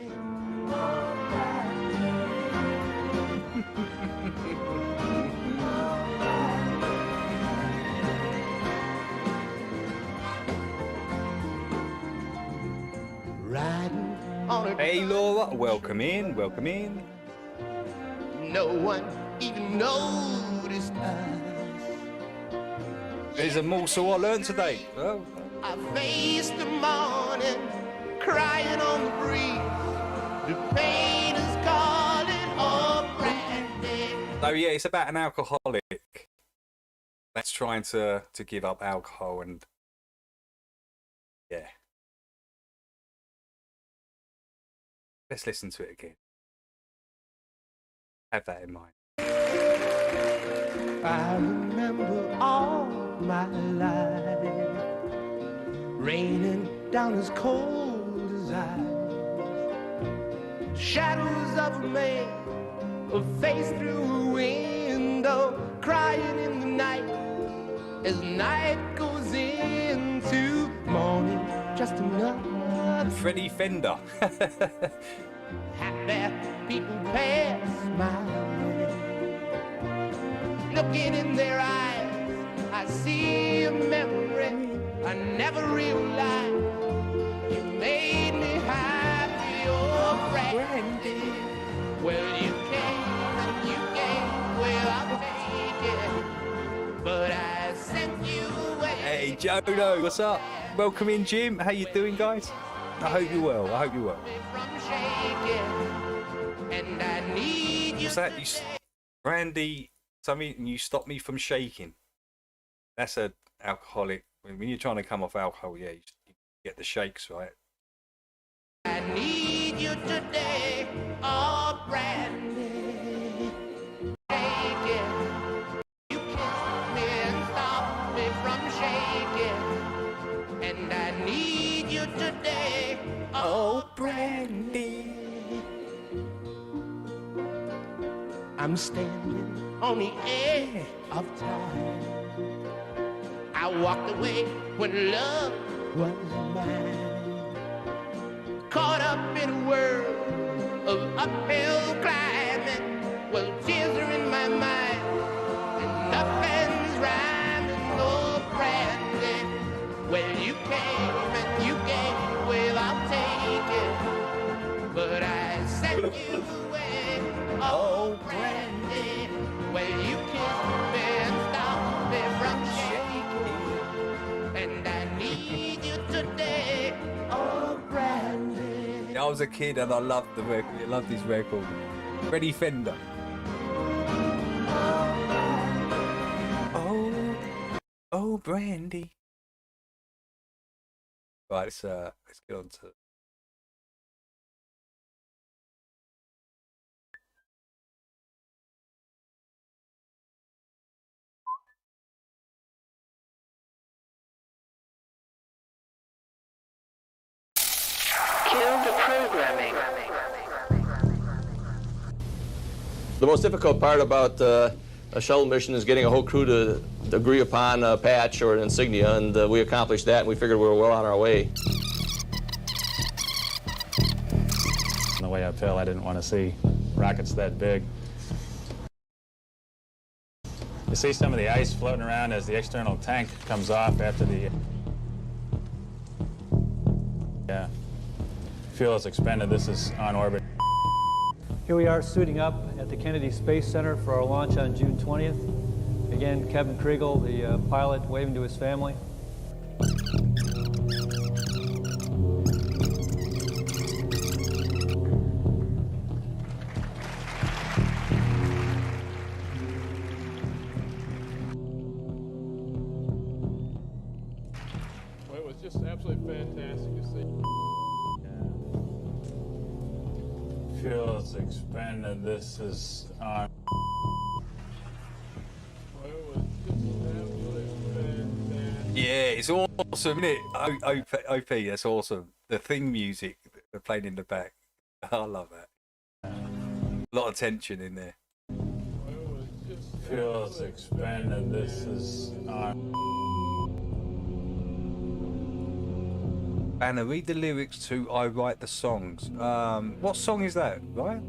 Speaker 8: riding on a
Speaker 1: Hey Laura, welcome in, welcome in.
Speaker 8: No one even noticed us.
Speaker 1: There's a morsel I learned today. Oh,
Speaker 8: I faced the morning, crying on the breeze. The pain is calling, oh, Brandy.
Speaker 1: oh yeah, it's about an alcoholic that's trying to give up alcohol and yeah. Let's listen to it again. Have that in mind.
Speaker 8: I remember all my life raining down as cold as ice. Shadows of a man, a face through a window, crying in the night as night goes into morning. Just another
Speaker 1: Freddie Fender.
Speaker 8: happy people pass my way. Looking in their eyes, I see a memory I never realized. You made me happy, oh Brandy. Well, you came and you gave, well, I'll take it. But I sent you away.
Speaker 1: Hey Jono, what's up? Welcome in, Jim. How you doing, guys? I hope you're well. I hope you're well.
Speaker 8: From shaking, and I need you.
Speaker 1: What's that? Brandy, something, and you stop me from shaking. That's a alcoholic. When you're trying to come off alcohol, yeah, you get the shakes, right?
Speaker 8: I need you today, oh Brandy. Shaking, you kissed me and stopped me from shaking. Oh, Brandy. I'm standing on the edge of time. I walked away when love was mine. Caught up in a world of uphill climbing. Well, tears are in my mind, and nothing's rhyming. Oh, Brandy. Well, you came and you gave without taking, but I sent you away. Oh, Brandy. Well, you kissed me and stopped me from shaking, and I need you today. Oh, Brandy.
Speaker 1: I was a kid and I loved the record. I loved his record. Freddie Fender. Oh, Brandy. Right, let's get on to.
Speaker 9: The most difficult part about a shuttle mission is getting a whole crew to agree upon a patch or an insignia, and we accomplished that, and we figured we were well on our way.
Speaker 10: On the way uphill, I didn't want to see rockets that big. You see some of the ice floating around as the external tank comes off after the fuel is expended. This is on orbit.
Speaker 11: Here we are suiting up at the Kennedy Space Center for our launch on June 20th. Again, Kevin Kriegel, the pilot, waving to his family.
Speaker 12: Well, it was just absolutely fantastic to see.
Speaker 10: Fuel is expended. This is on.
Speaker 12: Well, it was just absolutely fantastic.
Speaker 1: Yeah, it's awesome, isn't it? OP, that's awesome. The theme music they're playing in the back. I love that. A lot of tension in there.
Speaker 12: Well, it was just
Speaker 10: Fuel is expended. This is on.
Speaker 1: Anna, read the lyrics to I Write the Songs. What song is that, right?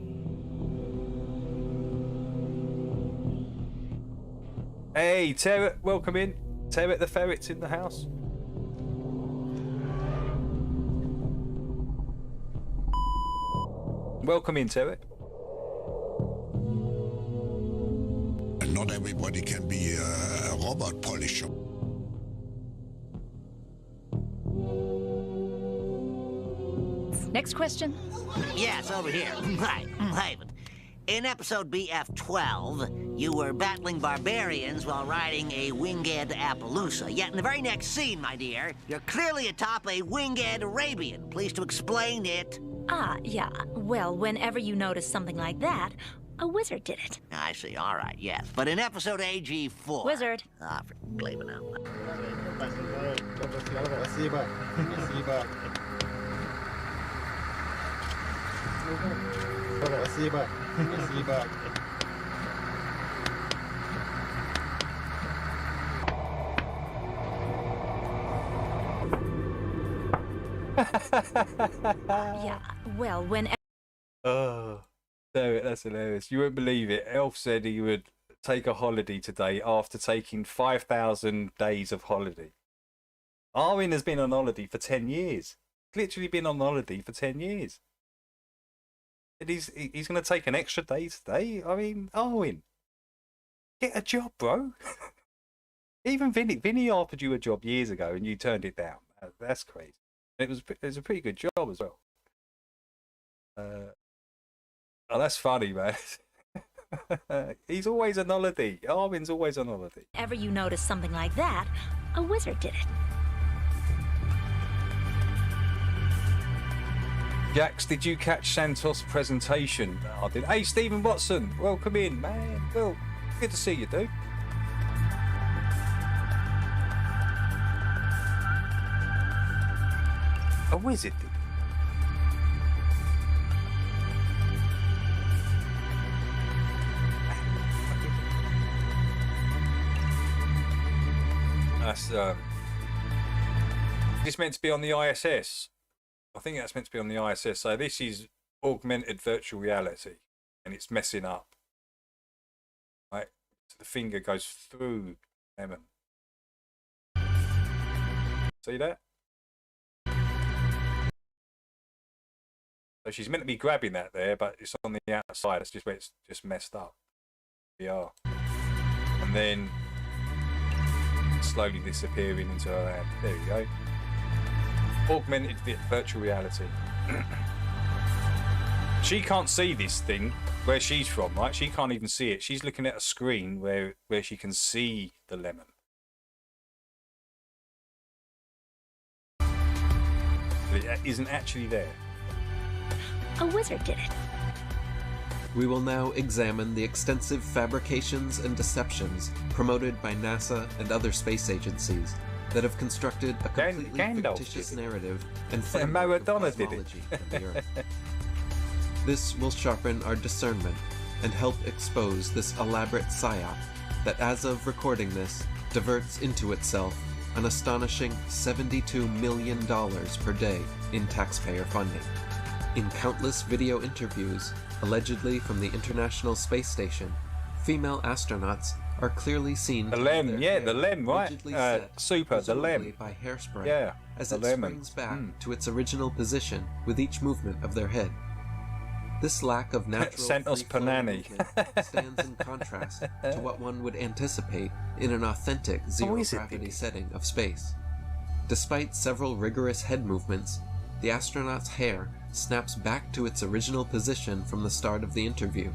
Speaker 1: Hey, Terret, welcome in. Terret the Ferret's in the house. Welcome in, Terret.
Speaker 13: And not everybody can be a robot polisher.
Speaker 14: Next question?
Speaker 15: Yes, over here. Right. In episode BF-12, you were battling barbarians while riding a winged Appaloosa. Yet in the very next scene, my dear, you're clearly atop a winged Arabian. Please to explain it.
Speaker 14: Yeah. Well, whenever you notice something like that, a wizard did it.
Speaker 15: I see. All right, yes. But in episode AG-4...
Speaker 14: Wizard.
Speaker 15: For blaming out.
Speaker 14: Yeah. Well, whenever.
Speaker 1: Oh, that's hilarious. You won't believe it. Elf said he would take a holiday today after taking 5,000 days of holiday. Arwen has been on holiday for 10 years. Literally been on holiday for 10 years. And he's going to take an extra day today? I mean, Arwen, get a job, bro. Even Vinny offered you a job years ago and you turned it down. That's crazy. It was a pretty good job as well. Oh, that's funny, man. He's always on holiday. Arwen's always on holiday.
Speaker 14: Whenever you notice something like that, a wizard did it.
Speaker 1: Jax, did you catch Santos' presentation? I did. Hey, Stephen Watson, welcome in, man. Well, good to see you, dude. A wizard did. That's this meant to be on the ISS. I think that's meant to be on the ISS. So this is augmented virtual reality, and it's messing up. Right, so the finger goes through lemon. See that? So she's meant to be grabbing that there, but it's on the outside. That's just where it's just messed up. VR. And then slowly disappearing into her hand. There you go. Augmented virtual reality. She can't see this thing where she's from, right? She can't even see it. She's looking at a screen where she can see the lemon. But it isn't actually there.
Speaker 14: A wizard did it.
Speaker 16: We will now examine the extensive fabrications and deceptions promoted by NASA and other space agencies that have constructed a completely fictitious narrative and framework of cosmology from the Earth. This will sharpen our discernment and help expose this elaborate psyop that, as of recording this, diverts into itself an astonishing $72 million per day in taxpayer funding. In countless video interviews, allegedly from the International Space Station, female astronauts are clearly seen
Speaker 1: the lem, yeah, the lem, right? Super, the lem.
Speaker 16: By hairspray,
Speaker 1: yeah,
Speaker 16: as it springs back to its original position with each movement of their head. This lack of natural
Speaker 1: Santos Panani
Speaker 16: stands in contrast to what one would anticipate in an authentic zero-gravity setting of space. Despite several rigorous head movements, the astronaut's hair snaps back to its original position from the start of the interview,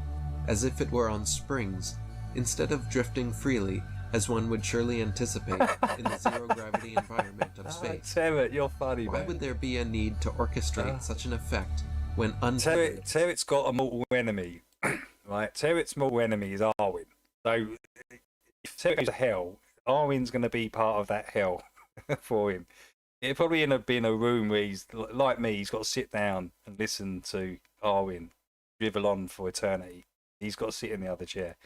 Speaker 16: as if it were on springs, instead of drifting freely as one would surely anticipate in the zero-gravity environment of space.
Speaker 1: Territ, you're funny,
Speaker 16: Why
Speaker 1: man.
Speaker 16: would there be a need to orchestrate such an effect when untethered?
Speaker 1: Territ's got a mortal enemy, right? Territ's mortal enemy is Arwen. So if Territ goes to hell, Arwen's going to be part of that hell for him. It'd probably end up being a room where he's, like me, he's got to sit down and listen to Arwen drivel on for eternity. He's got to sit in the other chair.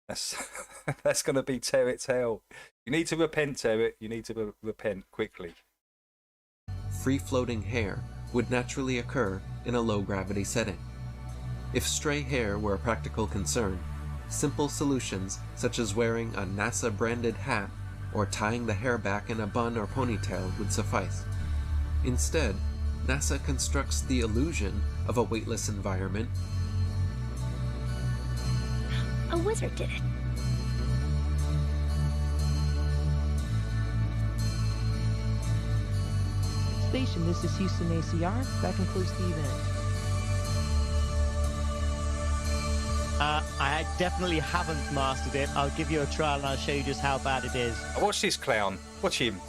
Speaker 1: That's going to be Territ's hell. You need to repent, Territ. You need to repent quickly.
Speaker 16: Free-floating hair would naturally occur in a low-gravity setting. If stray hair were a practical concern, simple solutions such as wearing a NASA-branded hat or tying the hair back in a bun or ponytail would suffice. Instead, NASA constructs the illusion of a weightless environment.
Speaker 14: A wizard did it.
Speaker 17: Station, this is Houston ACR. That concludes the event.
Speaker 18: I definitely haven't mastered it. I'll give you a trial and I'll show you just how bad it is.
Speaker 1: Watch this clown. Watch him.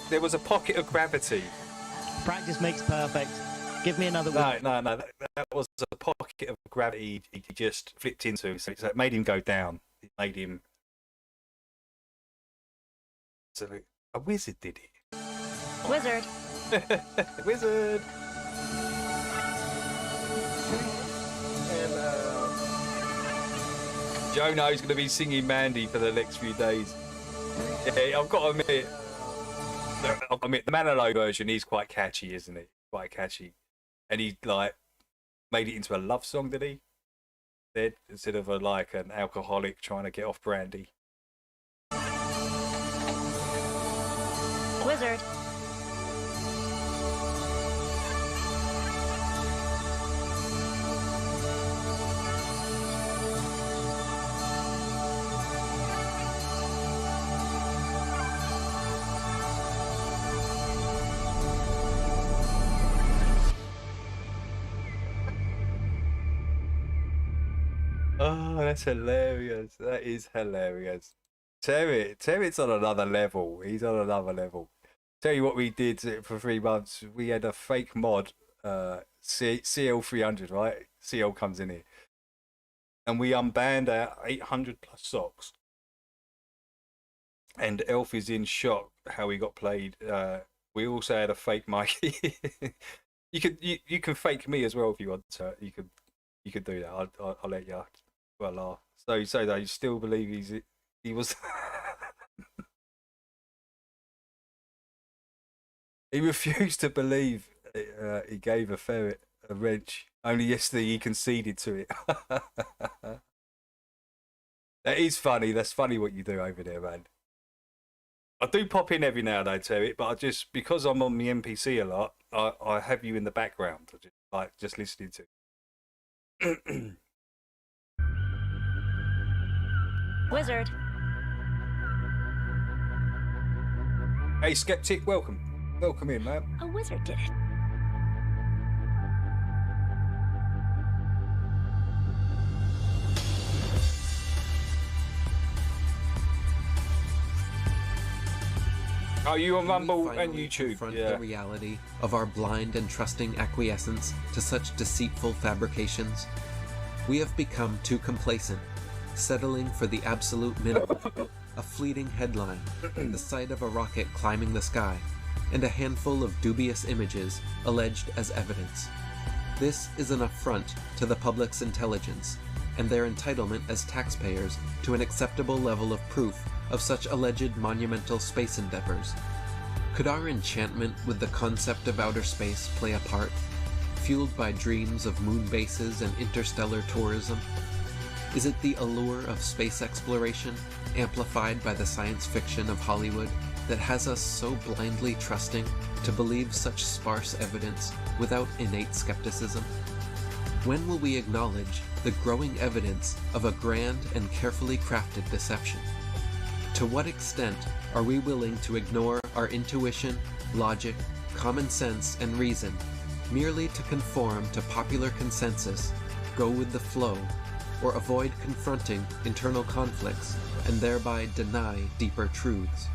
Speaker 1: There was a pocket of gravity.
Speaker 18: Practice makes perfect. Give me another one.
Speaker 1: No. That was a pocket of gravity he just flipped into. So it made him go down. It made him... So a wizard did it.
Speaker 14: Wizard.
Speaker 1: Wizard. Jono's going to be singing Mandy for the next few days. Yeah, I've got to admit, the Manilow version is quite catchy, isn't it? Quite catchy. And he made it into a love song, did he? Instead of an alcoholic trying to get off brandy.
Speaker 14: Wizard.
Speaker 1: Oh, that's hilarious. That is hilarious. Territ's on another level. He's on another level. Tell you what we did for 3 months. We had a fake mod, CL300, right? CL comes in here. And we unbanned our 800 plus socks. And Elf is in shock how he got played. We also had a fake Mikey. You can fake me as well if you want to. You could do that. I'll let you. Well, so you say they still believe he was. He refused to believe he gave a ferret a wrench. Only yesterday he conceded to it. That is funny. That's funny what you do over there, man. I do pop in every now and then, Terry, but I just, because I'm on the NPC a lot, I have you in the background. I just listening to.
Speaker 14: Wizard.
Speaker 1: Hey, Skeptic, welcome. Welcome in, man.
Speaker 14: A wizard did it.
Speaker 1: Oh, you on Rumble and
Speaker 16: Finally
Speaker 1: YouTube?
Speaker 16: confront
Speaker 1: Yeah.
Speaker 16: the reality of our blind and trusting acquiescence to such deceitful fabrications. We have become too complacent, settling for the absolute minimum. A fleeting headline, the sight of a rocket climbing the sky, and a handful of dubious images alleged as evidence. This is an affront to the public's intelligence and their entitlement as taxpayers to an acceptable level of proof of such alleged monumental space endeavors. Could our enchantment with the concept of outer space play a part, fueled by dreams of moon bases and interstellar tourism? Is it the allure of space exploration, amplified by the science fiction of Hollywood, that has us so blindly trusting to believe such sparse evidence without innate skepticism? When will we acknowledge the growing evidence of a grand and carefully crafted deception? To what extent are we willing to ignore our intuition, logic, common sense, and reason merely to conform to popular consensus, go with the flow, or avoid confronting internal conflicts and thereby deny deeper truths?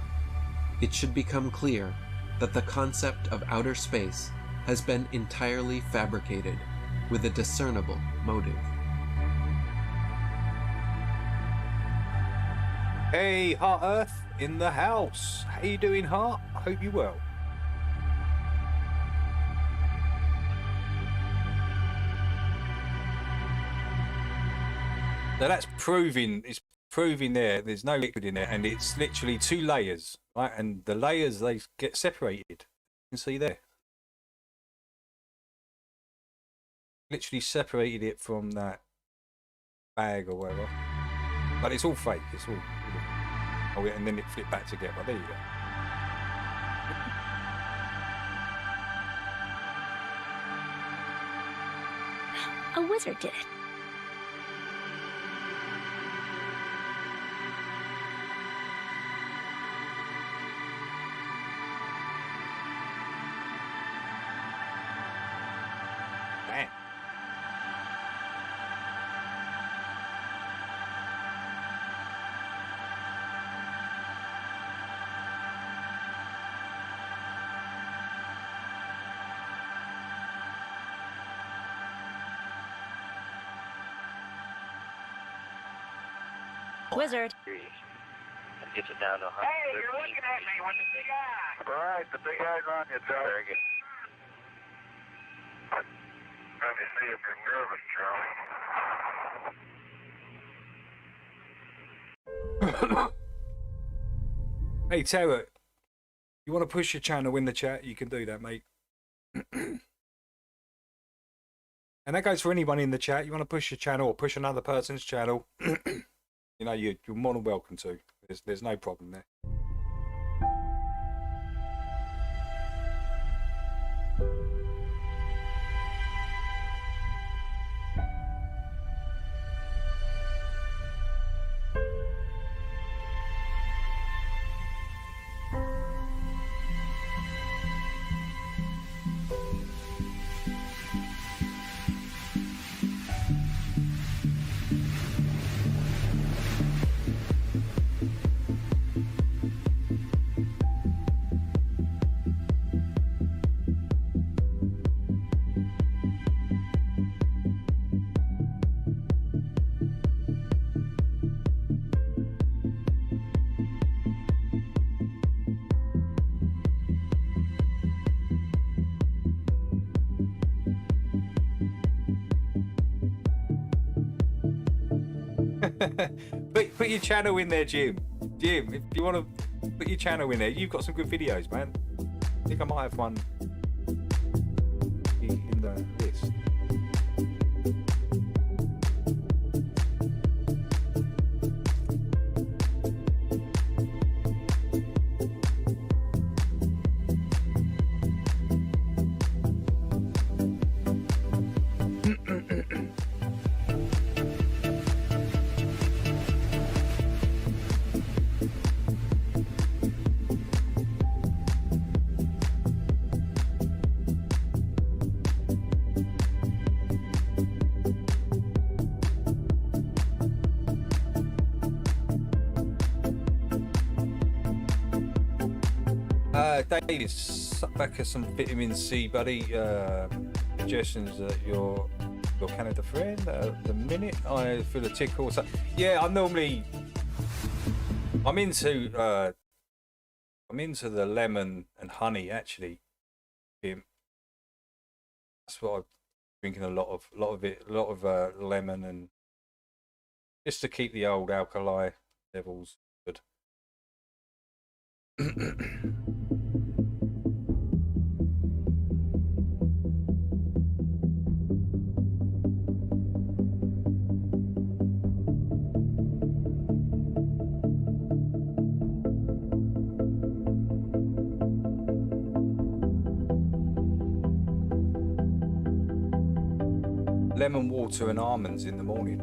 Speaker 16: It should become clear that the concept of outer space has been entirely fabricated with a discernible motive.
Speaker 1: Hey, Heart Earth in the house. How you doing, Heart? I hope you well. Now that's proving, it's proving there's no liquid in there, and it's literally 2 layers, right? And the layers, they get separated. You can see there. Literally separated it from that bag or whatever. But it's all fake. It's all. Oh, yeah, and then it flipped back together. There you go.
Speaker 14: A wizard did it.
Speaker 1: Man.
Speaker 14: Wizard.
Speaker 19: Get you down to 100. Hey, you're looking at me with the big eye. All right, the big eye's on you, Joe. Very good. Let me see if you're nervous, Joe.
Speaker 1: Hey, Tara, you want to push your channel in the chat? You can do that, mate. And that goes for anyone in the chat. You want to push your channel or push another person's channel, you know, you're more than welcome to. There's no problem there. Put your channel in there, Jim. Jim, if you want to put your channel in there, you've got some good videos, man. I think I might have one in the list. David, suck back some vitamin C, buddy. Suggestions that your Canada friend. The minute I feel a tickle, so yeah, I'm into the lemon and honey actually. Jim. That's what I'm drinking a lot of lemon and just to keep the old alkali levels good. Lemon water and almonds in the morning.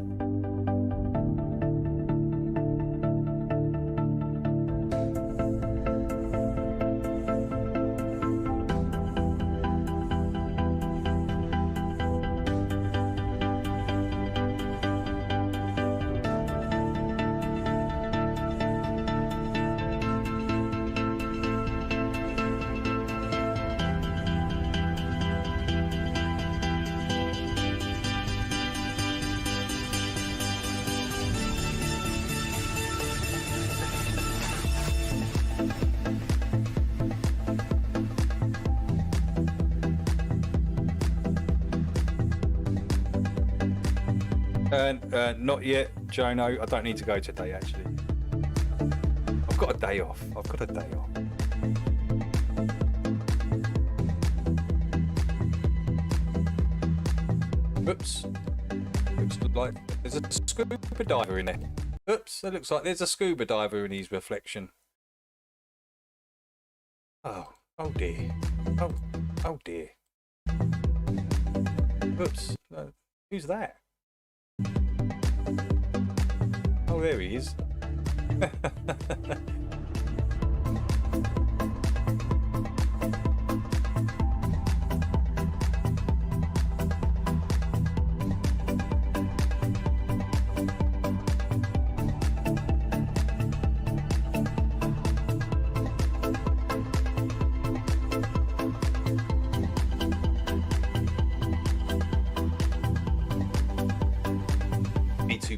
Speaker 1: Not yet, Jono. I don't need to go today, actually. I've got a day off. Oops. Looks like there's a scuba diver in there. Oops, that looks like there's a scuba diver in his reflection. Oh dear. Oh dear. Oops. Who's that? Oh, there he is.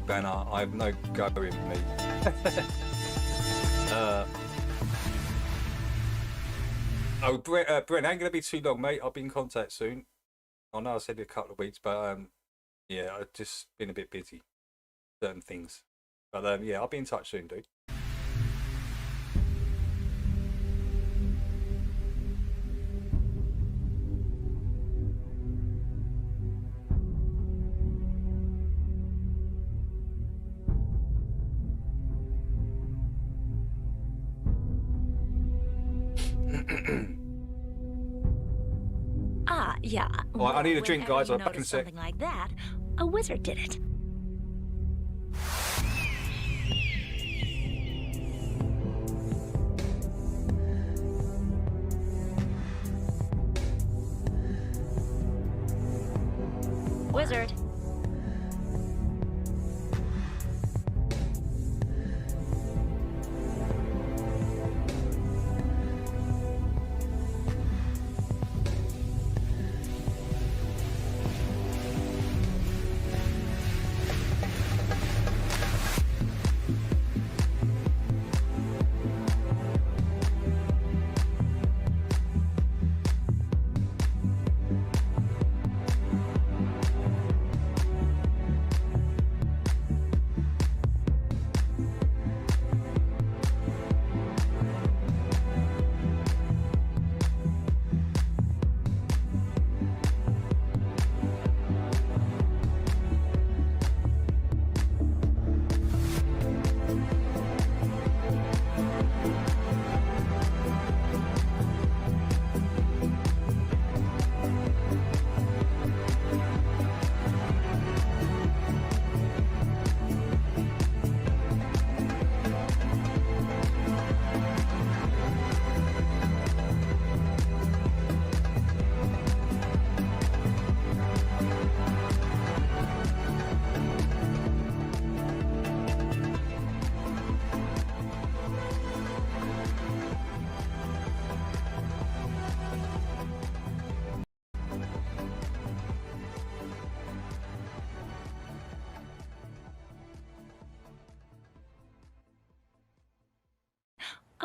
Speaker 1: Banner, I have no go in me. Brent, ain't gonna be too long, mate. I'll be in contact soon. I know I said it a couple of weeks, but yeah, I've just been a bit busy. Certain things, but yeah, I'll be in touch soon, dude.
Speaker 14: Yeah.
Speaker 1: Well, I need a drink, guys. I'll back in a sec.
Speaker 14: Something like that, a wizard did it. Wizard.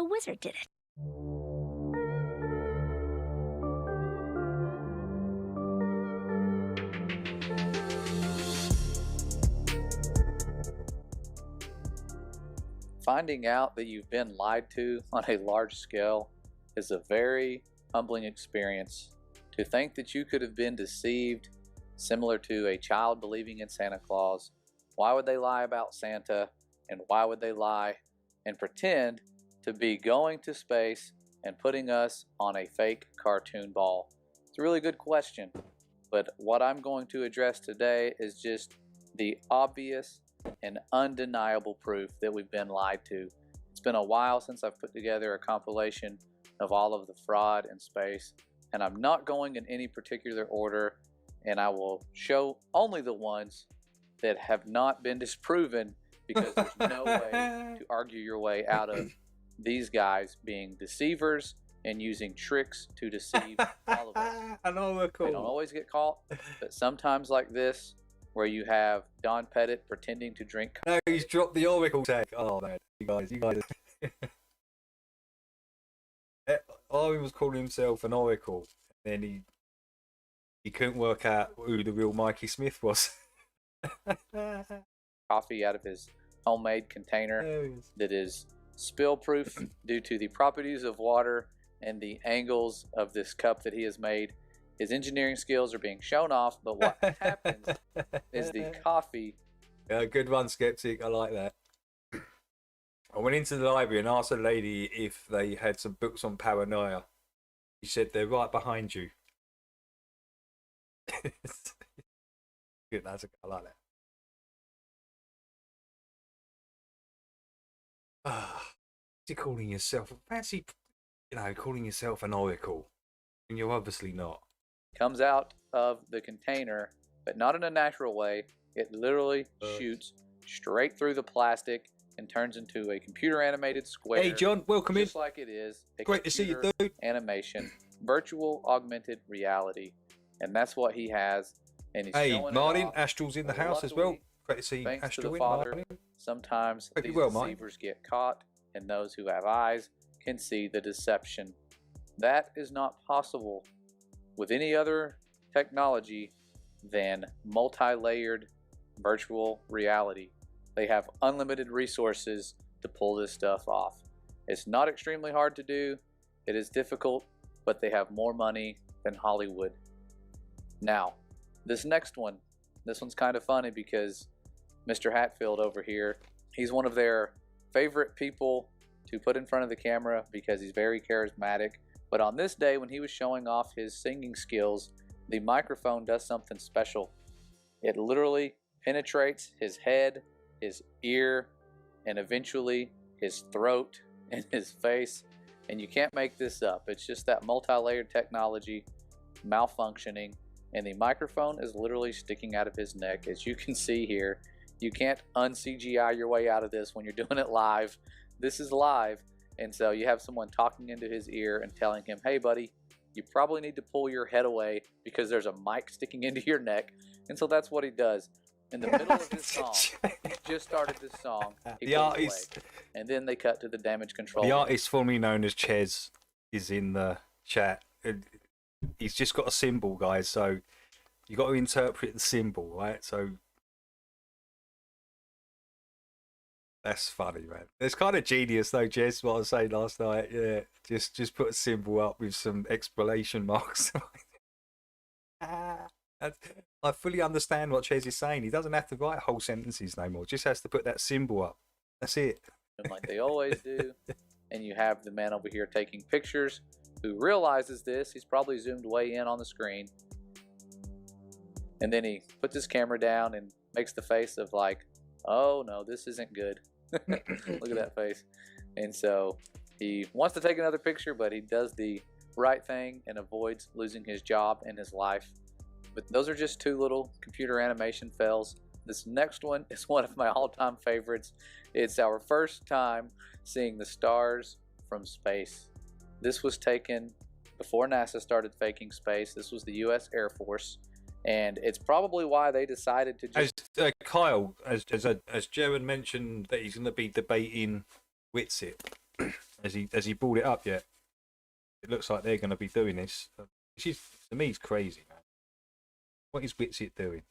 Speaker 14: A wizard did it.
Speaker 20: Finding out that you've been lied to on a large scale is a very humbling experience. To think that you could have been deceived, similar to a child believing in Santa Claus. Why would they lie about Santa? And why would they lie and pretend to be going to space and putting us on a fake cartoon ball? It's a really good question. But what I'm going to address today is just the obvious and undeniable proof that we've been lied to. It's been a while since I've put together a compilation of all of the fraud in space, and I'm not going in any particular order, and I will show only the ones that have not been disproven, because there's no way to argue your way out of these guys being deceivers and using tricks to deceive all of us.
Speaker 1: I know they're cool.
Speaker 20: They don't always get caught, but sometimes like this, where you have Don Pettit pretending to drink.
Speaker 1: No, he's dropped the Oracle tag. Oh man, you guys. Oh, he was calling himself an Oracle, and then he couldn't work out who the real Mikey Smith was.
Speaker 20: Coffee out of his homemade container that is spill proof due to the properties of water and the angles of this cup that he has made. His engineering skills are being shown off, but what happens is the coffee.
Speaker 1: Yeah, good one, Skeptic. I like that. I went into the library and asked a lady if they had some books on paranoia. She said they're right behind you. Good, I like that. Fancy calling yourself, calling yourself an oracle, and you're obviously not.
Speaker 20: Comes out of the container, but not in a natural way. It literally shoots straight through the plastic and turns into a computer animated square.
Speaker 1: Hey John, welcome in.
Speaker 20: Just like it is.
Speaker 1: Great to see you, dude.
Speaker 20: Animation, virtual augmented reality, and that's what he has. And he's showing
Speaker 1: Martin,
Speaker 20: it off.
Speaker 1: Astral's in the house as well. Great to see
Speaker 20: Thanks
Speaker 1: Astral
Speaker 20: to the
Speaker 1: in,
Speaker 20: Father,
Speaker 1: Martin.
Speaker 20: sometimes
Speaker 1: Hope
Speaker 20: these
Speaker 1: you're well,
Speaker 20: deceivers get caught, and those who have eyes can see the deception. That is not possible with any other technology than multi-layered virtual reality. They have unlimited resources to pull this stuff off. It's not extremely hard to do. It is difficult, but they have more money than Hollywood. Now, this next one, this one's kind of funny because Mr. Hatfield over here, he's one of their favorite people to put in front of the camera because he's very charismatic. But on this day, when he was showing off his singing skills, the microphone does something special. It literally penetrates his head, his ear, and eventually his throat and his face. And you can't make this up. It's just that multi-layered technology malfunctioning. And the microphone is literally sticking out of his neck, as you can see here. You can't un-CGI your way out of this when you're doing it live. This is live. And so you have someone talking into his ear and telling him, hey buddy, you probably need to pull your head away because there's a mic sticking into your neck. And so that's what he does. In the middle of this song, he just started this song, he pulls away. And then they cut to the damage control.
Speaker 1: The artist formerly known as Ches is in the chat. He's just got a symbol, guys, so you got to interpret the symbol, right? So that's funny, man. It's kind of genius, though, Jez. What I was saying last night, yeah. Just put a symbol up with some exclamation marks. I fully understand what Ches is saying. He doesn't have to write whole sentences no more. Just has to put that symbol up. That's it.
Speaker 20: Like they always do. And you have the man over here taking pictures who realizes this. He's probably zoomed way in on the screen. And then he puts his camera down and makes the face of like, oh no, this isn't good. Look at that face. And so he wants to take another picture, but he does the right thing and avoids losing his job and his life. But those are just two little computer animation fails. This next one is one of my all-time favorites. It's our first time seeing the stars from space. This was taken before NASA started faking space. This was the U.S. Air Force. And it's probably why they decided to just...
Speaker 1: Kyle, as Jared mentioned that he's going to be debating Witsit. Has he brought it up yet? It looks like they're going to be doing this. Which is, to me, is crazy, man. What is Witsit doing?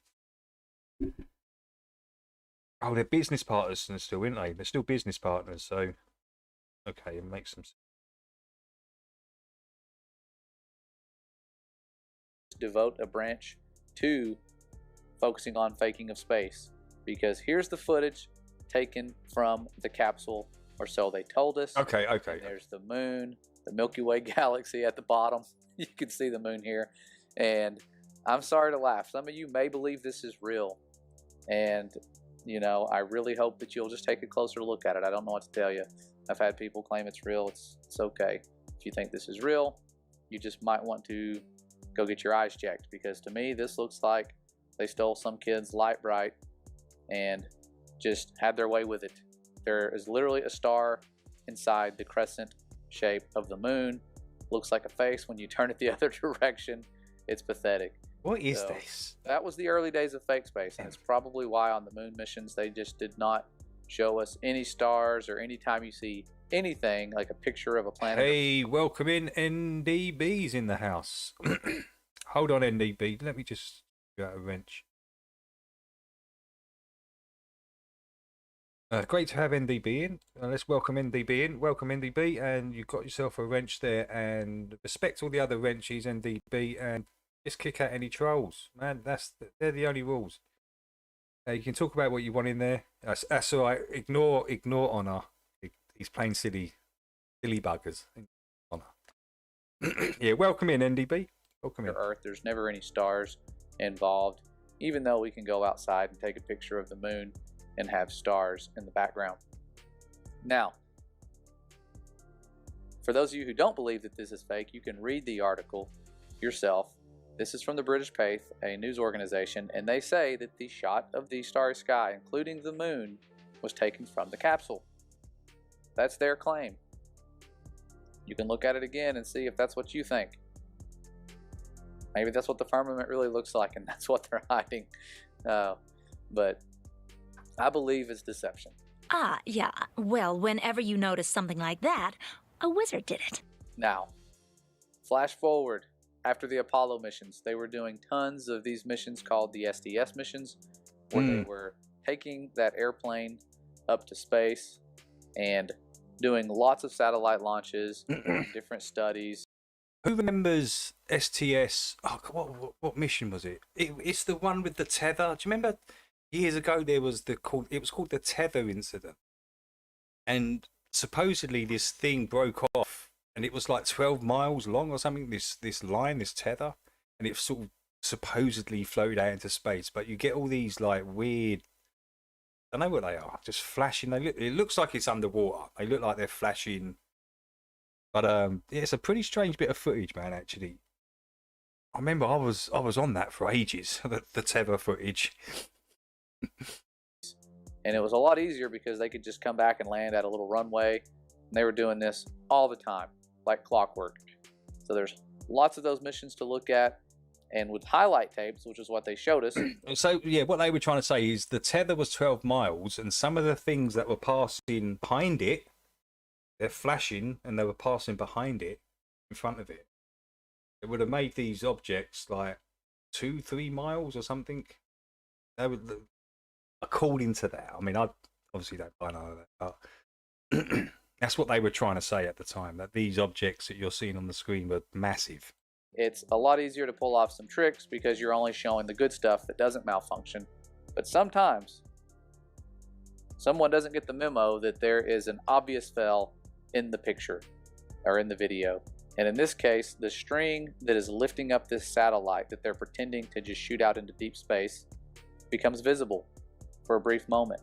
Speaker 1: Oh, they're business partners still, aren't they? They're still business partners, so okay, it makes some sense.
Speaker 20: Devote a branch to focusing on faking of space, because here's the footage taken from the capsule, or so they told us.
Speaker 1: Okay.
Speaker 20: And there's the moon, the Milky Way galaxy at the bottom. You can see the moon here, and I'm sorry to laugh. Some of you may believe this is real, and you know, I really hope that you'll just take a closer look at it. I don't know what to tell you. I've had people claim it's real. It's okay. If you think this is real, you just might want to go get your eyes checked, because to me this looks like they stole some kid's light bright and just had their way with it. There is literally a star inside the crescent shape of the moon. Looks like a face when you turn it the other direction. It's pathetic.
Speaker 1: What is this?
Speaker 20: That was the early days of fake space, and it's probably why on the moon missions they just did not show us any stars, or anytime you see anything like a picture of a planet.
Speaker 1: Hey, welcome in. NDB's in the house. Hold on, NDB. Let me just go out a wrench. Great to have NDB in. Let's welcome NDB in. Welcome, NDB. And you've got yourself a wrench there. And respect all the other wrenches, NDB. And just kick out any trolls. Man, they're the only rules. You can talk about what you want in there. That's all right. Ignore Honor. He's playing silly buggers. Honor. Yeah, welcome in, NDB. Welcome in.
Speaker 20: Earth, there's never any stars involved, even though we can go outside and take a picture of the moon and have stars in the background. Now, for those of you who don't believe that this is fake, you can read the article yourself. This is from the British Faith, a news organization, and they say that the shot of the starry sky, including the moon, was taken from the capsule. That's their claim. You can look at it again and see if that's what you think. Maybe that's what the firmament really looks like, and that's what they're hiding. But I believe it's deception.
Speaker 14: Ah, yeah. Well, whenever you notice something like that, a wizard did it.
Speaker 20: Now, flash forward. After the Apollo missions, they were doing tons of these missions called the SDS missions, where they were taking that airplane up to space and doing lots of satellite launches, different studies.
Speaker 1: Who remembers STS? Oh, what mission was it? It's the one with the tether. Do you remember years ago it was called the tether incident, and supposedly this thing broke off, and it was like 12 miles long or something. This line, this tether, and it sort of supposedly floated out into space. But you get all these like weird, I don't know what they are, just flashing. It looks like it's underwater. They look like they're flashing. But it's a pretty strange bit of footage, man. Actually, I remember I was on that for ages. the tether footage.
Speaker 20: And it was a lot easier because they could just come back and land at a little runway. And they were doing this all the time, like clockwork. So there's lots of those missions to look at. And with highlight tapes, which is what they showed us.
Speaker 1: So, yeah, what they were trying to say is the tether was 12 miles, and some of the things that were passing behind it, they're flashing, and they were passing behind it, in front of it. It would have made these objects like 2-3 miles or something. They would, according to that. I mean, I obviously don't buy none of that, but that's what they were trying to say at the time, that these objects that you're seeing on the screen were massive.
Speaker 20: It's a lot easier to pull off some tricks because you're only showing the good stuff that doesn't malfunction. But sometimes someone doesn't get the memo that there is an obvious fail in the picture or in the video. And in this case, the string that is lifting up this satellite that they're pretending to just shoot out into deep space becomes visible for a brief moment.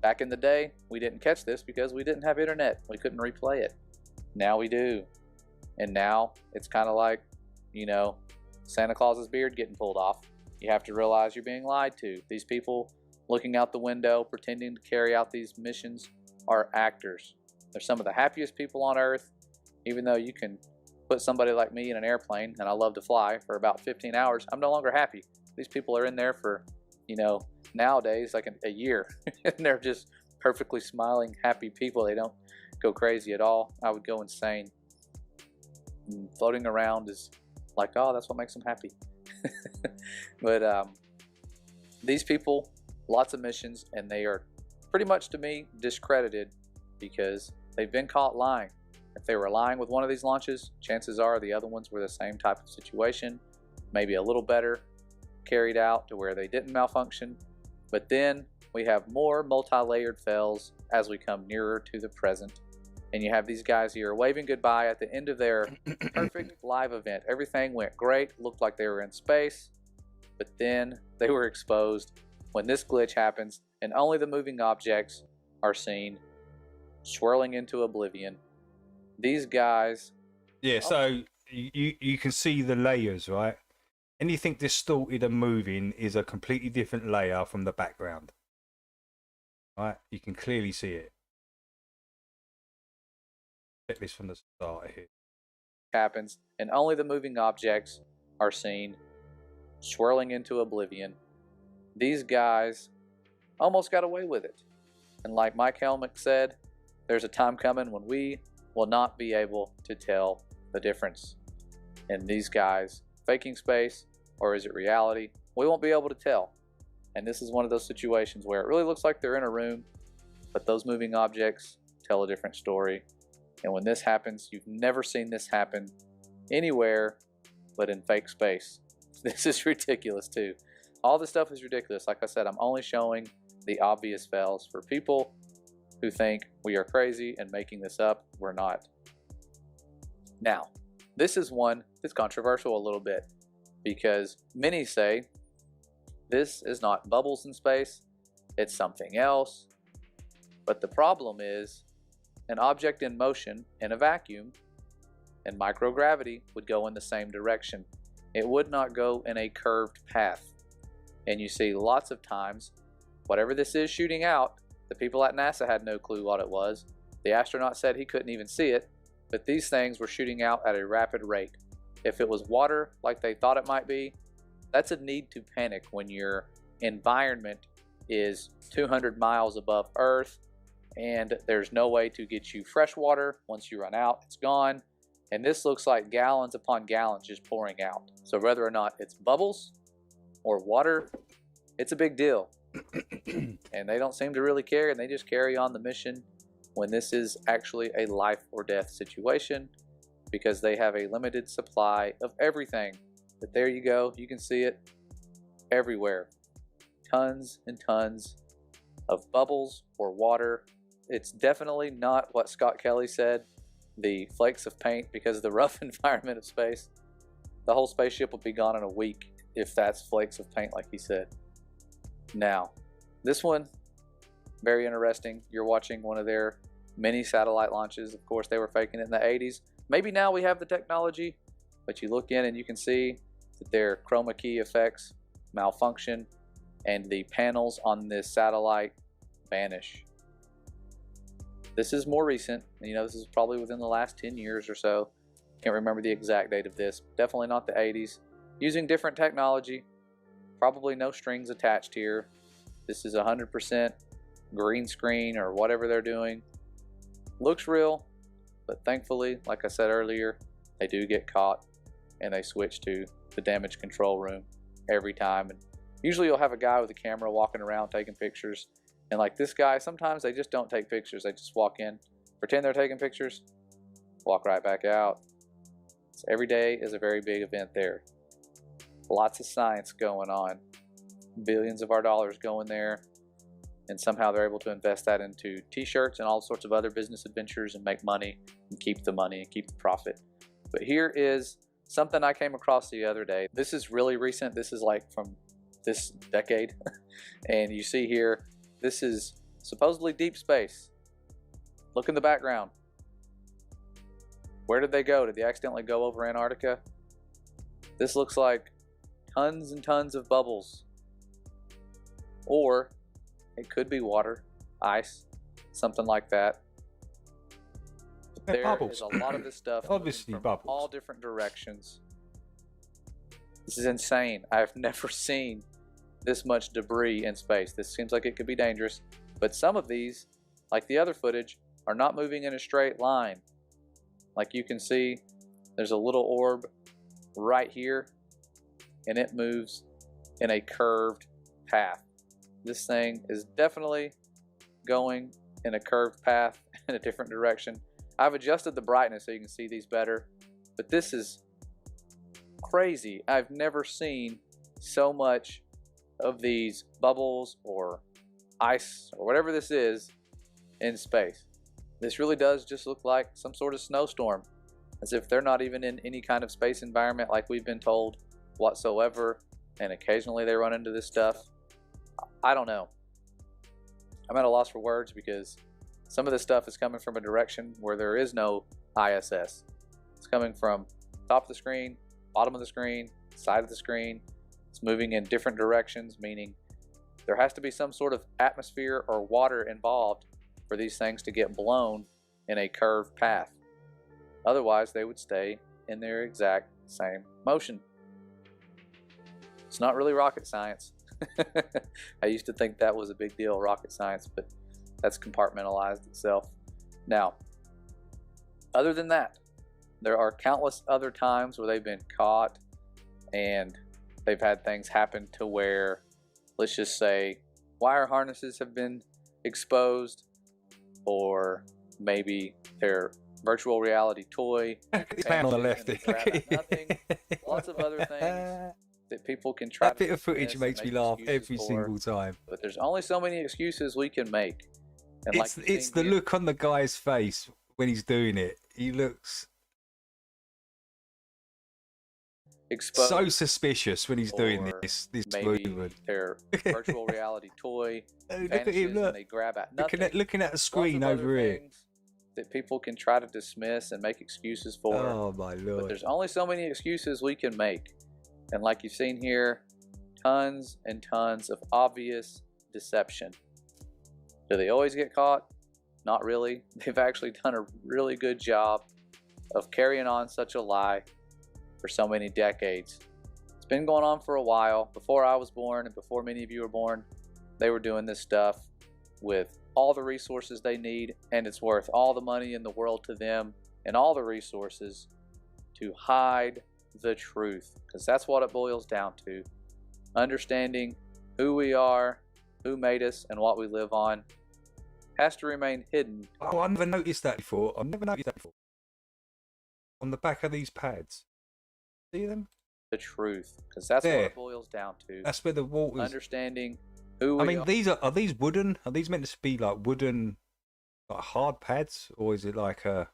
Speaker 20: Back in the day, we didn't catch this because we didn't have internet. We couldn't replay it. Now we do. And now it's kind of like, you know, Santa Claus's beard getting pulled off. You have to realize you're being lied to. These people looking out the window, pretending to carry out these missions, are actors. They're some of the happiest people on Earth, even though you can put somebody like me in an airplane, and I love to fly, for about 15 hours. I'm no longer happy. These people are in there for, you know, nowadays like a year, and they're just perfectly smiling, happy people. They don't go crazy at all. I would go insane. And floating around is like, oh, that's what makes them happy. But these people, lots of missions, and they are pretty much, to me, discredited because they've been caught lying. If they were lying with one of these launches, chances are the other ones were the same type of situation, maybe a little better carried out to where they didn't malfunction. But then we have more multi-layered fails as we come nearer to the present. And you have these guys here waving goodbye at the end of their perfect live event. Everything went great, looked like they were in space, but then they were exposed when this glitch happens and only the moving objects are seen swirling into oblivion. These guys...
Speaker 1: Yeah, so you can see the layers, right? Anything distorted and moving is a completely different layer from the background. Right? You can clearly see it. Check this from the start here.
Speaker 20: Happens, and only the moving objects are seen swirling into oblivion. These guys almost got away with it. And like Mike Helmick said, there's a time coming when we will not be able to tell the difference in these guys faking space or is it reality. We won't be able to tell. And this is one of those situations where it really looks like they're in a room, but those moving objects tell a different story. And when this happens, you've never seen this happen anywhere but in fake space. This is ridiculous too. All this stuff is ridiculous. Like I said, I'm only showing the obvious fails for people who think we are crazy and making this up. We're not. Now, this is one that's controversial a little bit because many say this is not bubbles in space, it's something else. But the problem is an object in motion in a vacuum and microgravity would go in the same direction. It would not go in a curved path. And you see lots of times, whatever this is shooting out, the people at NASA had no clue what it was. The astronaut said he couldn't even see it, but these things were shooting out at a rapid rate. If it was water like they thought it might be, that's a need to panic when your environment is 200 miles above Earth and there's no way to get you fresh water. Once you run out, it's gone. And this looks like gallons upon gallons just pouring out. So whether or not it's bubbles or water, it's a big deal. And they don't seem to really care, and they just carry on the mission when this is actually a life or death situation because they have a limited supply of everything. But there you go, you can see it everywhere. Tons and tons of bubbles or water. It's definitely not what Scott Kelly said, the flakes of paint, because of the rough environment of space. The whole spaceship will be gone in a week if that's flakes of paint like he said. Now, this one, very interesting. You're watching one of their mini satellite launches. Of course, they were faking it in the 80s. Maybe now we have the technology, but you look in and you can see that their chroma key effects malfunction and the panels on this satellite vanish. This is more recent. You know, this is probably within the last 10 years or so. Can't remember the exact date of this. Definitely not the 80s. Using different technology. Probably no strings attached here. This is 100% green screen or whatever they're doing. Looks real, but thankfully, like I said earlier, they do get caught and they switch to the damage control room every time. And usually you'll have a guy with a camera walking around taking pictures. And like this guy, sometimes they just don't take pictures. They just walk in, pretend they're taking pictures, walk right back out. So every day is a very big event there. Lots of science going on. Billions of our dollars going there. And somehow they're able to invest that into t-shirts and all sorts of other business adventures and make money and keep the money and keep the profit. But here is something I came across the other day. This is really recent. This is like from this decade. And you see here, this is supposedly deep space. Look in the background. Where did they go? Did they accidentally go over Antarctica? This looks like tons and tons of bubbles. Or it could be water, ice, something like that. But there
Speaker 1: bubbles.
Speaker 20: is a lot of this stuff
Speaker 1: Obviously
Speaker 20: from
Speaker 1: bubbles.
Speaker 20: all different directions. This is insane. I've never seen this much debris in space. This seems like it could be dangerous, but some of these like the other footage, are not moving in a straight line. Like you can see, there's a little orb right here, and it moves in a curved path. This thing is definitely going in a curved path in a different direction. I've adjusted the brightness so you can see these better, but this is crazy. I've never seen so much of these bubbles or ice or whatever this is in space. This really does just look like some sort of snowstorm, as if they're not even in any kind of space environment like we've been told whatsoever, and occasionally they run into this stuff. I don't know. I'm at a loss for words because some of this stuff is coming from a direction where there is no ISS. It's coming from top of the screen, bottom of the screen, side of the screen. It's moving in different directions, meaning there has to be some sort of atmosphere or water involved for these things to get blown in a curved path. Otherwise, they would stay in their exact same motion. It's not really rocket science. I used to think that was a big deal, rocket science, but that's compartmentalized itself. Now, other than that, there are countless other times where they've been caught and they've had things happen to where, let's just say, wire harnesses have been exposed, or maybe their virtual reality toy.
Speaker 1: Man on the left.
Speaker 20: Nothing. Lots of other things that people can try.
Speaker 1: That bit of footage makes me laugh every single time.
Speaker 20: But there's only so many excuses we can make. And
Speaker 1: It's the look on the guy's face when he's doing it. He looks
Speaker 20: exposed,
Speaker 1: so suspicious when he's doing this movement.
Speaker 20: Their virtual reality toy.
Speaker 1: Look at him, look.
Speaker 20: And they grab at nothing.
Speaker 1: Looking at a screen over here.
Speaker 20: That people can try to dismiss and make excuses for.
Speaker 1: Oh my lord.
Speaker 20: But there's only so many excuses we can make. And like you've seen here, tons and tons of obvious deception. Do they always get caught? Not really. They've actually done a really good job of carrying on such a lie for so many decades. It's been going on for a while. Before I was born and before many of you were born, they were doing this stuff with all the resources they need, and it's worth all the money in the world to them and all the resources to hide the truth, because that's what it boils down to. Understanding who we are, who made us, and what we live on has to remain hidden.
Speaker 1: Oh, I never noticed that before. On the back of these pads. See them?
Speaker 20: The truth, because that's what it boils down to.
Speaker 1: That's where the water's...
Speaker 20: Understanding who we are.
Speaker 1: Are these wooden? Are these meant to be like wooden, like hard pads, or is it like an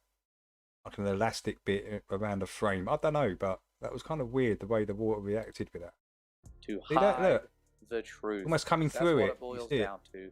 Speaker 1: elastic bit around the frame? I don't know, but that was kind of weird the way the water reacted with that.
Speaker 20: To
Speaker 1: See
Speaker 20: hide
Speaker 1: that? Look.
Speaker 20: The truth.
Speaker 1: Almost coming through
Speaker 20: it boils down to.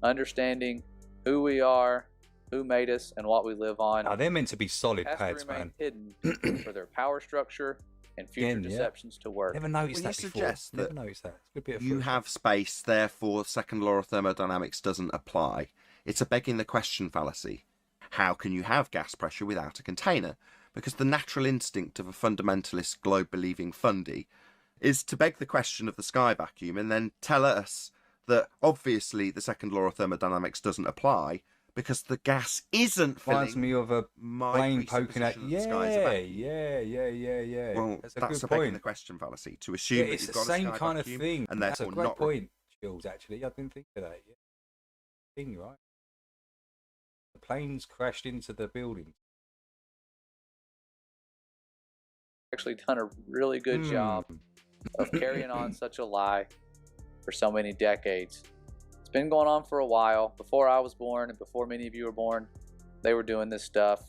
Speaker 20: Understanding who we are, who made us, and what we live on.
Speaker 1: Oh, they're meant to be solid pads,
Speaker 20: man.
Speaker 1: man.
Speaker 20: Hidden for their power structure and future deceptions to work.
Speaker 1: Never noticed that before.
Speaker 21: Suggest
Speaker 1: Never
Speaker 21: that
Speaker 1: noticed that. It's a good bit of
Speaker 21: you have space, therefore second law of thermodynamics doesn't apply. It's a begging the question fallacy. How can you have gas pressure without a container? Because the natural instinct of a fundamentalist globe-believing fundy is to beg the question of the sky vacuum and then tell us that obviously the second law of thermodynamics doesn't apply because the gas isn't filling.
Speaker 1: Reminds me of a plane poking at. Yeah.
Speaker 21: Well, that's a begging the question fallacy to assume that
Speaker 1: it's
Speaker 21: you've
Speaker 1: the
Speaker 21: got
Speaker 1: same
Speaker 21: a sky
Speaker 1: kind of
Speaker 21: vacuum
Speaker 1: thing.
Speaker 21: and
Speaker 1: That's
Speaker 21: therefore
Speaker 1: a great
Speaker 21: not.
Speaker 1: point, Jules. Actually, I didn't think of that. Yeah, thing right. The planes crashed into the building.
Speaker 20: Actually done a really good job of carrying on such a lie for so many decades. It's been going on for a while. Before I was born and before many of you were born, they were doing this stuff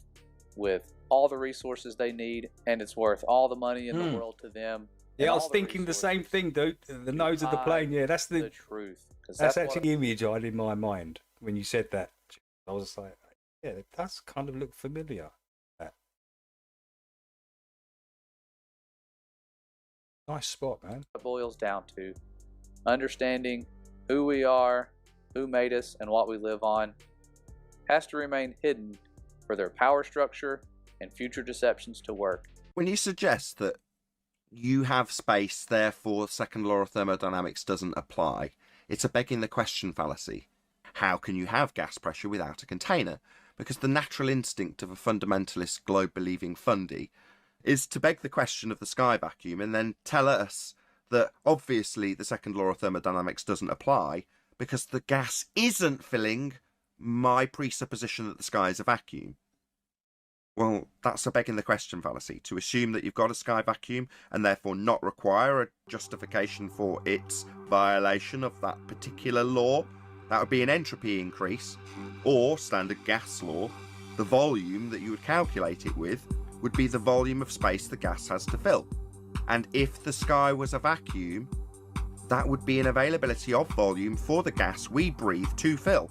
Speaker 20: with all the resources they need, and it's worth all the money in the world to them.
Speaker 1: Yeah, I was thinking the same thing, dude. The nose of the plane. Yeah, that's the
Speaker 20: truth.
Speaker 1: That's actually the image I had in my mind when you said that. I was like, yeah, it does kind of look familiar. That. Nice spot, man.
Speaker 20: It boils down to understanding who we are, who made us, and what we live on has to remain hidden for their power structure and future deceptions to work.
Speaker 21: When you suggest that you have space, therefore second law of thermodynamics doesn't apply, it's a begging the question fallacy. How can you have gas pressure without a container? Because the natural instinct of a fundamentalist globe-believing fundy is to beg the question of the sky vacuum and then tell us that obviously the second law of thermodynamics doesn't apply because the gas isn't filling my presupposition that the sky is a vacuum. Well, that's a begging the question fallacy, to assume that you've got a sky vacuum and therefore not require a justification for its violation of that particular law. That would be an entropy increase, or standard gas law. The volume that you would calculate it with would be the volume of space the gas has to fill. And if the sky was a vacuum, that would be an availability of volume for the gas we breathe to fill.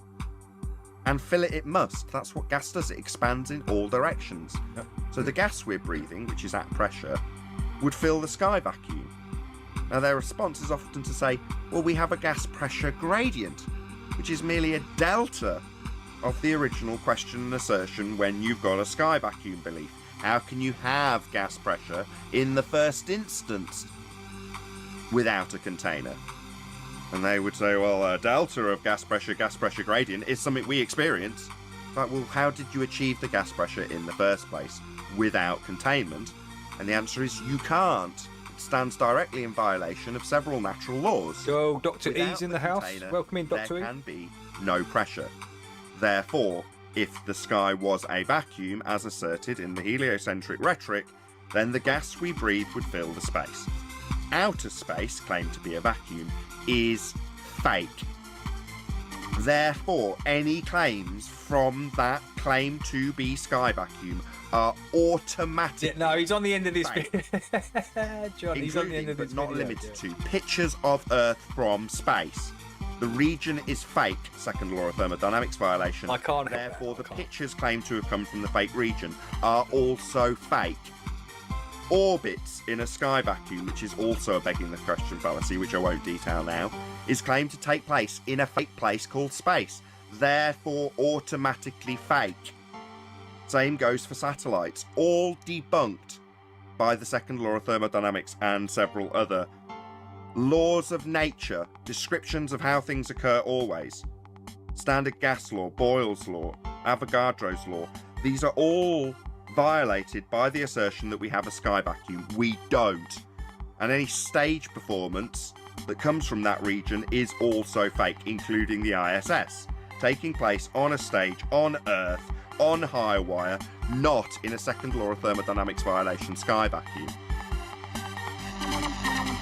Speaker 21: And fill it must. That's what gas does. It expands in all directions. So the gas we're breathing, which is at pressure, would fill the sky vacuum. Now their response is often to say, well, we have a gas pressure gradient, which is merely a delta of the original question and assertion when you've got a sky vacuum belief. How can you have gas pressure in the first instance without a container? And they would say, well, a delta of gas pressure gradient is something we experience. But, well, how did you achieve the gas pressure in the first place without containment? And the answer is you can't. It stands directly in violation of several natural laws.
Speaker 1: So, Dr. E's in the house. Welcome in, Dr. E.
Speaker 21: There can be no pressure. Therefore, if the sky was a vacuum, as asserted in the heliocentric rhetoric, then the gas we breathe would fill the space. Outer space, claimed to be a vacuum, is fake. Therefore, any claims from that claim to be sky vacuum are automatic.
Speaker 1: No, he's on the end of this
Speaker 21: video.
Speaker 1: John, he's on the end of this
Speaker 21: but not
Speaker 1: video.
Speaker 21: limited to pictures of Earth from space. The region is fake, second law of thermodynamics violation.
Speaker 1: I can't.
Speaker 21: Therefore, the pictures claimed to have come from the fake region are also fake. Orbits in a sky vacuum, which is also a begging the question fallacy, which I won't detail now, is claimed to take place in a fake place called space, therefore automatically fake. Same goes for satellites, all debunked by the second law of thermodynamics and several other laws of nature, descriptions of how things occur always. Standard gas law, Boyle's law, Avogadro's law, these are all violated by the assertion that we have a sky vacuum. We don't. And any stage performance that comes from that region is also fake, including the ISS, taking place on a stage on Earth, on high wire, not in a second law of thermodynamics violation sky vacuum.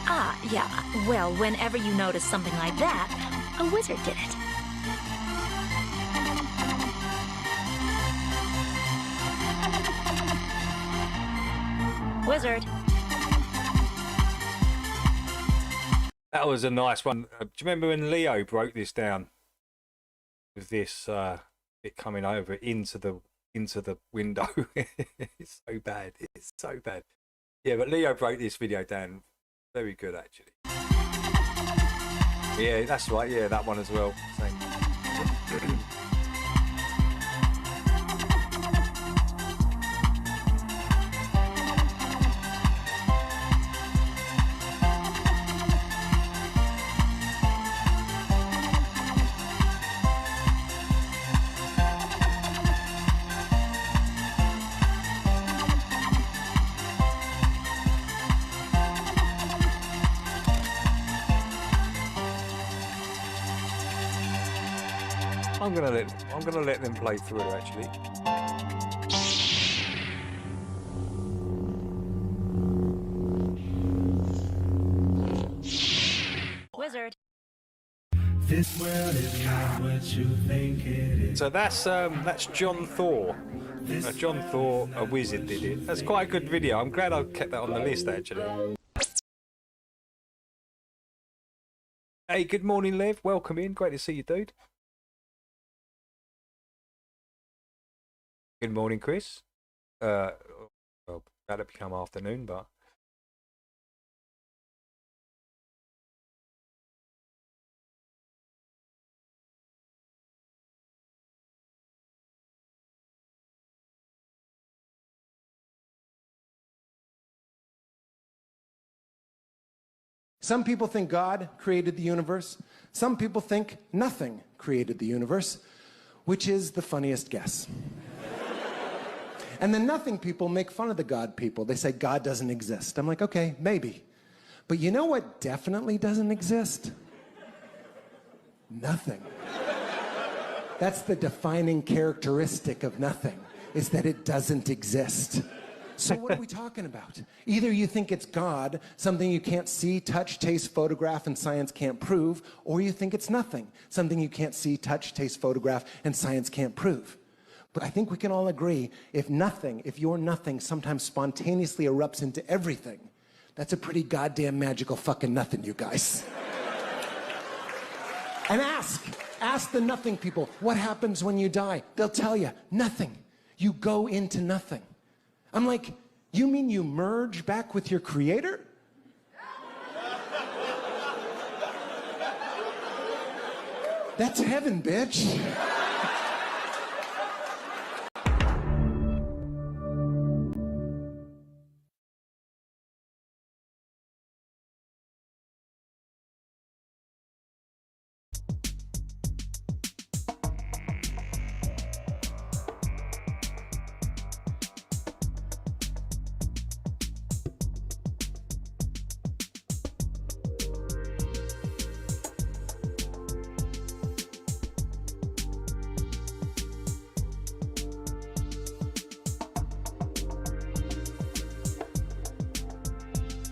Speaker 14: Ah, yeah. Well, whenever you notice something like that, a wizard did it. Wizard.
Speaker 1: That was a nice one. Do you remember when Leo broke this down with this it coming over into the window? It's so bad. It's so bad. Yeah, but Leo broke this video down. Very good, actually. Yeah, that's right. Yeah, that one as well. Same. I'm gonna let them play through actually.
Speaker 14: Wizard.
Speaker 2: This world is not what you think it is.
Speaker 1: So that's John Thor. John Thor, a wizard, did it. That's quite a good video. I'm glad I kept that on the list actually. Hey, good morning, Lev. Welcome in. Great to see you, dude. Good morning, Chris. Well, that'll become afternoon, but
Speaker 5: some people think God created the universe. Some people think nothing created the universe, which is the funniest guess. And the nothing people make fun of the God people. They say God doesn't exist. I'm like, okay, maybe. But you know what definitely doesn't exist? Nothing. That's the defining characteristic of nothing, is that it doesn't exist. So what are we talking about? Either you think it's God, something you can't see, touch, taste, photograph, and science can't prove, or you think it's nothing, something you can't see, touch, taste, photograph, and science can't prove. But I think we can all agree, if your nothing sometimes spontaneously erupts into everything, that's a pretty goddamn magical fucking nothing, you guys. And ask the nothing people, what happens when you die? They'll tell you, nothing. You go into nothing. I'm like, you mean you merge back with your creator? That's heaven, bitch.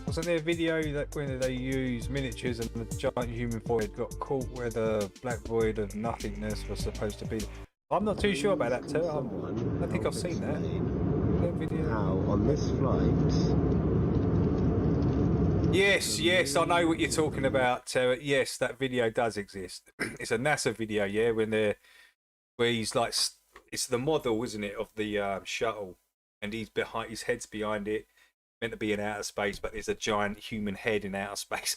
Speaker 1: Wasn't there a video that when they use miniatures and the giant human void got caught where the black void of nothingness was supposed to be? I'm not too sure about that too. I think I've seen that video.
Speaker 22: How on this flight?
Speaker 1: Yes, I know what you're talking about, Terra. Yes, that video does exist. It's a NASA video, yeah, where he's like, it's the model, isn't it, of the shuttle, and his head's behind it. Meant to be in outer space, but there's a giant human head in outer space.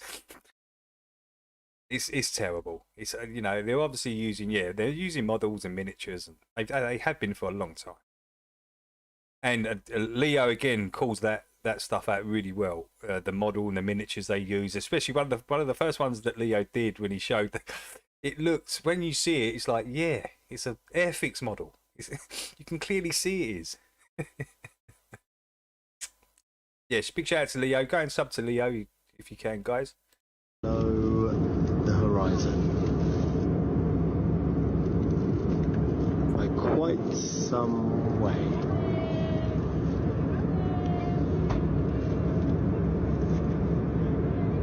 Speaker 1: It's terrible. It's they're obviously using models and miniatures, and they have been for a long time. And Leo again calls that stuff out really well. The model and the miniatures they use, especially one of the first ones that Leo did when he showed that it looks, when you see it, it's like, yeah, it's an Airfix model. You can clearly see it is. Yes, big shout out to Leo. Go and sub to Leo if you can, guys.
Speaker 22: Below the horizon. By quite some way.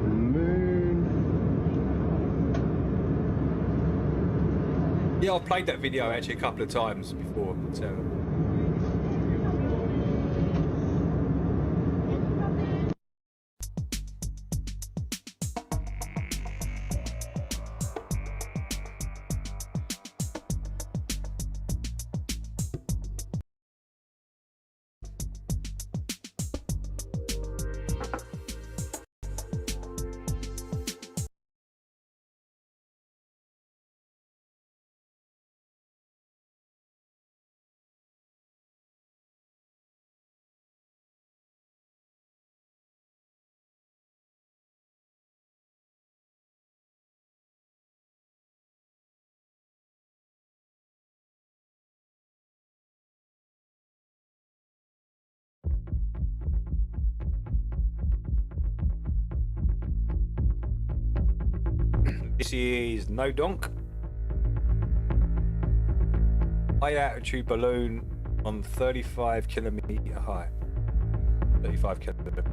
Speaker 1: Moon. Yeah, I've played that video actually a couple of times before. So. This is No Donk. High altitude balloon on 35 kilometer height. 35 kilometers.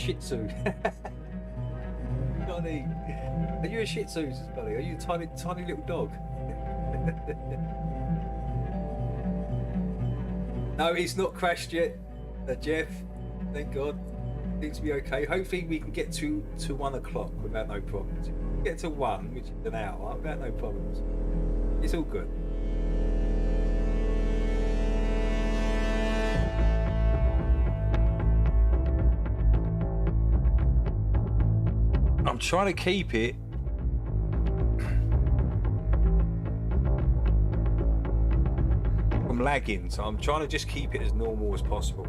Speaker 1: Shih Tzu. Johnny, are you a Shih Tzu, buddy? Are you a tiny little dog? No, he's not crashed yet, Jeff. Thank God. Seems to be okay. Hopefully we can get to 1 o'clock without no problems. Get to 1, which is an hour, without no problems. It's all good. I'm trying to keep it from lagging, so I'm trying to just keep it as normal as possible.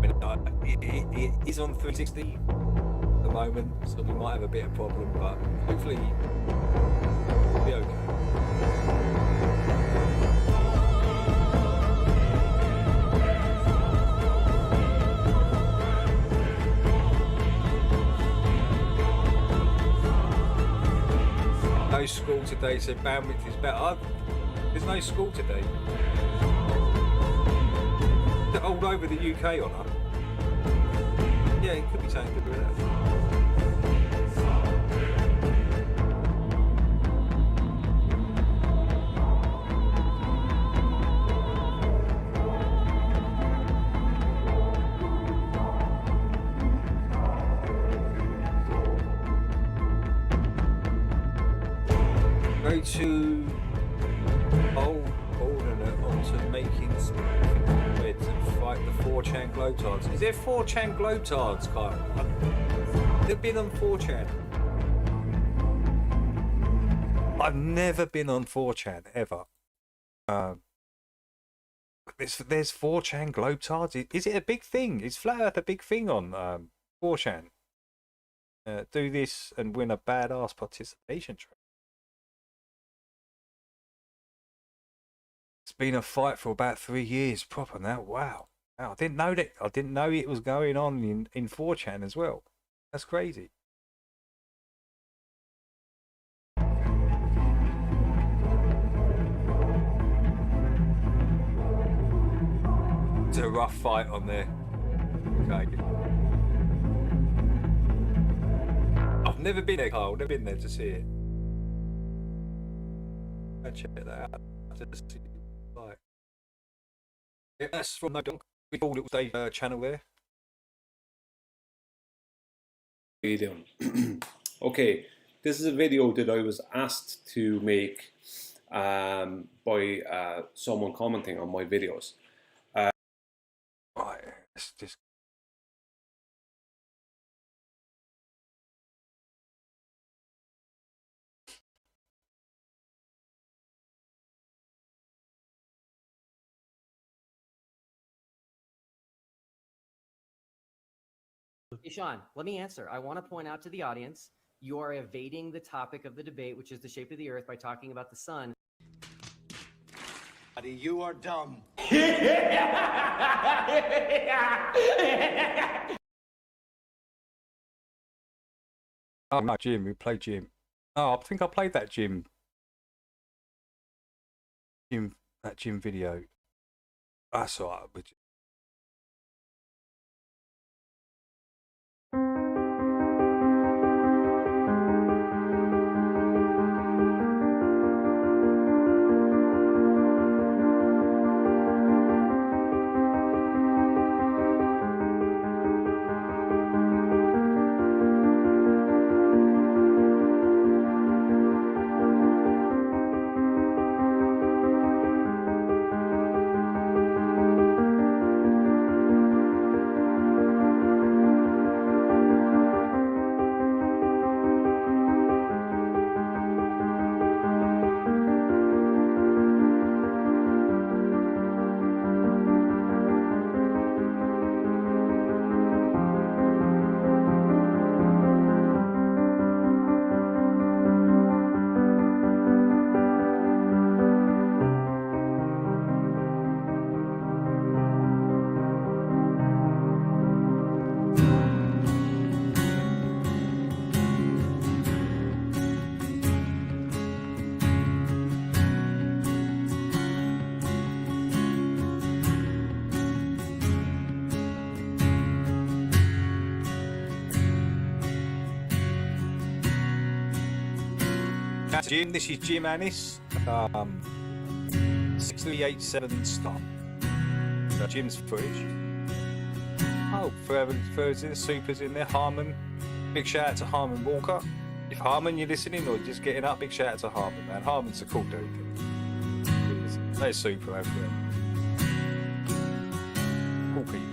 Speaker 1: It is on 360 at the moment, so we might have a bit of problem, but hopefully it'll be okay. No school today, so bandwidth is better. There's no school today. They're all over the UK on her. Yeah, it could be something to do with that. Go to onto making weds and fight the 4chan globetards. Is there 4chan globetards, Kyle? They've been on 4chan. I've never been on 4chan ever. There's 4chan globetards. Is it a big thing? Is Flat Earth a big thing on 4chan? Do this and win a badass participation trophy. It's been a fight for about 3 years proper now. Wow. I didn't know that. I didn't know it was going on in 4chan as well. That's crazy. It's a rough fight on there. Okay. I've never been there, Carl. Never been there to see it. I'll check that out. Just see. Yeah, that's from No Dog. Big old little Dave channel there.
Speaker 4: Video. Okay, this is a video that I was asked to make by someone commenting on my videos.
Speaker 1: Right, let's just.
Speaker 6: Ishan, let me answer. I want to point out to the audience, you are evading the topic of the debate, which is the shape of the Earth, by talking about the sun.
Speaker 23: You are dumb.
Speaker 1: Oh no, Jim. We played Jim. Oh, I think I played that Jim. That Jim video. That's all right. Jim. This is Jim Annis. 6387 stop. Jim's footage. Oh, Forever's in, Super's in there. Harmon. Big shout out to Harmon Walker. If Harmon you're listening or you're just getting up, big shout out to Harmon, man. Harmon's a cool dude. They're super over there. Cool people.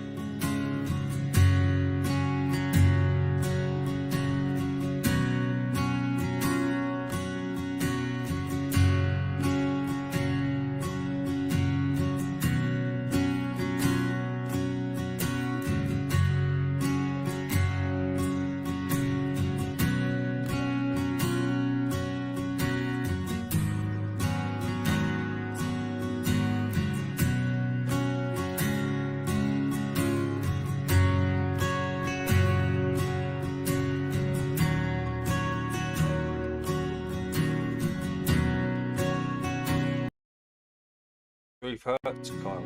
Speaker 1: Grief hurts, Kyle.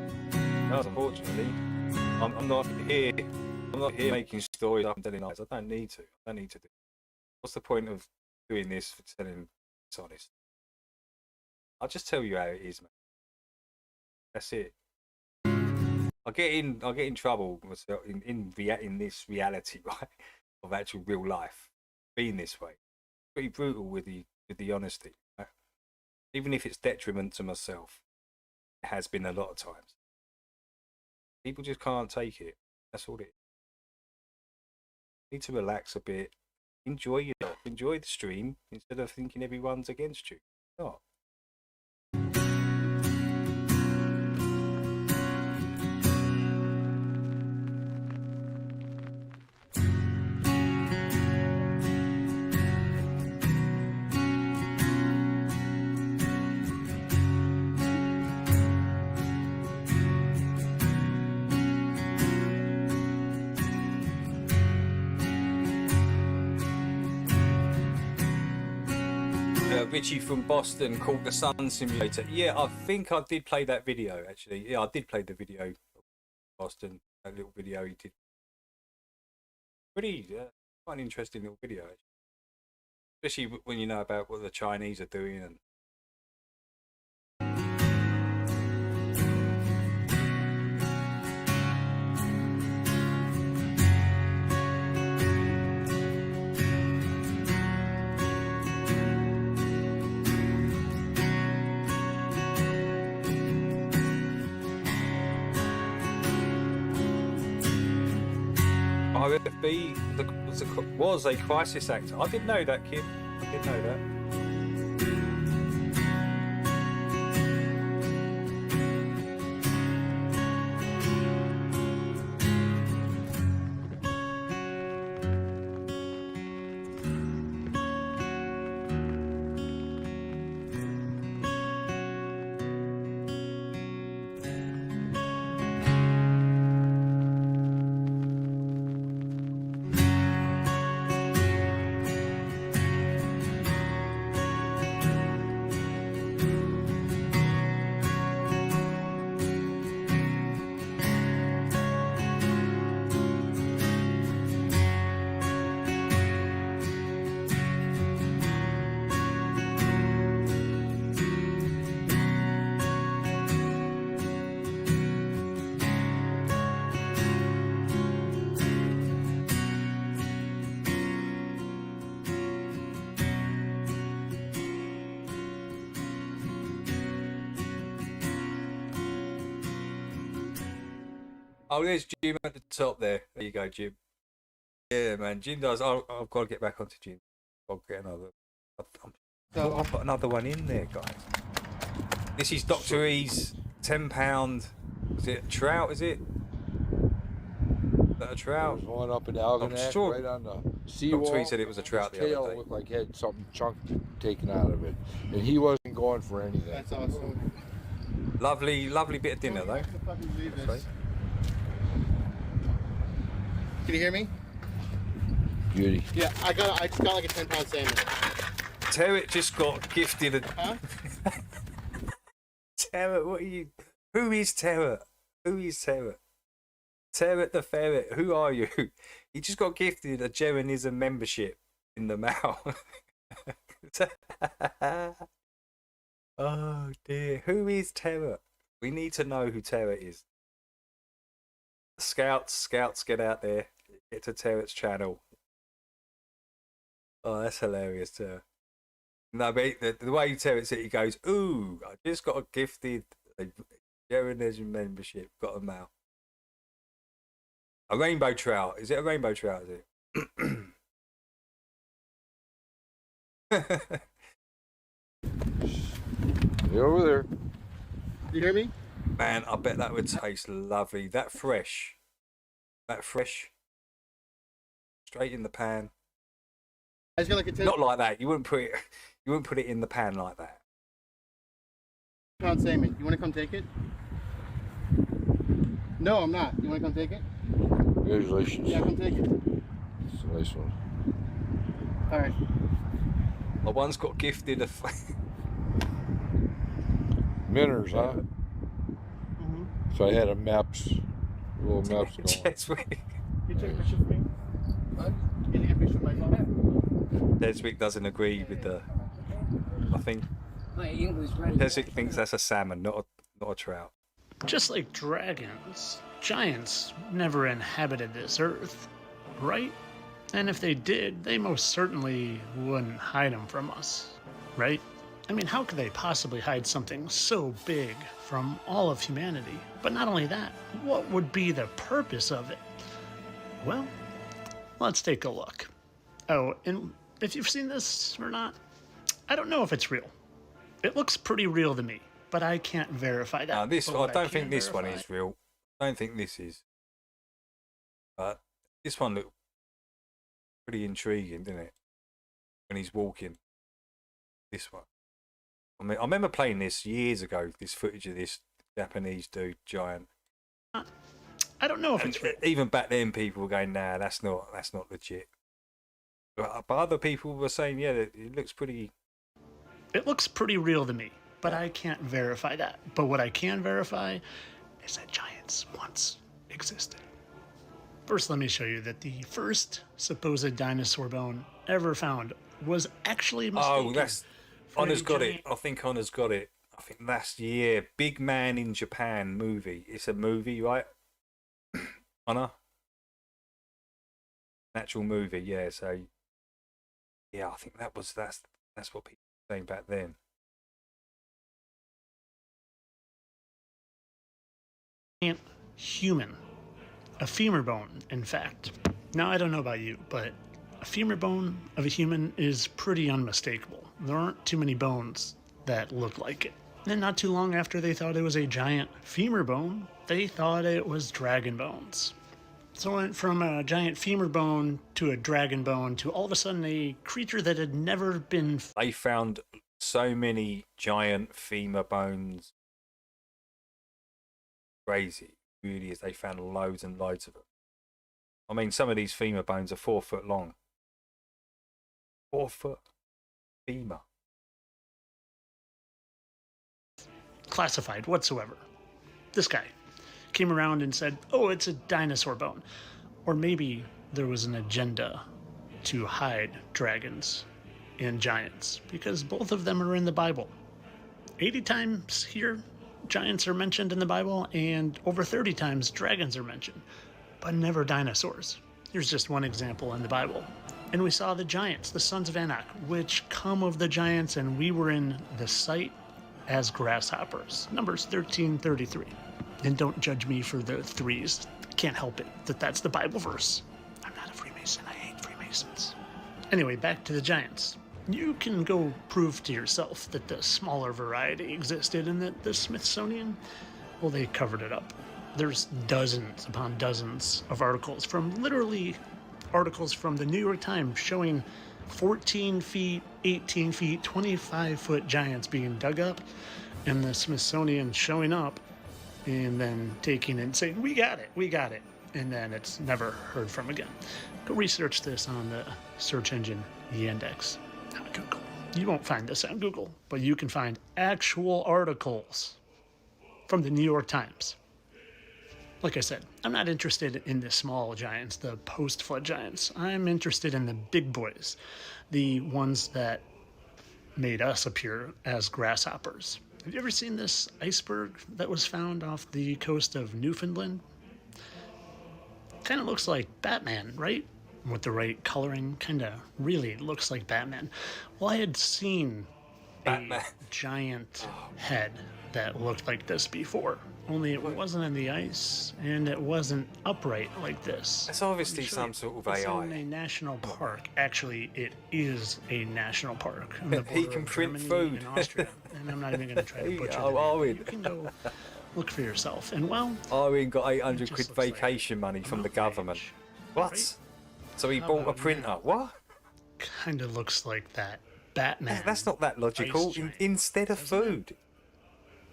Speaker 1: No, unfortunately, I'm not here. I'm not here making stories up and telling lies. I don't need to. I don't need to do. What's the point of doing this for telling it's honest? I'll just tell you how it is, man. That's it. I get in trouble myself in this reality, right, of actual real life, being this way. Pretty brutal with the honesty, right? Even if it's detriment to myself. It has been a lot of times. People just can't take it. That's all it is. Need to relax a bit. Enjoy yourself. Enjoy the stream instead of thinking everyone's against you. Not. Richie from Boston called the Sun Simulator. Yeah, I think I did play that video actually. Yeah, I did play the video. Boston, that little video he did. Pretty, quite an interesting little video actually. Especially when you know about what the Chinese are doing and. RFB was a crisis actor. I didn't know that, kid. I didn't know that. Oh, there's Jim at the top there. There you go, Jim. Yeah, man. Jim does. I've got to get back onto Jim. I'll get another. I'll put another one in there, guys. This is Dr. E's £10. Was it a trout? Is it? Is that a trout?
Speaker 3: There's one up in Algonac,
Speaker 1: sure.
Speaker 3: right on the seawall.
Speaker 1: Dr. E said it was a trout the other day.
Speaker 3: Looked like it had something chunk taken out of it, and he wasn't going for anything.
Speaker 12: That's awesome.
Speaker 1: Lovely, lovely bit of dinner though.
Speaker 12: Can you hear me?
Speaker 3: Beauty.
Speaker 12: Yeah, I just got like a 10-pound salmon.
Speaker 1: Terrett just got gifted a.
Speaker 12: Huh?
Speaker 1: Terrett, what are you? Who is Terrett? Who is Terrett? Terrett the ferret. Who are you? He just got gifted a Jeranism membership in the mail. Oh dear. Who is Terror? We need to know who Terror is. Scouts, get out there. Get to Terror's channel. Oh, that's hilarious, Terror. No, but the way Terror said, he goes, "Ooh, I just got a gifted Jerry Legend membership. Got a mail. A rainbow trout. Is it a rainbow trout? Is it?"
Speaker 3: You're over there.
Speaker 7: You hear me?
Speaker 1: Man, I bet that would taste lovely. That fresh. Straight in the pan.
Speaker 7: I just feel like it tastes.
Speaker 1: Not like that. You wouldn't put it in the pan like that.
Speaker 7: Pound salmon. You want to come take it? No, I'm not. You want to come take it?
Speaker 3: Congratulations.
Speaker 7: Yeah, come take it.
Speaker 3: It's a nice one.
Speaker 7: All right.
Speaker 1: My one's got gifted a.
Speaker 3: Minnows, huh?
Speaker 7: Mm-hmm.
Speaker 3: So I had a little maps going.
Speaker 1: Cheswick.
Speaker 7: You take a picture for me? What? You take a picture of my phone?
Speaker 1: Cheswick doesn't agree with the. I think. Cheswick thinks that's a salmon, not a trout.
Speaker 8: Just like dragons, giants never inhabited this earth, right? And if they did, they most certainly wouldn't hide them from us, right? I mean, how could they possibly hide something so big from all of humanity? But not only that, what would be the purpose of it? Well, let's take a look. Oh, and if you've seen this or not, I don't know if it's real. It looks pretty real to me, but I can't verify that.
Speaker 1: I don't think this one is real. I don't think this is. But this one looked pretty intriguing, didn't it? When he's walking. This one. I mean, I remember playing this years ago, this footage of this Japanese dude, giant.
Speaker 8: I don't know if it's real.
Speaker 1: Even back then, people were going, nah, that's not legit. But other people were saying, yeah, it looks pretty...
Speaker 8: It looks pretty real to me, but I can't verify that. But what I can verify is that giants once existed. First, let me show you that the first supposed dinosaur bone ever found was actually mistaken.
Speaker 1: Oh, that's... Honor's got it. I think Honor's got it. I think that's Big Man in Japan movie. It's a movie, right? Honor? Actual movie, yeah. So, yeah, I think that's what people were saying back then.
Speaker 8: Human. A femur bone, in fact. Now, I don't know about you, but a femur bone of a human is pretty unmistakable. There aren't too many bones that look like it. And not too long after they thought it was a giant femur bone, they thought it was dragon bones. So it went from a giant femur bone to a dragon bone to all of a sudden a creature that had never been...
Speaker 1: They found so many giant femur bones. Crazy. It really is. They found loads and loads of them. I mean, some of these femur bones are 4 foot long. 4 foot femur.
Speaker 8: Classified whatsoever. This guy came around and said, oh, it's a dinosaur bone. Or maybe there was an agenda to hide dragons and giants, because both of them are in the Bible. 80 times here, giants are mentioned in the Bible, and over 30 times dragons are mentioned, but never dinosaurs. Here's just one example in the Bible. And we saw the giants, the sons of Anak, which come of the giants, and we were in the sight as grasshoppers. Numbers 13:33. And don't judge me for the threes. Can't help it that's the Bible verse. I'm not a Freemason. I hate Freemasons. Anyway, back to the giants. You can go prove to yourself that the smaller variety existed and that the Smithsonian, well, they covered it up. There's dozens upon dozens of articles from the New York Times showing 14 feet, 18 feet, 25-foot giants being dug up, and the Smithsonian showing up and then taking it and saying, we got it, and then it's never heard from again. Go research this on the search engine Yandex, not Google. You won't find this on Google, but you can find actual articles from the New York Times. Like I said, I'm not interested in the small giants, the post-flood giants. I'm interested in the big boys, the ones that made us appear as grasshoppers. Have you ever seen this iceberg that was found off the coast of Newfoundland? Kind of looks like Batman, right? With the right coloring, kind of really looks like Batman. Well, I had seen a giant head that looked like this before, only it wasn't in the ice and it wasn't upright like this.
Speaker 1: It's obviously some sort of
Speaker 8: It's
Speaker 1: AI.
Speaker 8: in a national park. Actually, it is a national park. On the
Speaker 1: He
Speaker 8: border
Speaker 1: can
Speaker 8: of
Speaker 1: print
Speaker 8: Germany
Speaker 1: food.
Speaker 8: and Austria, and I'm not even going to try to butcher
Speaker 1: Oh,
Speaker 8: the
Speaker 1: Arwen.
Speaker 8: name. You can go look for yourself. And well,
Speaker 1: Arwen got 800
Speaker 8: just
Speaker 1: quid
Speaker 8: looks like
Speaker 1: vacation money from the government. What?
Speaker 8: right?
Speaker 1: So he
Speaker 8: How
Speaker 1: bought a
Speaker 8: about
Speaker 1: printer.
Speaker 8: now?
Speaker 1: What?
Speaker 8: Kind of looks like that Batman.
Speaker 1: That's not that logical.
Speaker 8: ice giant,
Speaker 1: Instead of
Speaker 8: doesn't it?
Speaker 1: food.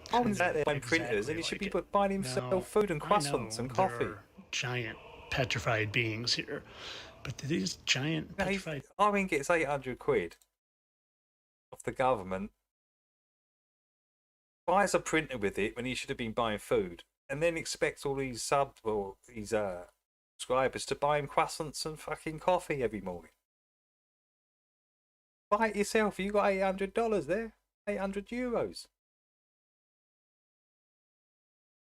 Speaker 1: Arwen's out there buying printers and he should be buying himself
Speaker 8: Now,
Speaker 1: food and
Speaker 8: I
Speaker 1: croissants
Speaker 8: know
Speaker 1: and
Speaker 8: there
Speaker 1: coffee.
Speaker 8: are giant petrified beings here, but these giant petrified...
Speaker 1: Arwen gets 800 quid off the government, buys a printer with it when he should have been buying food, and then expects all these subscribers to buy him croissants and fucking coffee every morning. Buy it yourself. You got $800 there. €800.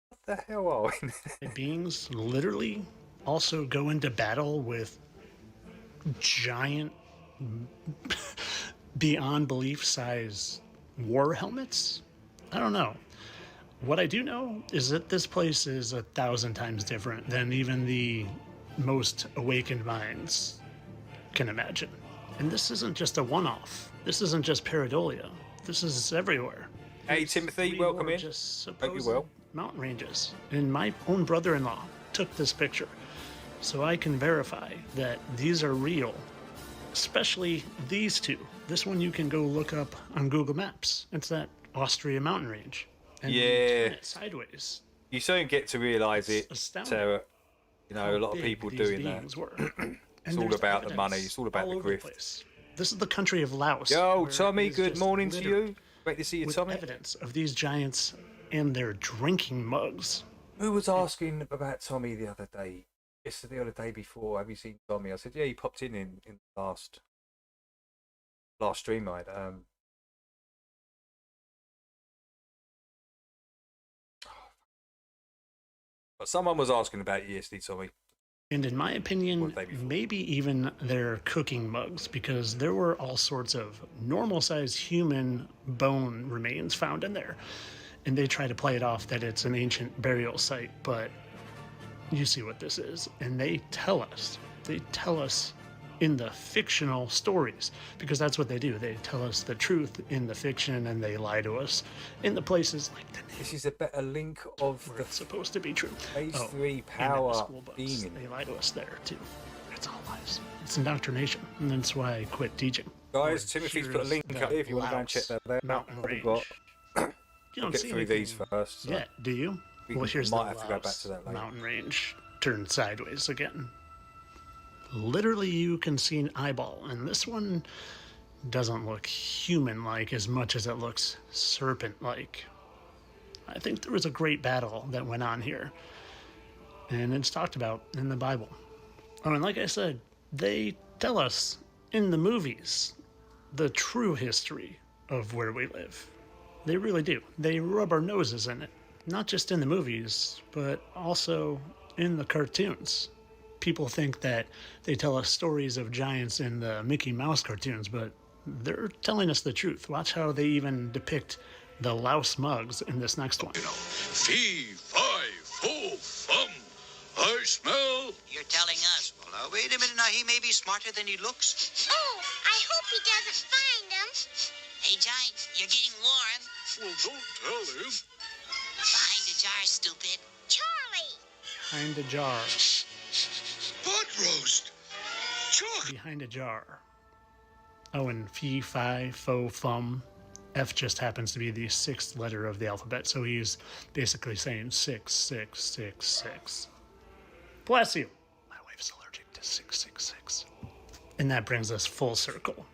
Speaker 1: What the hell, Arwen?
Speaker 8: beings literally also go into battle with giant, beyond belief size war helmets? I don't know. What I do know is that this place is 1,000 times different than even the most awakened minds can imagine. And this isn't just a one-off. This isn't just pareidolia. This is everywhere.
Speaker 1: Hey, Timothy, welcome in. Hope you well.
Speaker 8: Mountain ranges. And my own brother-in-law took this picture, so I can verify that these are real, especially these two. This one you can go look up on Google Maps. It's that Austria mountain range. And
Speaker 1: Yeah.
Speaker 8: you turn it sideways.
Speaker 1: You soon get to realise it,
Speaker 8: astounding
Speaker 1: Sarah. You know, a lot of
Speaker 8: big
Speaker 1: people
Speaker 8: these
Speaker 1: doing that.
Speaker 8: beings were.
Speaker 1: It's
Speaker 8: And
Speaker 1: all
Speaker 8: there's
Speaker 1: about the
Speaker 8: evidence
Speaker 1: money. It's all about the
Speaker 8: over the
Speaker 1: grift.
Speaker 8: place. This is the country of Laos.
Speaker 1: Yo,
Speaker 8: where
Speaker 1: Tommy,
Speaker 8: it is
Speaker 1: good
Speaker 8: just
Speaker 1: morning to
Speaker 8: littered
Speaker 1: you. Great to see you,
Speaker 8: with
Speaker 1: Tommy.
Speaker 8: evidence of these giants and their drinking mugs.
Speaker 1: Who was asking about Tommy the other day? Yesterday or the day before? Have you seen Tommy? I said, yeah, he popped in the last stream I had. But someone was asking about you yesterday, Tommy.
Speaker 8: And in my opinion, maybe even their cooking mugs, because there were all sorts of normal-sized human bone remains found in there. And they try to play it off that it's an ancient burial site, but you see what this is. And they tell us in the fictional stories, because that's what they do. They tell us the truth in the fiction, and they lie to us in the places like the
Speaker 1: This is a better link of
Speaker 8: where
Speaker 1: the
Speaker 8: it's supposed to be true.
Speaker 1: Phase 3
Speaker 8: and in
Speaker 1: power
Speaker 8: the school books,
Speaker 1: beaming.
Speaker 8: they lie to us there too. It's all lies. It's indoctrination, and that's why I quit teaching.
Speaker 1: Guys, Timothy's put a link up here if you want to go and check that out.
Speaker 8: Mountain
Speaker 1: What we've
Speaker 8: range.
Speaker 1: got.
Speaker 8: You
Speaker 1: We'll
Speaker 8: don't
Speaker 1: get
Speaker 8: see
Speaker 1: through
Speaker 8: anything
Speaker 1: these first. So
Speaker 8: yet, do you?
Speaker 1: we
Speaker 8: Well, here's the
Speaker 1: might have to go back
Speaker 8: Laos
Speaker 1: to that later.
Speaker 8: mountain range turned sideways again. Literally, you can see an eyeball, and this one doesn't look human-like as much as it looks serpent-like. I think there was a great battle that went on here, and it's talked about in the Bible. Oh, and like I said, they tell us in the movies the true history of where we live. They really do. They rub our noses in it, not just in the movies, but also in the cartoons. People think that they tell us stories of giants in the Mickey Mouse cartoons, but they're telling us the truth. Watch how they even depict the louse mugs in this next one.
Speaker 9: Fee, fi, fo, fum. I smell.
Speaker 11: You're telling us. Well, now, wait a minute. Now, he may be smarter than he looks.
Speaker 23: Oh, I hope he doesn't find them.
Speaker 11: Hey, Giant, you're getting warm.
Speaker 9: Well, don't tell him.
Speaker 11: Behind the jar, stupid.
Speaker 23: Charlie!
Speaker 8: Behind a jar.
Speaker 9: Pot roast. Chocolate.
Speaker 8: Behind a jar. Oh, and fee, fi, fo, fum. F just happens to be the sixth letter of the alphabet, so he's basically saying 6, 6, 6, 6. Bless you. My wife's allergic to 666. And that brings us full circle.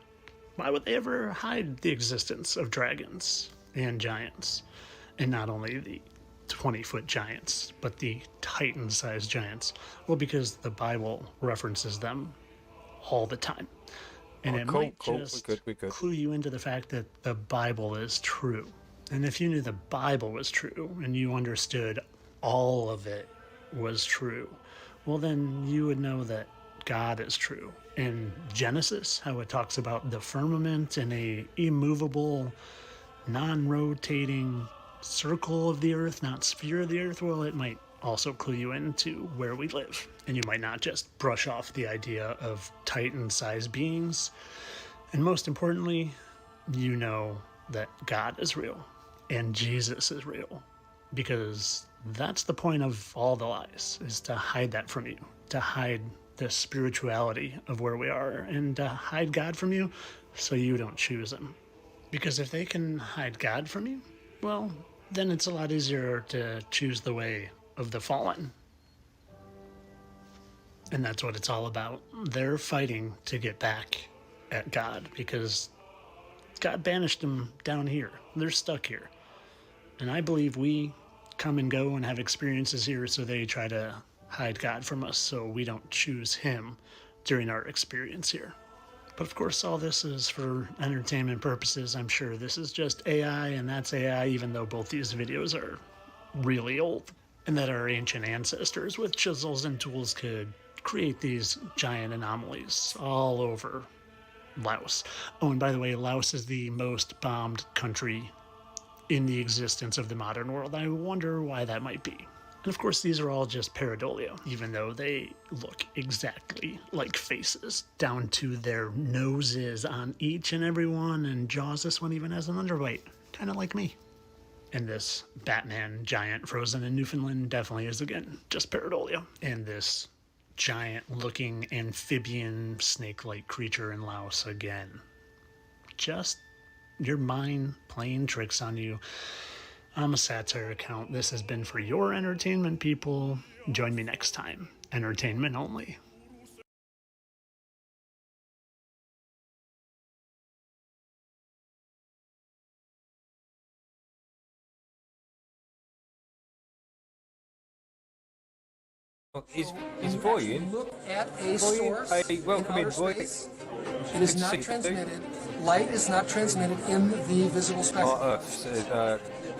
Speaker 8: Why would they ever hide the existence of dragons and giants? And not only the 20-foot giants, but the Titan-sized giants? Well, because the Bible references them all the time. And
Speaker 1: Oh,
Speaker 8: it
Speaker 1: cool,
Speaker 8: might
Speaker 1: cool.
Speaker 8: just
Speaker 1: We're good.
Speaker 8: clue you into the fact that the Bible is true. And if you knew the Bible was true and you understood all of it was true, well, then you would know that God is true. In Genesis, how it talks about the firmament and a immovable, non-rotating circle of the earth, not sphere of the earth, well, it might also clue you into where we live. And you might not just brush off the idea of Titan-sized beings. And most importantly, you know that God is real and Jesus is real, because that's the point of all the lies, is to hide that from you, to hide the spirituality of where we are, and to hide God from you so you don't choose him. Because if they can hide God from you, well, then it's a lot easier to choose the way of the fallen. And that's what it's all about. They're fighting to get back at God because God banished them down here. They're stuck here. And I believe we come and go and have experiences here, so they try to hide God from us so we don't choose him during our experience here. But of course, all this is for entertainment purposes. I'm sure this is just AI and that's AI, even though both these videos are really old, and that our ancient ancestors with chisels and tools could create these giant anomalies all over Laos. Oh, and by the way, Laos is the most bombed country in the existence of the modern world. I wonder why that might be. And of course, these are all just pareidolia, even though they look exactly like faces, down to their noses on each and every one, and jaws. This one even has an underbite, kind of like me. And this Batman giant frozen in Newfoundland definitely is, again, just pareidolia. And this giant-looking amphibian snake-like creature in Laos, again, just your mind playing tricks on you. I'm a satire account. This has been for your entertainment, people. Join me next time. Entertainment only.
Speaker 1: Is Voying?
Speaker 10: Look at a source in outer space. It is not transmitted. Light is not transmitted in the visible spectrum.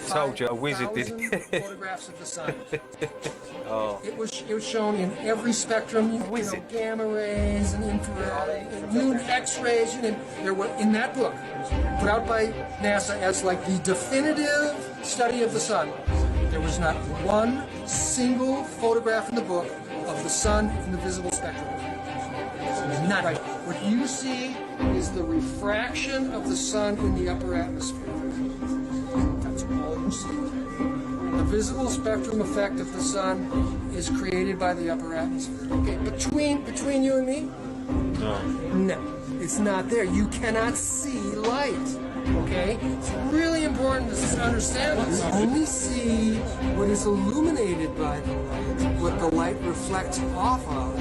Speaker 1: Told you, a wizard did.
Speaker 10: Photographs of the sun.
Speaker 1: Oh.
Speaker 10: It was shown in every spectrum. You know, gamma rays and infrared, and noon X-rays. There were in that book, put out by NASA as like the definitive study of the sun. There was not one single photograph in the book of the sun in the visible spectrum. None. Right. What you see is the refraction of the sun in the upper atmosphere. That's all you see. The visible spectrum effect of the sun is created by the upper atmosphere. Okay, between you and me? No, it's not there. You cannot see light. Okay? It's really important to understand this. We only see what is illuminated by the light, what the light reflects off of.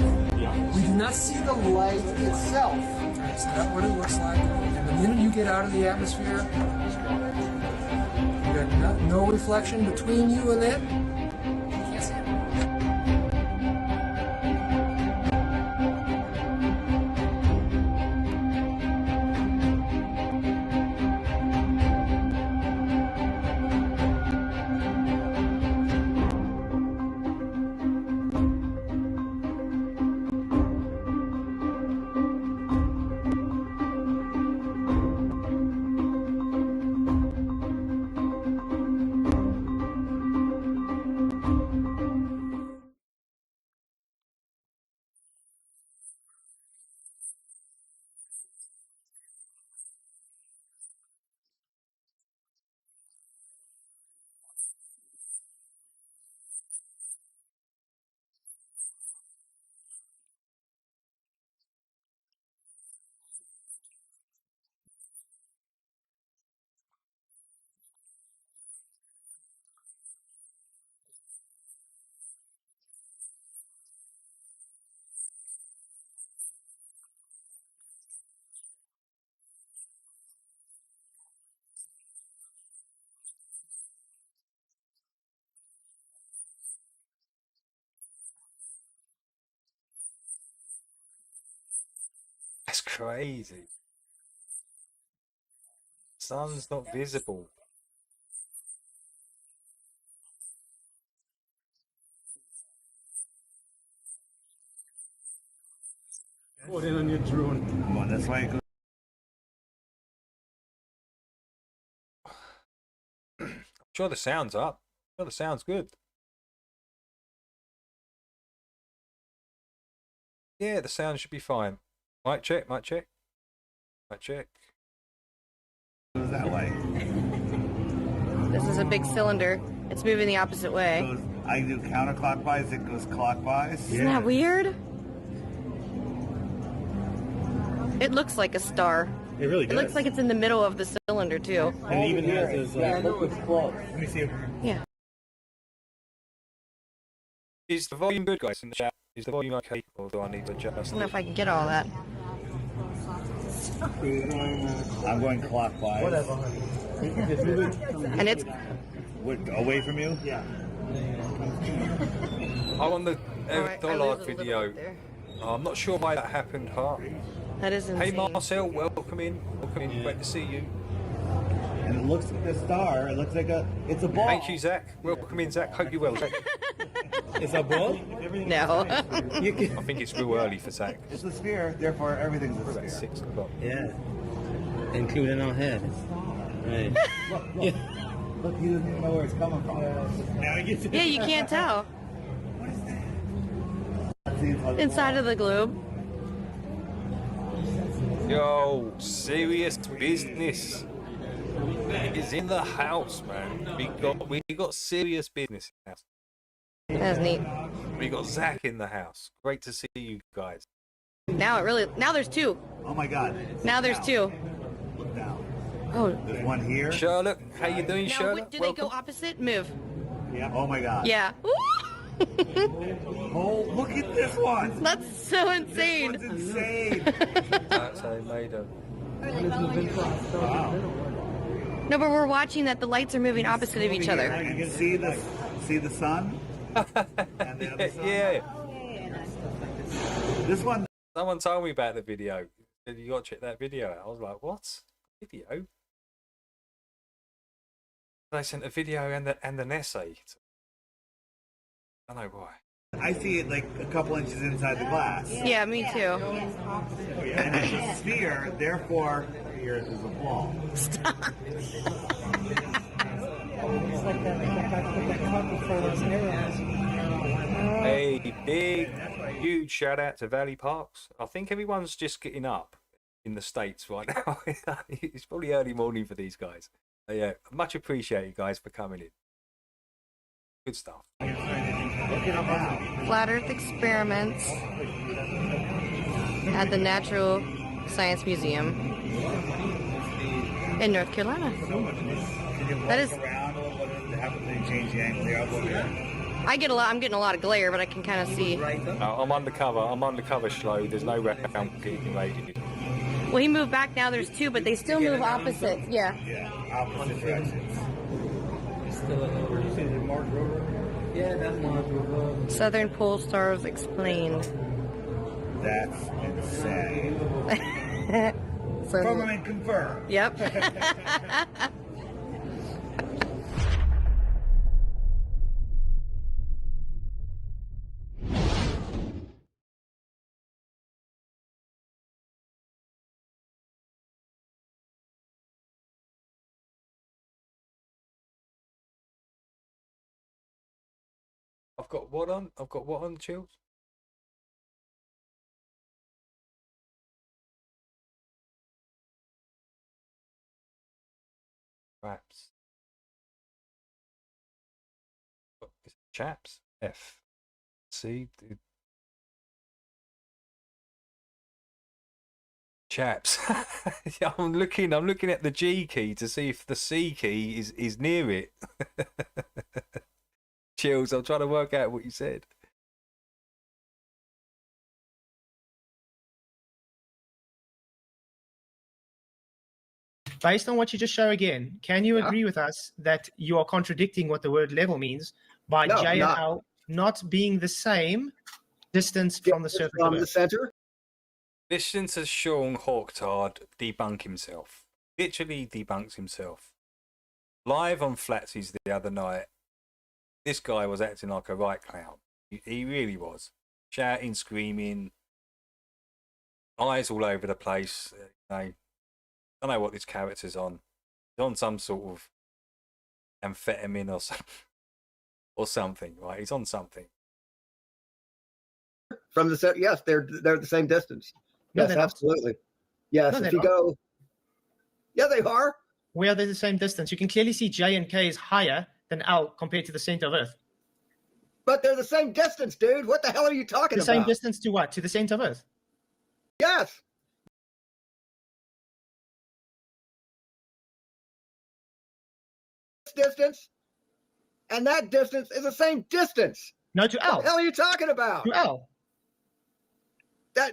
Speaker 10: We do not see the light itself. That's not what it looks like. And the minute you get out of the atmosphere, you got no reflection between you and it. You can't see it.
Speaker 1: crazy. Sun's not visible.
Speaker 12: Put it on your drone. Come on, that's why it goes.
Speaker 1: I'm sure the sound's up. I'm sure the sound's good. Yeah, the sound should be fine. Mic check, mic check. Mic check.
Speaker 12: Goes that way.
Speaker 13: This is a big cylinder. It's moving the opposite way.
Speaker 12: I do counterclockwise, it goes clockwise.
Speaker 13: Isn't that weird? It looks like a star.
Speaker 12: It really does.
Speaker 13: It looks like it's in the middle of the cylinder too.
Speaker 12: And it even has those. Yeah, I know it's close. Let me see if.
Speaker 13: Yeah.
Speaker 1: Is the volume good, guys, in the chat? Is the volume okay, or do I need to adjust?
Speaker 13: I don't know if I can get all that.
Speaker 12: I'm going clockwise. Whatever.
Speaker 13: And it's
Speaker 12: away from you? Yeah.
Speaker 1: I'm on the
Speaker 13: Alright, I
Speaker 1: Dollard
Speaker 13: lose a little
Speaker 1: video.
Speaker 13: bit there.
Speaker 1: I'm not sure why that happened, Hart.
Speaker 13: That is insane.
Speaker 1: Hey Marcel, welcome in. Welcome in. Great to see you.
Speaker 12: And it looks like a star. It looks like it's a ball.
Speaker 1: Thank you, Zach. Welcome in, Zach. Hope you're well, Zach.
Speaker 12: It's a ball?
Speaker 13: No.
Speaker 1: I think it's real early for Zach.
Speaker 12: It's a sphere, therefore everything's a sphere.
Speaker 1: 6 o'clock.
Speaker 12: Yeah. Including our head. Right. Look, he doesn't even know where it's coming from.
Speaker 13: Yeah, you can't tell. Inside of the globe.
Speaker 1: Yo, serious business is in the house, man. We got serious business in the house.
Speaker 13: That's neat.
Speaker 12: We got Zach in the house. Great to see you guys.
Speaker 13: Now there's two.
Speaker 12: Oh my God.
Speaker 13: Now there's two.
Speaker 12: Look down.
Speaker 13: Oh.
Speaker 12: There's one here.
Speaker 1: Charlotte, how you doing,
Speaker 13: Now,
Speaker 1: Charlotte?
Speaker 13: do they go opposite? Move.
Speaker 12: Yeah. Oh my God.
Speaker 13: Yeah.
Speaker 12: Oh, look at this one.
Speaker 13: That's so insane.
Speaker 12: This one's insane.
Speaker 1: That's how they made them.
Speaker 12: Wow.
Speaker 13: No, but we're watching that the lights are moving opposite of each other.
Speaker 12: You can see the sun. And the other sun.
Speaker 1: Yeah.
Speaker 12: This one.
Speaker 1: Someone told me about the video. Said you got to check that video out. I was like, what? Video? They sent a video and an essay. I don't know why.
Speaker 12: I see it like a couple inches inside the glass.
Speaker 13: Yeah, me too.
Speaker 12: And it's a sphere, therefore here is a ball.
Speaker 13: Stop.
Speaker 1: A big, huge shout out to Valley Parks. I think everyone's just getting up in the States right now. It's probably early morning for these guys. So yeah, much appreciated, guys, for coming in. Good stuff.
Speaker 13: Flat Earth experiments at the Natural Science Museum in North Carolina. That is. I'm getting a lot of glare, but I can kind of see.
Speaker 1: I'm undercover. Shlo. There's no round getting raided.
Speaker 13: Well, he moved back now. There's two, but they still move opposite. Yeah.
Speaker 12: Yeah, opposite directions.
Speaker 15: Yeah, that's Mars Rover.
Speaker 13: Southern Pole Stars Explained.
Speaker 12: That's insane. Firmament confirmed.
Speaker 13: Yep.
Speaker 1: I've got what on? Chills? Chaps. What is it? Chaps? F. C. Chaps. Yeah, I'm looking at the G key to see if the C key is near it. Chills, I'm trying to work out what you said.
Speaker 17: Based on what you just showed again, can you agree with us that you are contradicting what the word level means by J and L not being the same distance from the surface of Earth?
Speaker 24: From the center?
Speaker 1: Listen to Sean Hawktard debunk himself. Literally debunks himself. Live on Flatsies the other night, this guy was acting like a right clown. He really was. Shouting, screaming, eyes all over the place. I don't know what this character's on. He's on some sort of amphetamine or something, right? He's on something.
Speaker 16: From the yes, they're the same distance.
Speaker 17: No,
Speaker 16: Yes,
Speaker 17: they're not.
Speaker 16: absolutely. Yes,
Speaker 17: No,
Speaker 16: if
Speaker 17: they're
Speaker 16: you
Speaker 17: not.
Speaker 16: go, yeah, they are.
Speaker 17: Where they're the same distance. You can clearly see J and K is higher than L compared to the center of Earth.
Speaker 16: But they're the same distance, dude. What the hell are you talking
Speaker 17: The
Speaker 16: about?
Speaker 17: same distance to what? To the center of Earth.
Speaker 16: Yes. Distance, and that distance is the same distance.
Speaker 17: No, to L.
Speaker 16: What the hell are you talking about?
Speaker 17: To L.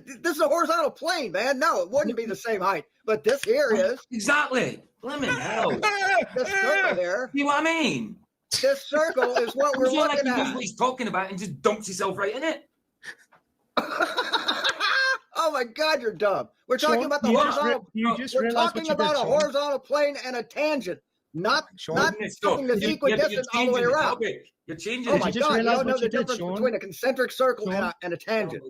Speaker 16: This is a horizontal plane, man. No, it wouldn't be the same height. But this here is.
Speaker 18: Exactly. Blimmin' hell.
Speaker 16: This circle here.
Speaker 18: See what I mean?
Speaker 16: This circle is what we're
Speaker 18: You feel like
Speaker 16: looking
Speaker 18: he knows
Speaker 16: at.
Speaker 18: what he's talking about and just dumps himself right in it.
Speaker 16: Oh my God, you're dumb. We're talking
Speaker 17: Sean,
Speaker 16: about the
Speaker 17: you
Speaker 16: horizontal.
Speaker 17: just
Speaker 16: We're
Speaker 17: realized
Speaker 16: talking
Speaker 17: what you
Speaker 16: about
Speaker 17: did,
Speaker 16: a
Speaker 17: Sean.
Speaker 16: horizontal plane and a tangent, not
Speaker 17: Sean,
Speaker 16: something that's equidistant all the way around.
Speaker 18: You're changing
Speaker 16: Oh
Speaker 18: it.
Speaker 16: my
Speaker 17: just
Speaker 16: God, you
Speaker 17: realize
Speaker 16: don't know
Speaker 17: what
Speaker 16: the
Speaker 17: you did,
Speaker 16: difference
Speaker 17: Sean?
Speaker 16: between a concentric circle
Speaker 17: Sean?
Speaker 16: and a tangent.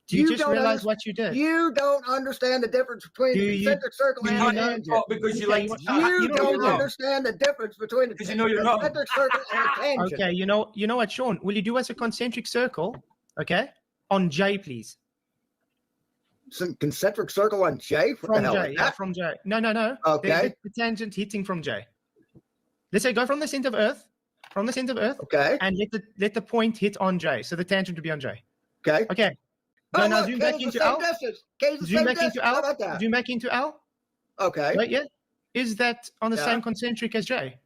Speaker 17: Do you just
Speaker 16: don't
Speaker 17: realize
Speaker 16: understand-
Speaker 17: what you did?
Speaker 16: You don't understand the difference between
Speaker 17: Do
Speaker 16: a
Speaker 17: you-
Speaker 16: concentric circle
Speaker 17: do
Speaker 16: and
Speaker 17: you
Speaker 16: a
Speaker 17: know-
Speaker 16: tangent.
Speaker 18: Because you
Speaker 17: Okay,
Speaker 18: like
Speaker 17: you
Speaker 18: to
Speaker 17: know-
Speaker 16: You
Speaker 17: you know what
Speaker 16: don't
Speaker 17: you're wrong.
Speaker 16: understand the difference between a
Speaker 18: Because you know you're wrong.
Speaker 16: concentric circle and a tangent.
Speaker 17: Okay, you know what, Sean? Will you do us a concentric circle? Okay, on J, please.
Speaker 16: Some concentric circle on J? What the
Speaker 17: From
Speaker 16: hell
Speaker 17: J,
Speaker 16: is
Speaker 17: yeah,
Speaker 16: that?
Speaker 17: from J. No.
Speaker 16: Okay.
Speaker 17: The tangent hitting from J. Let's say go from the center of Earth,
Speaker 16: Okay.
Speaker 17: and let the point hit on J. So the tangent to be on J.
Speaker 16: Okay.
Speaker 17: Okay. Go
Speaker 16: Oh,
Speaker 17: now
Speaker 16: look,
Speaker 17: zoom
Speaker 16: K
Speaker 17: back
Speaker 16: is the
Speaker 17: into
Speaker 16: same
Speaker 17: L.
Speaker 16: distance. K is the
Speaker 17: Zoom
Speaker 16: same
Speaker 17: back
Speaker 16: distance.
Speaker 17: into
Speaker 16: How
Speaker 17: L.
Speaker 16: about that?
Speaker 17: Zoom back into L.
Speaker 16: Okay.
Speaker 17: Right, yeah. Is that on the
Speaker 16: Yeah.
Speaker 17: same concentric as J?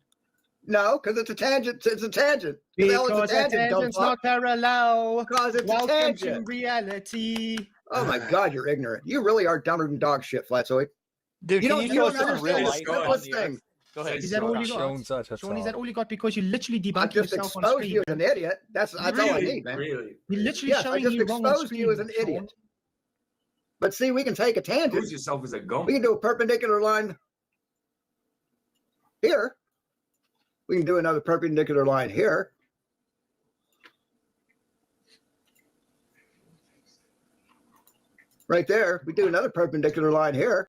Speaker 16: No, because it's a tangent. It's a tangent. What the hell is
Speaker 17: Because
Speaker 16: a tangent, dumb
Speaker 17: tangent's
Speaker 16: fuck?
Speaker 17: not parallel.
Speaker 16: Because it's a
Speaker 17: Welcome
Speaker 16: tangent.
Speaker 17: to reality.
Speaker 16: Oh my God, you're ignorant. You really are dumber than dog shit, Flatsoid.
Speaker 19: Dude,
Speaker 16: You
Speaker 19: can
Speaker 16: don't,
Speaker 19: you
Speaker 16: you
Speaker 19: show
Speaker 16: don't
Speaker 19: us some real
Speaker 16: understand the
Speaker 19: life on
Speaker 16: simplest
Speaker 19: the Earth?
Speaker 16: thing.
Speaker 19: Go ahead.
Speaker 17: Is that all you
Speaker 1: Sean
Speaker 17: got?
Speaker 1: such a
Speaker 17: Sean, is
Speaker 1: tart.
Speaker 17: that all you got? Because you literally
Speaker 16: I
Speaker 17: debunked
Speaker 16: just
Speaker 17: yourself on
Speaker 16: exposed
Speaker 17: screen.
Speaker 16: you as an idiot. That's all I need, man.
Speaker 18: Really?
Speaker 17: You're literally
Speaker 16: Yes, I
Speaker 17: showing
Speaker 16: just
Speaker 17: you wrong on
Speaker 16: exposed you as
Speaker 17: screen,
Speaker 16: an
Speaker 17: Sean.
Speaker 16: idiot. But see, we can take a tangent.
Speaker 18: Use yourself as a gum.
Speaker 16: We can do a perpendicular line here. We can do another perpendicular line here. Right there. We do another perpendicular line here.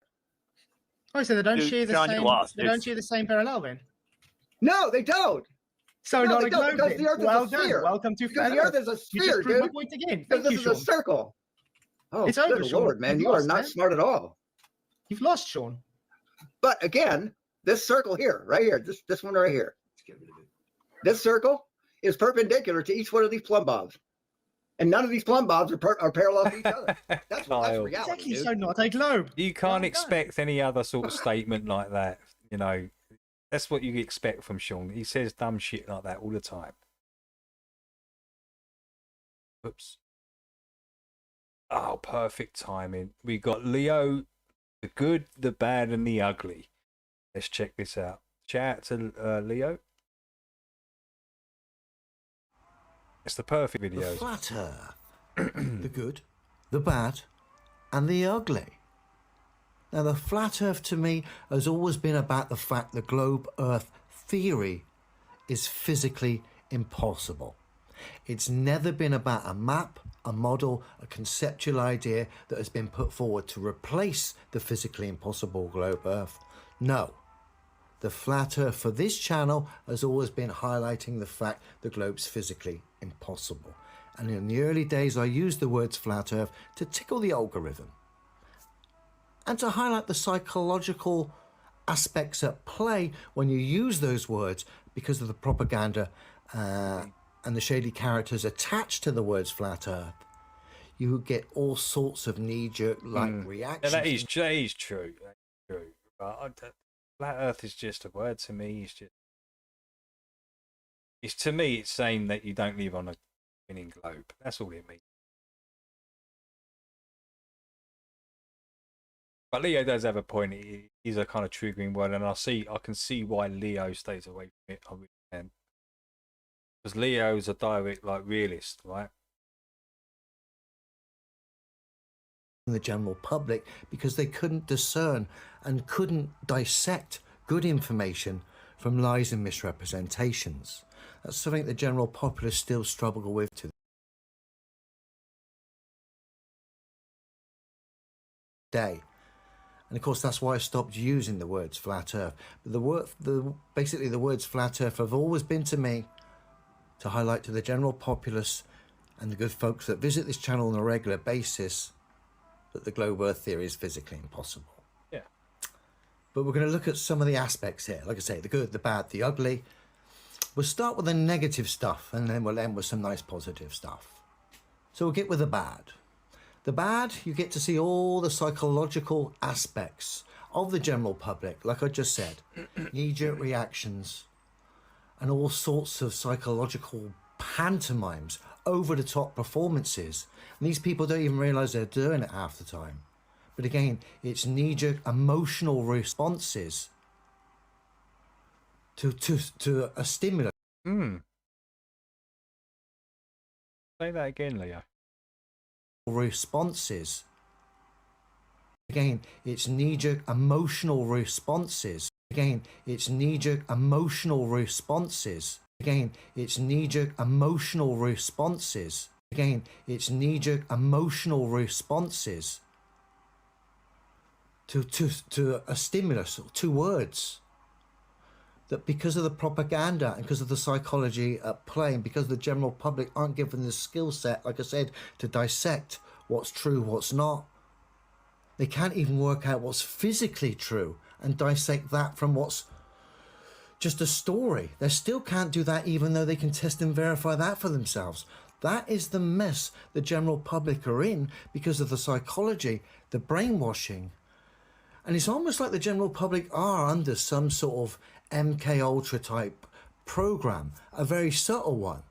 Speaker 17: Oh, so they don't
Speaker 19: Dude,
Speaker 17: share the
Speaker 19: Sean, you
Speaker 17: same.
Speaker 19: lost.
Speaker 17: They don't
Speaker 19: It's-
Speaker 17: share the same parallel then.
Speaker 16: No, they don't.
Speaker 17: So
Speaker 16: No,
Speaker 17: not
Speaker 16: they
Speaker 17: a
Speaker 16: don't,
Speaker 17: globe
Speaker 16: because
Speaker 17: then.
Speaker 16: the Earth is
Speaker 17: Well
Speaker 16: a
Speaker 17: done.
Speaker 16: sphere.
Speaker 17: Welcome to
Speaker 16: Because
Speaker 17: flat
Speaker 16: the Earth
Speaker 17: Earth.
Speaker 16: is a
Speaker 17: You
Speaker 16: sphere,
Speaker 17: just proved my
Speaker 16: dude.
Speaker 17: point again.
Speaker 16: Because
Speaker 17: Thank
Speaker 16: this
Speaker 17: you,
Speaker 16: is a
Speaker 17: Sean.
Speaker 16: circle. Oh,
Speaker 17: It's over,
Speaker 16: good
Speaker 17: Sean.
Speaker 16: Lord, man.
Speaker 17: You've
Speaker 16: You are
Speaker 17: lost,
Speaker 16: not
Speaker 17: man.
Speaker 16: smart at all.
Speaker 17: You've lost, Sean.
Speaker 16: But again, this circle here, right here, this one right here, this circle is perpendicular to each one of these plumb bobs. And none of these plumb bobs are parallel to each other. That's
Speaker 1: Kyle.
Speaker 16: reality,
Speaker 17: Exactly.
Speaker 16: dude.
Speaker 17: So not a globe.
Speaker 1: You can't expect any other sort of statement like that. You know, that's what you expect from Sean. He says dumb shit like that all the time. Oops. Oh, perfect timing. We got Leo, the good, the bad, and the ugly. Let's check this out. Shout out to Leo. It's the perfect
Speaker 24: The
Speaker 1: videos.
Speaker 24: flat earth, the good, the bad, and the ugly. Now, the flat earth to me has always been about the fact the globe earth theory is physically impossible. It's never been about a map, a model, a conceptual idea that has been put forward to replace the physically impossible globe earth. No. The flat earth for this channel has always been highlighting the fact the globe's physically impossible. And in the early days, I used the words flat earth to tickle the algorithm and to highlight the psychological aspects at play when you use those words because of the propaganda and the shady characters attached to the words flat earth. You get all sorts of knee-jerk reactions.
Speaker 1: Yeah, that is true. That's true. But flat Earth is just a word to me. It's to me. It's saying that you don't live on a spinning globe. That's all it means. But Leo does have a point. It is a kind of triggering word, and I can see why Leo stays away from it. I really can. Because Leo's a direct, realist, right?
Speaker 24: the general public because they couldn't discern and couldn't dissect good information from lies and misrepresentations. That's something the general populace still struggle with to this day. And of course, that's why I stopped using the words flat earth. But basically the words flat earth have always been to me to highlight to the general populace and the good folks that visit this channel on a regular basis that the globe earth theory is physically impossible.
Speaker 1: Yeah.
Speaker 24: But we're going to look at some of the aspects here. Like I say, the good, the bad, the ugly. We'll start with the negative stuff and then we'll end with some nice positive stuff. So we'll get with the bad. The bad, you get to see all the psychological aspects of the general public, like I just said, knee-jerk reactions and all sorts of psychological pantomimes, over-the-top performances. And these people don't even realize they're doing it half the time. But again, it's knee-jerk emotional responses to a stimulus.
Speaker 1: Say that again, Leo.
Speaker 24: Responses. Again, it's knee-jerk emotional responses. Again, it's knee-jerk emotional responses. Again, it's knee-jerk emotional responses. Again, it's knee-jerk emotional responses to a stimulus, to words. That because of the propaganda and because of the psychology at play and because the general public aren't given the skill set, like I said, to dissect what's true, what's not, they can't even work out what's physically true and dissect that from what's just a story. They still can't do that even though they can test and verify that for themselves. That is the mess the general public are in because of the psychology, the brainwashing. And it's almost like the general public are under some sort of MK Ultra type program, a very subtle one.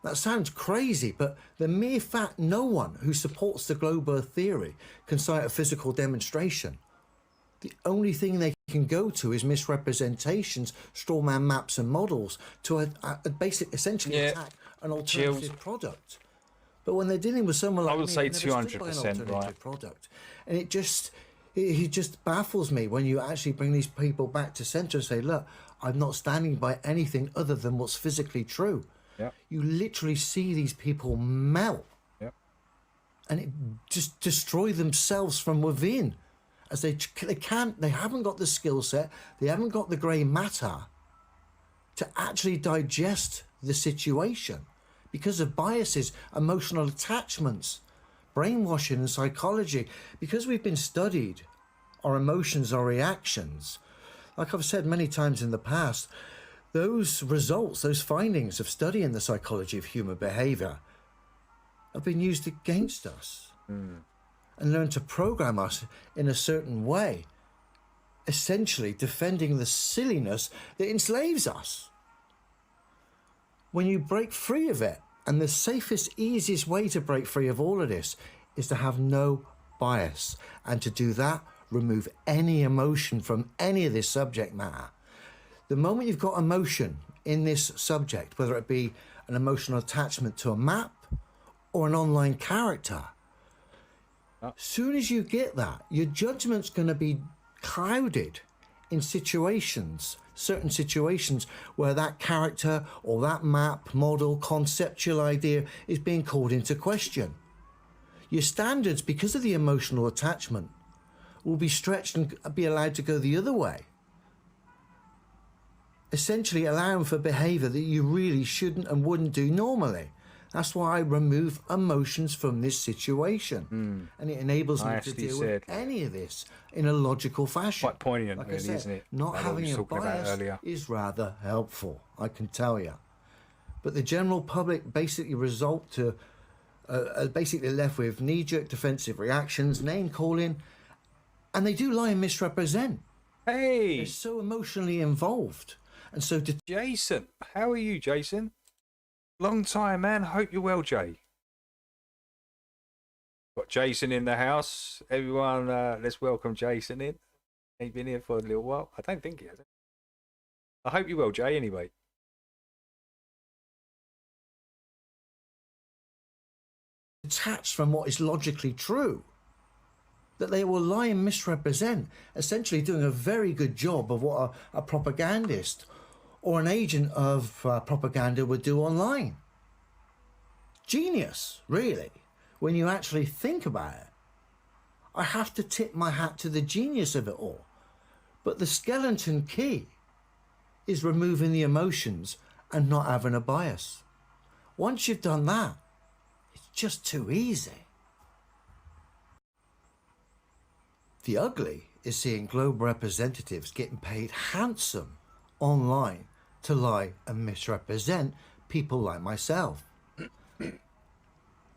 Speaker 24: That sounds crazy, but the mere fact no one who supports the globe earth theory can cite a physical demonstration. The only thing they can go to is misrepresentations, straw man maps and models to essentially attack an alternative product. But when they're dealing with someone like
Speaker 1: I would
Speaker 24: me,
Speaker 1: say
Speaker 24: I've never stood by an
Speaker 1: 200%
Speaker 24: alternative
Speaker 1: right.
Speaker 24: product, and it just baffles me when you actually bring these people back to center and say, look, I'm not standing by anything other than what's physically true.
Speaker 1: Yep.
Speaker 24: You literally see these people melt.
Speaker 1: Yep.
Speaker 24: And it just destroy themselves from within, as they haven't got the skill set, they haven't got the grey matter to actually digest the situation because of biases, emotional attachments, brainwashing and psychology. Because we've been studied our emotions, our reactions, like I've said many times in the past, those results, those findings of studying the psychology of human behavior have been used against us and learned to program us in a certain way, essentially defending the silliness that enslaves us. When you break free of it, and the safest, easiest way to break free of all of this is to have no bias, and to do that, remove any emotion from any of this subject matter. The moment you've got emotion in this subject, whether it be an emotional attachment to a map or an online character, soon as you get that, your judgment's going to be clouded in situations, certain situations where that character or that map, model, conceptual idea is being called into question. Your standards, because of the emotional attachment, will be stretched and be allowed to go the other way. Essentially allowing for behavior that you really shouldn't and wouldn't do normally. That's why I remove emotions from this situation. And it enables me to deal with any of this in a logical fashion.
Speaker 1: Quite poignant,
Speaker 24: like
Speaker 1: really,
Speaker 24: I said,
Speaker 1: isn't it?
Speaker 24: not
Speaker 1: Like
Speaker 24: having a bias is rather helpful, I can tell you. But the general public basically result to, are basically left with knee-jerk defensive reactions, name-calling, and they do lie and misrepresent.
Speaker 1: Hey!
Speaker 24: They're so emotionally involved. And so
Speaker 1: Jason, how are you, Jason? Long time, man. Hope you're well, Jay. Got Jason in the house. Everyone, let's welcome Jason in. He's been here for a little while. I don't think he has. I hope you're well, Jay, anyway.
Speaker 24: detached from what is logically true. That they will lie and misrepresent, essentially doing a very good job of what a propagandist or an agent of propaganda would do online. Genius, really, when you actually think about it. I have to tip my hat to the genius of it all. But the skeleton key is removing the emotions and not having a bias. Once you've done that, it's just too easy. The ugly is seeing global representatives getting paid handsome online to lie and misrepresent people like myself.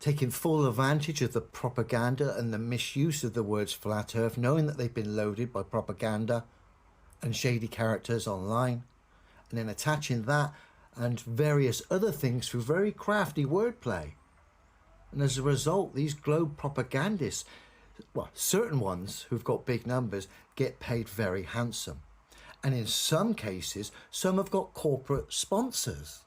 Speaker 24: Taking full advantage of the propaganda and the misuse of the words flat earth, knowing that they've been loaded by propaganda and shady characters online, and then attaching that and various other things through very crafty wordplay. And as a result, these globe propagandists, well, certain ones who've got big numbers, get paid very handsome. And in some cases, some have got corporate sponsors.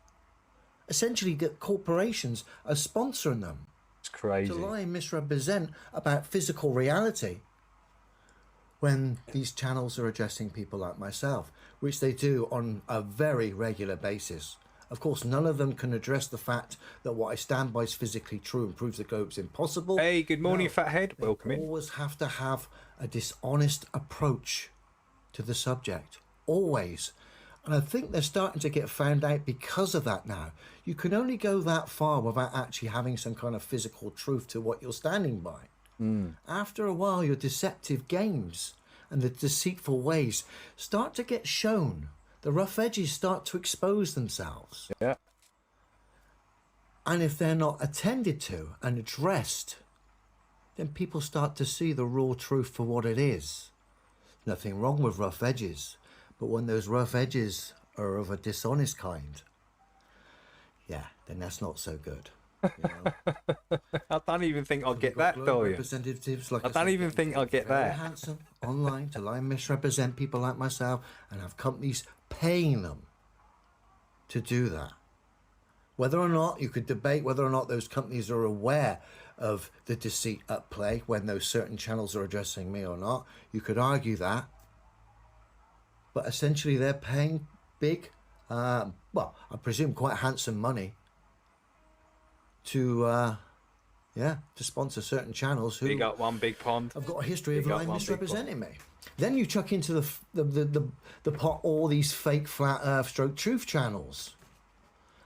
Speaker 24: Essentially, get corporations are sponsoring them.
Speaker 1: It's crazy.
Speaker 24: To lie and misrepresent about physical reality when these channels are addressing people like myself, which they do on a very regular basis. Of course, none of them can address the fact that what I stand by is physically true and proves the globe's impossible.
Speaker 1: Hey, good morning, fathead. Welcome in.
Speaker 24: Always have to have a dishonest approach to the subject. Always. And I think they're starting to get found out because of that now. You can only go that far without actually having some kind of physical truth to what you're standing by. After a while, your deceptive games and the deceitful ways start to get shown. The rough edges start to expose themselves.
Speaker 1: Yeah.
Speaker 24: And if they're not attended to and addressed, then people start to see the raw truth for what it is. Nothing wrong with rough edges, but when those rough edges are of a dishonest kind, yeah, then that's not so good. You know?
Speaker 1: I don't even think I'll get that, do you?
Speaker 24: Representatives, like
Speaker 1: I don't even think I'll get
Speaker 24: very
Speaker 1: that.
Speaker 24: handsome online to lie and misrepresent people like myself and have companies paying them to do that. Whether or not you could debate whether or not those companies are aware of the deceit at play when those certain channels are addressing me or not, you could argue that. But essentially they're paying big, well, I presume quite handsome money to sponsor certain channels who
Speaker 1: Big up one big pond.
Speaker 24: have got a history of
Speaker 1: Big up
Speaker 24: lying
Speaker 1: one
Speaker 24: misrepresenting me. Then you chuck into the pot all these fake flat earth stroke truth channels.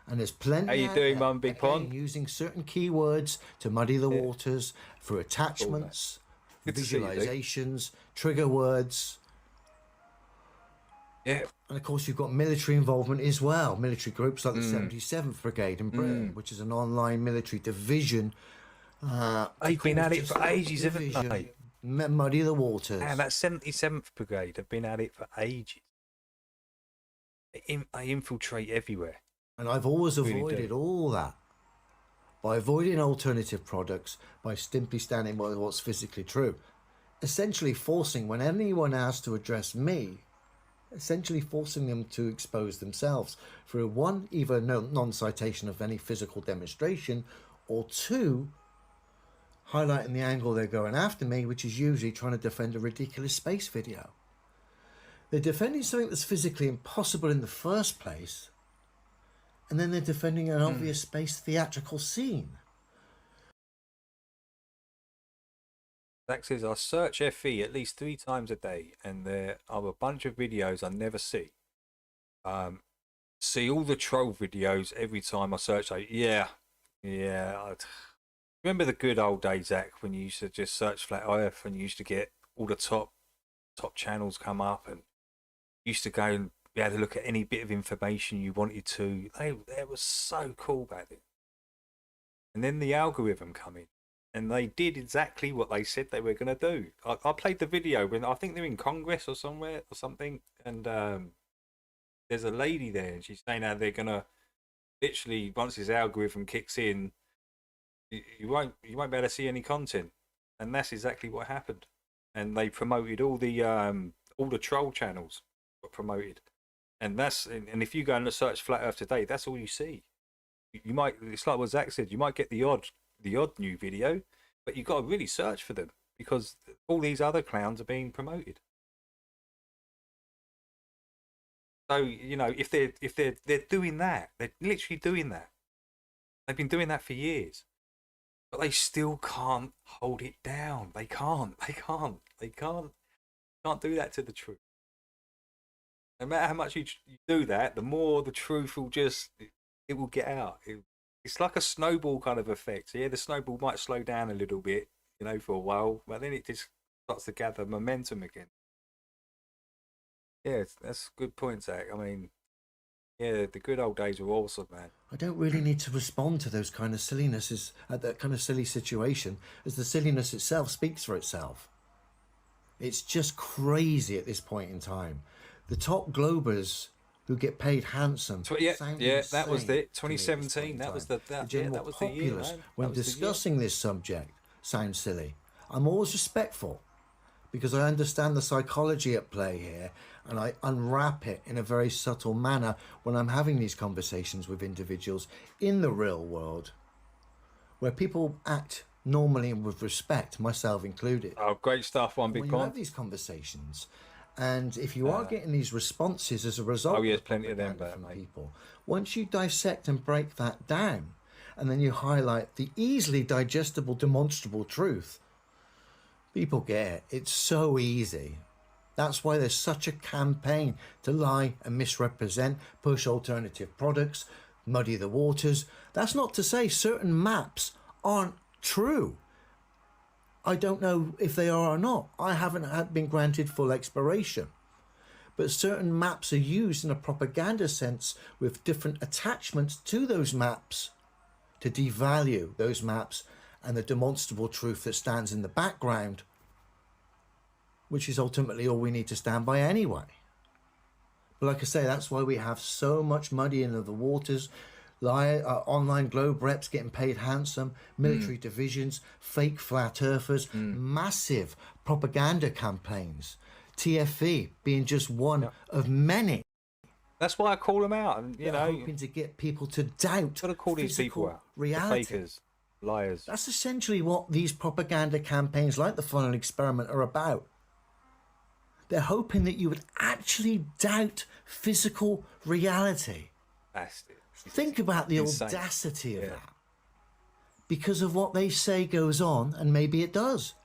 Speaker 24: And there's plenty.
Speaker 1: How you
Speaker 24: out
Speaker 1: doing,
Speaker 24: there,
Speaker 1: Mum, big
Speaker 24: again,
Speaker 1: pond?
Speaker 24: using certain keywords to muddy the waters through attachments,
Speaker 1: Good to see you, Luke.
Speaker 24: visualizations, trigger words.
Speaker 1: Yeah.
Speaker 24: And of course, you've got military involvement as well. Military groups like the 77th Brigade in Britain, which is an online military division.
Speaker 1: They've been at it for ages, haven't they?
Speaker 24: Muddy the waters.
Speaker 1: And that 77th Brigade have been at it for ages. They infiltrate everywhere.
Speaker 24: And I've always
Speaker 1: Really
Speaker 24: avoided
Speaker 1: do.
Speaker 24: all that by avoiding alternative products, by simply standing by what's physically true. Essentially forcing, when anyone asks to address me, essentially forcing them to expose themselves through one, either non-citation of any physical demonstration, or two, highlighting the angle they're going after me, which is usually trying to defend a ridiculous space video. They're defending something that's physically impossible in the first place, and then they're defending an obvious space theatrical scene.
Speaker 1: Zach says, I search FE at least 3 times a day, and there are a bunch of videos I never see. See all the troll videos every time I search. Like, yeah. Remember the good old days, Zach, when you used to just search Flat Earth and you used to get all the top channels come up, and you used to go and be able to look at any bit of information you wanted to. They was so cool back then. And then the algorithm come in, and they did exactly what they said they were going to do. I played the video when I think they're in Congress or somewhere or something, and there's a lady there, and she's saying how they're going to literally, once this algorithm kicks in, you won't be able to see any content, and that's exactly what happened. And they promoted all the troll channels got promoted, and if you go and search Flat Earth today, that's all you see. You might, it's like what Zach said, you might get the odd the odd new video, but you've got to really search for them because all these other clowns are being promoted. So, you know, if they're doing that, they're literally doing that. They've been doing that for years, but they still can't hold it down. They can't do that to the truth. No matter how much you do that, the more the truth will it will get out. It's like a snowball kind of effect. So yeah, the snowball might slow down a little bit, you know, for a while, but then it just starts to gather momentum again. Yeah, that's a good point, Zach. I mean, yeah, the good old days were awesome, man.
Speaker 24: I don't really need to respond to those kind of sillinesses at that kind of silly situation, as the silliness itself speaks for itself. It's just crazy at this point in time. The top globers who get paid handsome.
Speaker 1: Yeah, that was it. 2017. That was the year, man.
Speaker 24: When discussing this subject sounds silly. I'm always respectful because I understand the psychology at play here, and I unwrap it in a very subtle manner when I'm having these conversations with individuals in the real world, where people act normally and with respect, myself included.
Speaker 1: Oh, great stuff, one big
Speaker 24: when
Speaker 1: con.
Speaker 24: you have these conversations, and if you are getting these responses as a result,
Speaker 1: oh, yes, plenty of them,
Speaker 24: from people. Once you dissect and break that down, and then you highlight the easily digestible, demonstrable truth, people get it. It's so easy. That's why there's such a campaign to lie and misrepresent, push alternative products, muddy the waters. That's not to say certain maps aren't true. I don't know if they are or not. I haven't been granted full exploration. But certain maps are used in a propaganda sense with different attachments to those maps to devalue those maps and the demonstrable truth that stands in the background, which is ultimately all we need to stand by anyway. But like I say, that's why we have so much muddying of the waters, online globe reps getting paid handsome, military divisions, fake flat earthers, massive propaganda campaigns, TFE being just one of many.
Speaker 1: That's why I call them out, and you know,
Speaker 24: hoping to get people to doubt.
Speaker 1: Got to call these people out.
Speaker 24: Reality.
Speaker 1: The fakers, liars.
Speaker 24: That's essentially what these propaganda campaigns, like the Funnel Experiment, are about. They're hoping that you would actually doubt physical reality.
Speaker 1: Bastard.
Speaker 24: Think about the audacity of that. Because of what they say goes on, and maybe it does.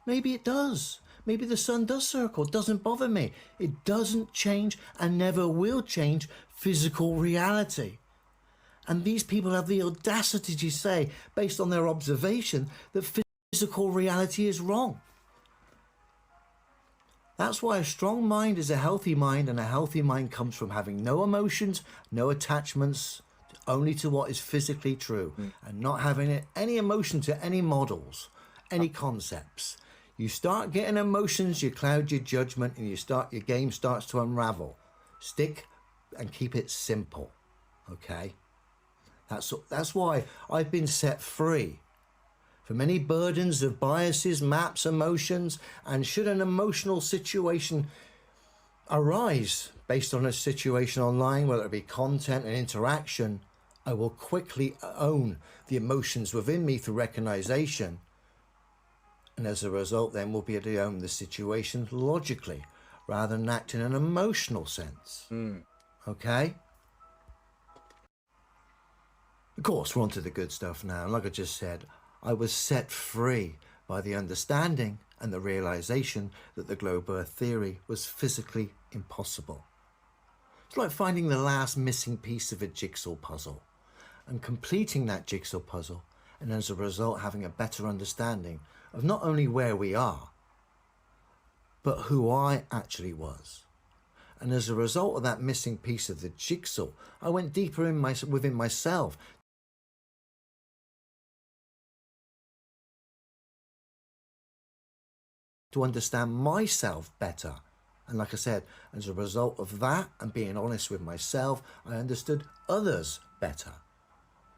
Speaker 24: Maybe it does. Maybe the sun does circle. It doesn't bother me. It doesn't change and never will change physical reality. And these people have the audacity to say, based on their observation, that physical reality is wrong. That's why a strong mind is a healthy mind, and a healthy mind comes from having no emotions, no attachments, only to what is physically true, and not having any emotion to any models, any concepts. You start getting emotions, you cloud your judgment, and your game starts to unravel. Stick and keep it simple, okay? That's why I've been set free from any burdens of biases, maps, emotions, and should an emotional situation arise based on a situation online, whether it be content and interaction, I will quickly own the emotions within me through recognition. And as a result, then we'll be able to own the situation logically rather than act in an emotional sense. Okay? Of course, we're on to the good stuff now. Like I just said, I was set free by the understanding and the realization that the globe earth theory was physically impossible. It's like finding the last missing piece of a jigsaw puzzle and completing that jigsaw puzzle, and as a result having a better understanding of not only where we are, but who I actually was. And as a result of that missing piece of the jigsaw, I went deeper within myself to understand myself better. And like I said, as a result of that and being honest with myself, I understood others better.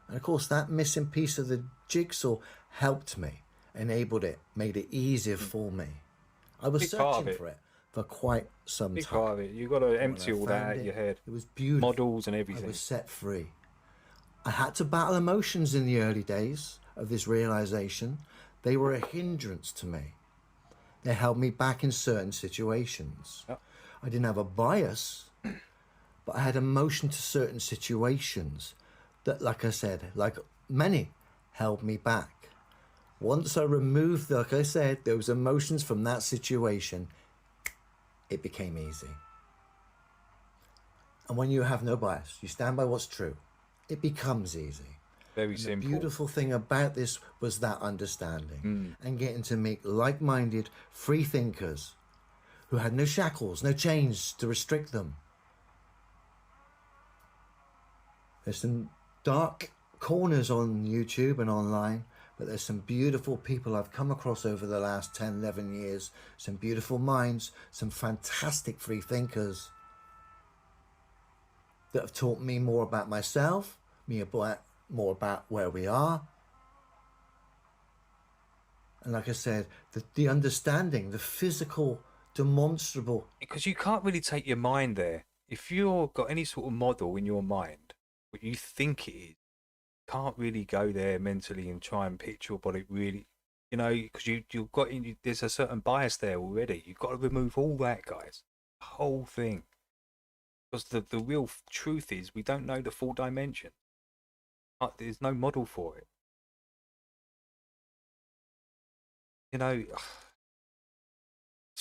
Speaker 24: And of course, that missing piece of the jigsaw helped me, enabled it, made it easier for me. I was searching for it for quite some time.
Speaker 1: Part of it. You've got to empty all that out of your head.
Speaker 24: It was beautiful.
Speaker 1: Models and everything.
Speaker 24: I was set free. I had to battle emotions in the early days. of this realization, they were a hindrance to me. They held me back in certain situations.
Speaker 1: Yep.
Speaker 24: I didn't have a bias, but I had emotion to certain situations that, like I said, like many, held me back. Once I removed, like I said, those emotions from that situation, it became easy. And when you have no bias, you stand by what's true, it becomes easy.
Speaker 1: Very simple.
Speaker 24: The beautiful thing about this was that understanding and getting to meet like-minded free thinkers who had no shackles, no chains to restrict them. There's some dark corners on YouTube and online, but there's some beautiful people I've come across over the last 10, 11 years, some beautiful minds, some fantastic free thinkers that have taught me more about myself, more about where we are. And like I said, the understanding, the physical, demonstrable.
Speaker 1: Because you can't really take your mind there. If you've got any sort of model in your mind, what you think it is, can't really go there mentally and try and picture what it really, because you've got, there's a certain bias there already. You've got to remove all that, guys. The whole thing. Because the real truth is we don't know the full dimension. There's no model for it. It's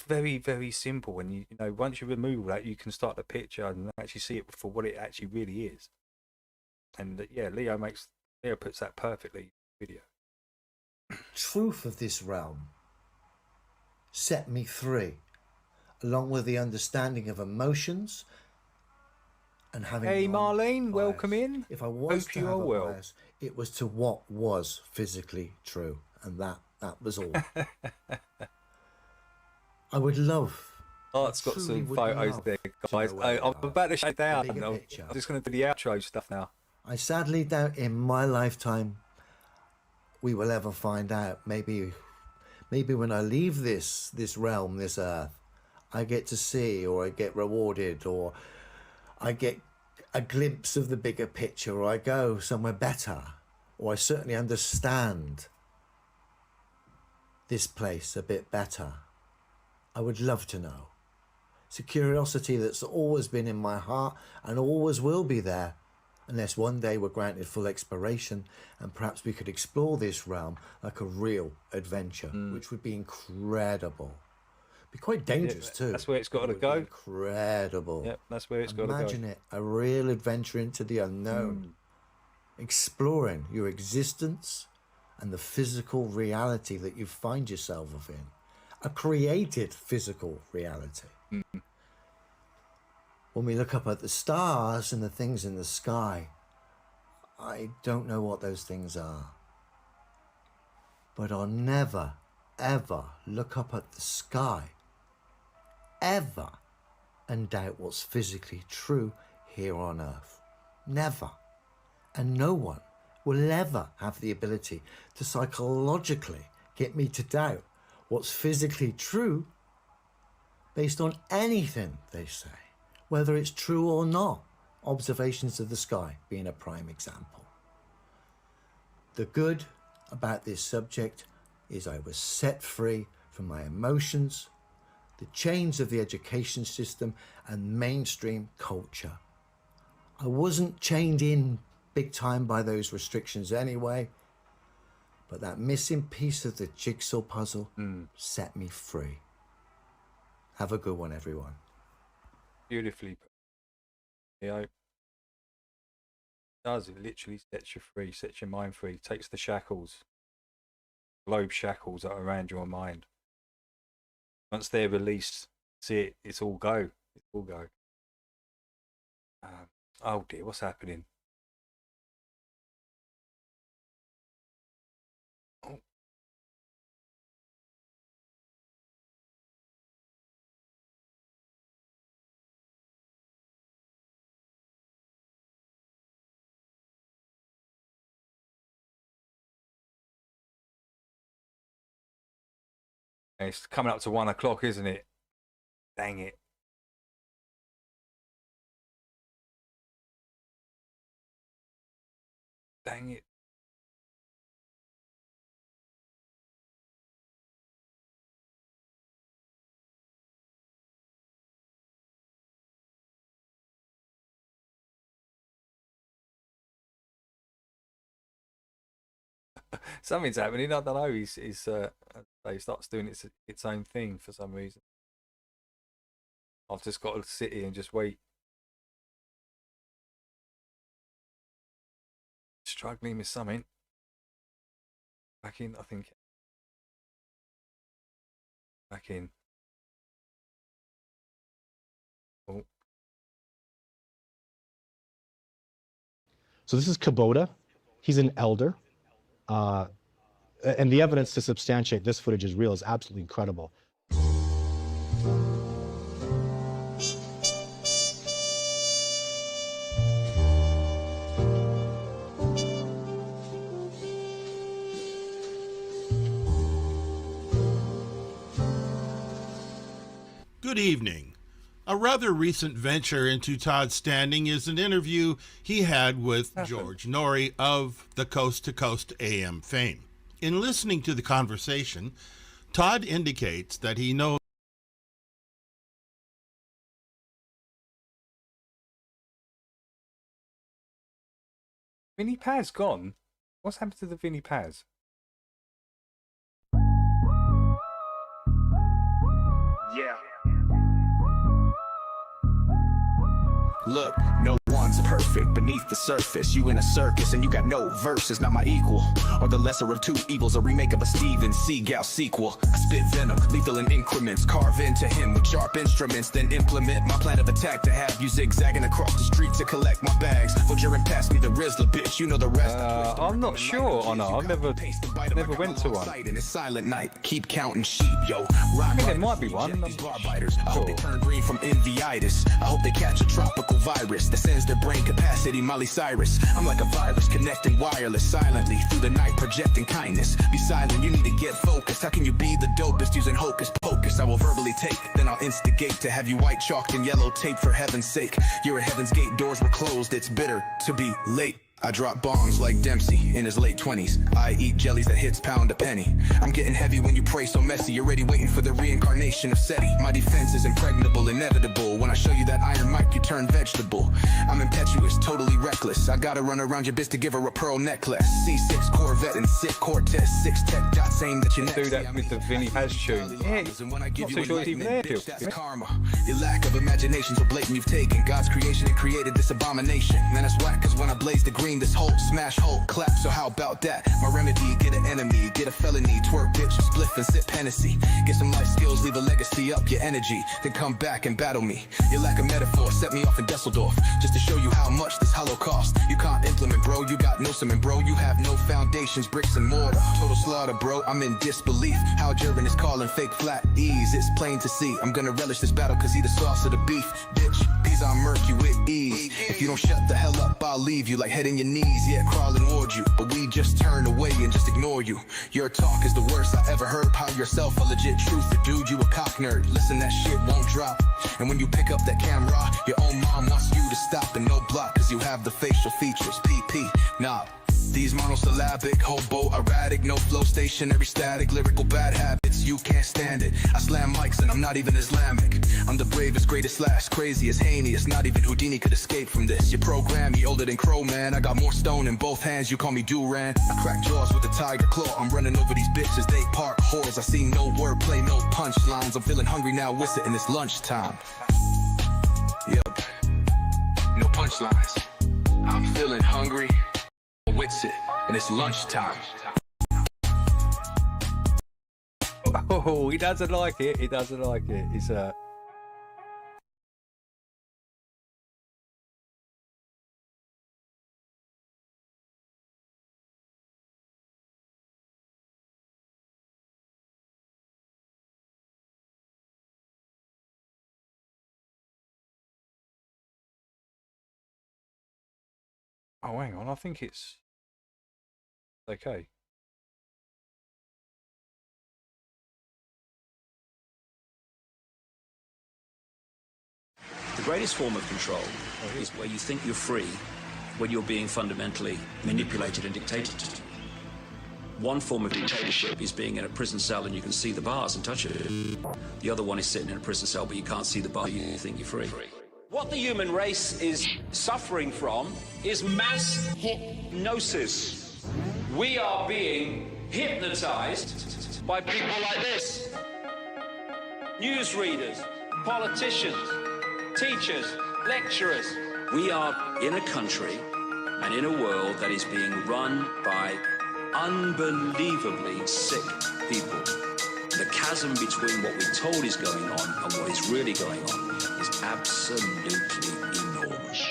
Speaker 1: very, very simple. And once you remove all that, you can start the picture and actually see it for what it actually really is. And yeah, Leo puts that perfectly in the video.
Speaker 24: Truth of this realm set me free, along with the understanding of emotions and having.
Speaker 1: Hey, Marlene, welcome in.
Speaker 24: If I was
Speaker 1: Hope
Speaker 24: to
Speaker 1: you
Speaker 24: have
Speaker 1: are
Speaker 24: a
Speaker 1: well.
Speaker 24: bias, it was to what was physically true, and that was all. I would love.
Speaker 1: Art's got some photos there, guys. I'm about to shut down. I'm just going to do the outro stuff now.
Speaker 24: I sadly doubt in my lifetime we will ever find out. Maybe when I leave this realm, this earth, I get to see, or I get rewarded, or I get a glimpse of the bigger picture, or I go somewhere better, or I certainly understand this place a bit better. I would love to know. It's a curiosity that's always been in my heart and always will be there, unless one day we're granted full exploration and perhaps we could explore this realm like a real adventure, which would be incredible. Be quite dangerous too.
Speaker 1: That's where it's got to go.
Speaker 24: Incredible.
Speaker 1: Yep, that's where it's got to go.
Speaker 24: Imagine it, a real adventure into the unknown, exploring your existence and the physical reality that you find yourself in, a created physical reality. When we look up at the stars and the things in the sky, I don't know what those things are. But I'll never, ever look up at the sky, ever, and doubt what's physically true here on Earth. Never. And no one will ever have the ability to psychologically get me to doubt what's physically true based on anything they say, whether it's true or not. Observations of the sky being a prime example. The good about this subject is I was set free from my emotions, the chains of the education system and mainstream culture. I wasn't chained in big time by those restrictions anyway, but that missing piece of the jigsaw puzzle set me free. Have a good one, everyone.
Speaker 1: Beautifully put. It does. It literally sets you free, sets your mind free, takes the shackles, globe shackles that are around your mind. Once they're released, it's all go. It's all go. Oh dear, what's happening? Oh. It's coming up to 1 o'clock, isn't it? Dang it. Dang it. Something's happening. I don't know. He starts doing its own thing for some reason. I've just got to sit here and just wait. Struggling with something. Back in, I think. Back in. Oh.
Speaker 14: So this is Kubota. He's an elder. And the evidence to substantiate this footage is real is absolutely incredible.
Speaker 19: Good evening. A rather recent venture into Todd's standing is an interview he had with George Norrie of the Coast to Coast AM fame. In listening to the conversation, Todd indicates that he knows
Speaker 1: Vinny Paz gone? What's happened to the Vinny Paz?
Speaker 20: Yeah. Look, no one's perfect beneath the surface. You in a circus and you got no verses, not my equal. Or the lesser of two evils, a remake of a Steven Seagal sequel. I spit venom, lethal in increments, carve into him with sharp instruments, then implement my plan of attack to have you zigzagging across the street to collect my bags. Vulture and pass me the Rizzler, bitch, you know the rest.
Speaker 1: I'm not sure, I've never went to one.
Speaker 20: In a silent night, keep counting sheep, yo.
Speaker 1: I mean, there might be one.
Speaker 20: These bar biters. I hope they turn green from envyitis. I hope they catch a tropical virus that sends their brain capacity, Miley Cyrus. I'm like a virus connecting wireless silently through the night, projecting kindness. Be silent, you need to get focused. How can you be the dopest using hocus pocus? I will verbally take, then I'll instigate to have you white chalked and yellow tape for heaven's sake. You're at heaven's gate, doors were closed, it's bitter to be late. I drop bombs like Dempsey in his late 20s. I eat jellies that hits pound a penny. I'm getting heavy when you pray so messy. You're already waiting for the reincarnation of SETI. My defense is impregnable, inevitable. When I show you that iron mic, you turn vegetable. I'm impetuous, totally reckless. I gotta run around your bitch to give her a pearl necklace. C6 Corvette and sick Cortez 6 tech dot saying that you're next.
Speaker 1: Do that with the Vinny Paz tune. Yeah, not too sure it's even there.
Speaker 20: That's karma. Your lack of imagination so blatant you've taken God's creation and created this abomination. Man, that's whack, cause when I blaze the green, this whole smash hole clap. So how about that? My remedy, get an enemy, get a felony, twerk bitch, spliff and sip Hennessy. Get some life skills, leave a legacy, up your energy, then come back and battle me. Your lack of metaphor set me off in Dusseldorf, just to show you how much this hollow cost. You can't implement, bro, you got no cement, bro. You have no foundations, bricks and mortar. Total slaughter, bro, I'm in disbelief. How German is calling fake flat ease. It's plain to see, I'm gonna relish this battle cause he the sauce of the beef. Bitch, peas on murky with ease. If you don't shut the hell up, I'll leave you like head in your knees, yeah, crawling toward you. But we just turn away and just ignore you. Your talk is the worst I ever heard. Power yourself a legit truth, the dude, you a cock nerd. Listen, that shit won't drop. And when you pick up that camera, your own mom wants you to stop and no block, cause you have the facial features, PP, nah. These monosyllabic, hobo, erratic, no flow, stationary, static, lyrical bad habits, you can't stand it. I slam mics and I'm not even Islamic. I'm the bravest, greatest, slash, craziest, heinous. Not even Houdini could escape from this. You program me older than Crow, man. I got more stone in both hands, you call me Duran. I crack jaws with a tiger claw. I'm running over these bitches, they park whores. I see no wordplay, no punchlines. I'm feeling hungry now, with it, and it's lunchtime. Yep, no punchlines. I'm feeling hungry. Wits it, and it's lunchtime.
Speaker 1: Oh, he doesn't like it. He doesn't like it. He's Oh, hang on. I think it's okay.
Speaker 21: The greatest form of control is where you think you're free when you're being fundamentally manipulated and dictated to. One form of dictatorship is being in a prison cell and you can see the bars and touch it. The other one is sitting in a prison cell but you can't see the bar, you think you're free.
Speaker 25: What the human race is suffering from is mass hypnosis. We are being hypnotized by people like this. Newsreaders, politicians, teachers, lecturers.
Speaker 21: We are in a country and in a world that is being run by unbelievably sick people. The chasm between what we're told is going on and what is really going on is absolutely enormous.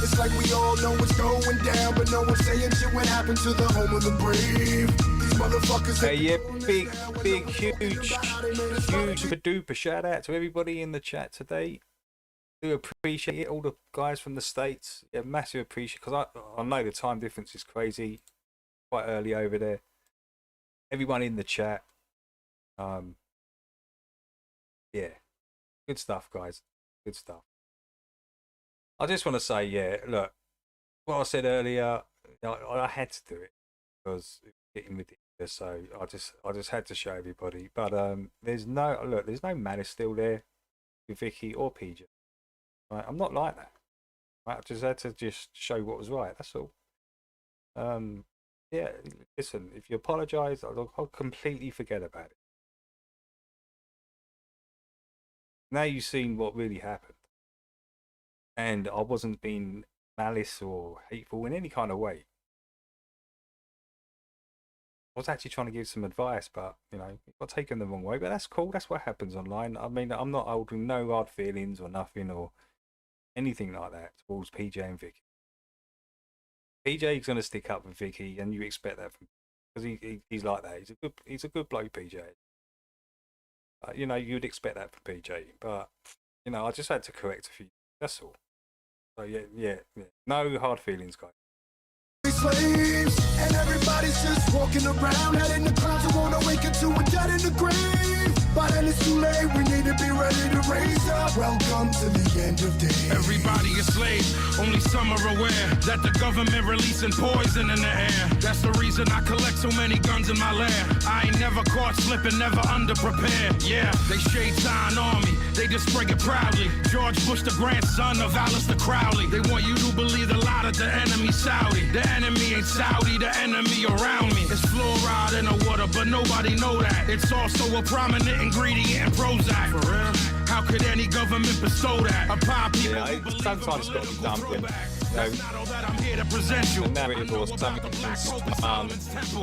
Speaker 20: It's like we all know what's going down, but no one's saying shit what happened to the home of the brave. These motherfuckers.
Speaker 1: Hey, yeah, huge super-duper shout out to everybody in the chat today. Do appreciate it, all the guys from the States. Yeah, massive appreciation, because I know the time difference is crazy, quite early over there. Everyone in the chat. Yeah, good stuff, guys. Good stuff. I just want to say, yeah, look, what I said earlier, I had to do it because it was getting ridiculous. So I just had to show everybody. But there's no malice still there with Vicky or PJ. Right? I'm not like that. Right? I just had to just show what was right. That's all. Yeah, listen, if you apologise, I'll completely forget about it. Now you've seen what really happened. And I wasn't being malice or hateful in any kind of way. I was actually trying to give some advice, but, you know, it got taken the wrong way. But that's cool. That's what happens online. I mean, I'm not holding no hard feelings or nothing or anything like that towards PJ and Vicky. PJ's going to stick up with Vicky, and you expect that from him. Because he's like that. He's a good bloke, PJ. You know, you'd expect that from PJ. But, you know, I just had to correct a few. That's all. So yeah. No hard feelings, guys.
Speaker 20: Slaves, and everybody's just walking around, head in the clouds and won't awaken to a dead in the grave. But then it's too late, we need to be ready to raise up. Welcome to the end of days.
Speaker 2: Everybody is slaves, only some are aware that the government releasing poison in the air. That's the reason I collect so many guns in my lair. I ain't never caught slipping, never underprepared. Yeah, they shade sign on me, they display it proudly. George Bush, the grandson of Alistair Crowley. They want you to believe the lie that the enemy Saudi. The enemy ain't Saudi, the enemy around me. It's fluoride in the water, but nobody know that. It's also a prominent ingredient in Prozac. For real? How could any government bestow that upon people who believe
Speaker 1: sometimes it's got to be done with, the narrative or something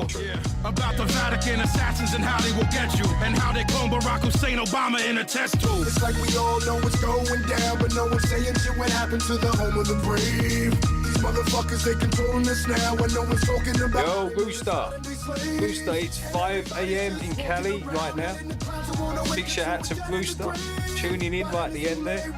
Speaker 1: true.
Speaker 2: About the Vatican assassins and how they will get you, and how they clone Barack Hussein Obama in a test tube.
Speaker 20: It's like we all know what's going down, but no one's saying shit what happened to the home of the brave. These motherfuckers, they controlling us now, and no one's talking about.
Speaker 1: Yo, Rooster, it's 5 a.m. in Cali right now. Big shout out to Rooster, tuning in right at the end there.